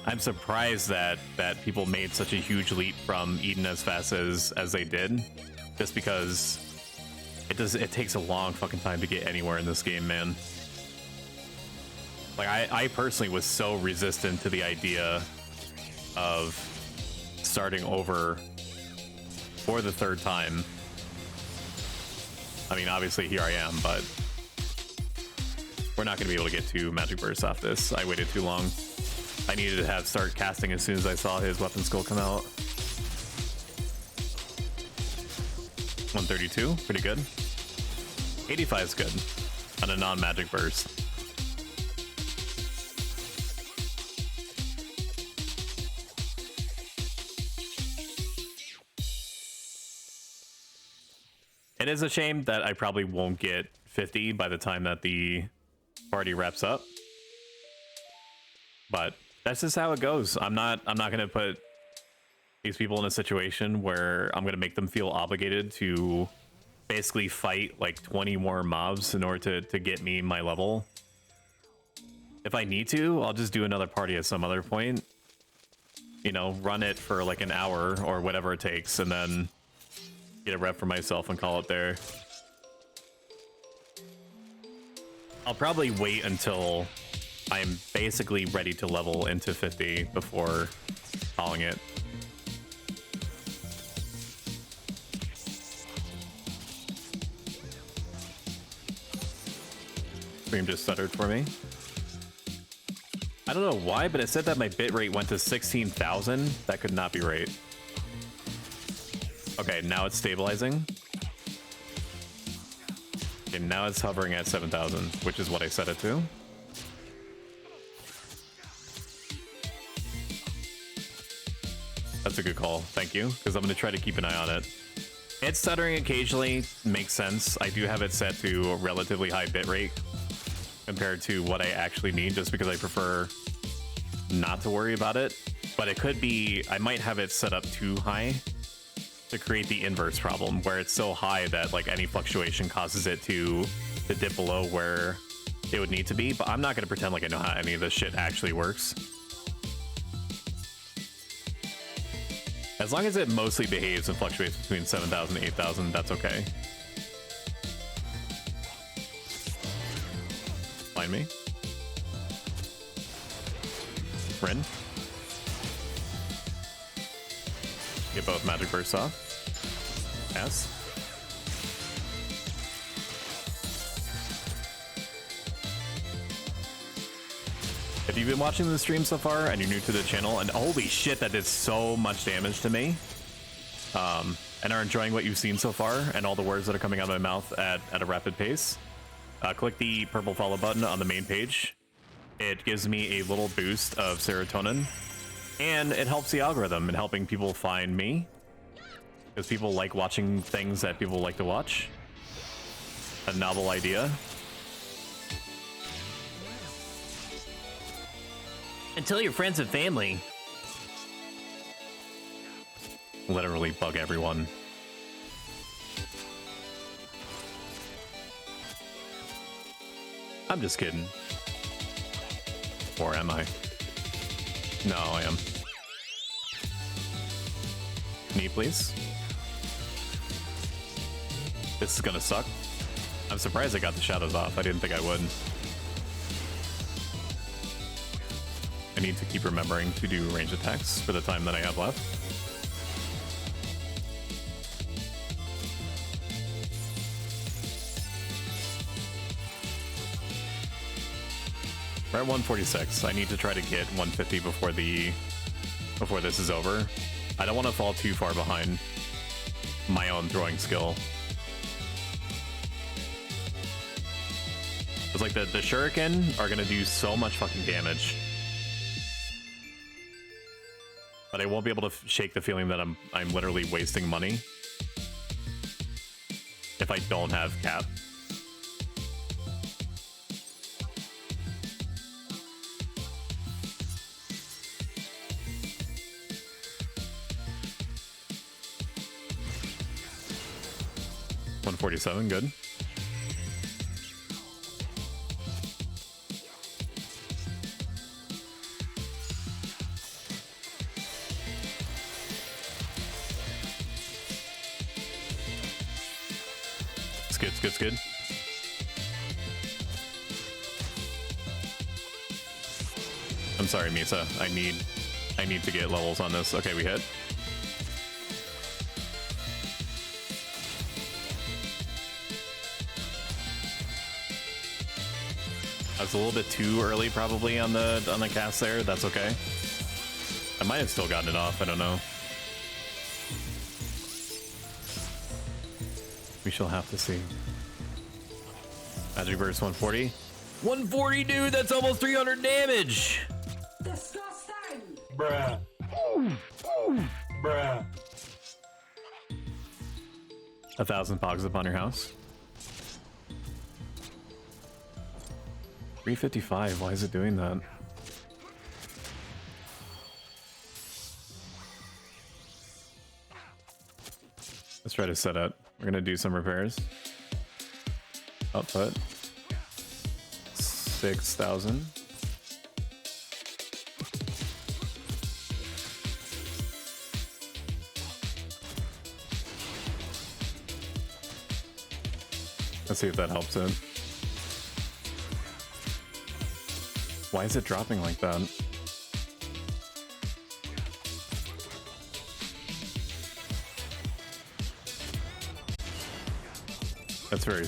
I'm surprised that people made such a huge leap from Eden as fast as they did, just because it takes a long fucking time to get anywhere in this game, man. Like, I personally was so resistant to the idea of starting over for the third time. I mean, obviously here I am, but we're not going to be able to get 2 magic bursts off this. I waited too long. I needed to start casting as soon as I saw his weapon skill come out. 132, pretty good. 85 is good on a non-magic burst. It is a shame that I probably won't get 50 by the time that the party wraps up. But that's just how it goes. I'm not gonna put these people in a situation where I'm gonna make them feel obligated to basically fight like 20 more mobs in order to get me my level. If I need to, I'll just do another party at some other point. You know, run it for like an hour or whatever it takes, and then get a rep for myself and call it there. I'll probably wait until I'm basically ready to level into 50 before calling it. Stream just stuttered for me. I don't know why, but it said that my bitrate went to 16,000. That could not be right. Okay, now it's stabilizing. Okay, now it's hovering at 7,000, which is what I set it to. That's a good call, thank you, because I'm going to try to keep an eye on it. It's stuttering occasionally, makes sense. I do have it set to a relatively high bitrate compared to what I actually need, just because I prefer not to worry about it. But it could be, I might have it set up too high to create the inverse problem, where it's so high that like any fluctuation causes it to dip below where it would need to be. But I'm not going to pretend like I know how any of this shit actually works. As long as it mostly behaves and fluctuates between 7,000 and 8,000, that's okay. Find me. Rin. Get both magic bursts off. Yes. If you've been watching the stream so far and you're new to the channel, and holy shit, that did so much damage to me, and are enjoying what you've seen so far and all the words that are coming out of my mouth at a rapid pace, click the purple follow button on the main page. It gives me a little boost of serotonin, and it helps the algorithm in helping people find me, because people like watching things that people like to watch. A novel idea. And tell your friends and family. Literally bug everyone. I'm just kidding. Or am I? No, I am. Knee, please. This is gonna suck. I'm surprised I got the shadows off. I didn't think I would. I need to keep remembering to do range attacks for the time that I have left. We're at 146. I need to try to get 150 before this is over. I don't want to fall too far behind my own throwing skill. It's like the shuriken are gonna do so much fucking damage, but I won't be able to shake the feeling that I'm literally wasting money if I don't have cap. $147, good. It's good, it's good, it's good. I'm sorry, Misa. I need to get levels on this. Okay, we hit. I was a little bit too early probably on the cast there. That's okay. I might have still gotten it off. I don't know. We shall have to see. Magic Burst 140. 140, dude. That's almost 300 damage. Disgusting! Bruh. Bruh. 1,000 pogs upon your house. 355. Why is it doing that? Let's try to set up. We're gonna do some repairs. Output 6,000. Let's see if that helps it. Why is it dropping like that? That's very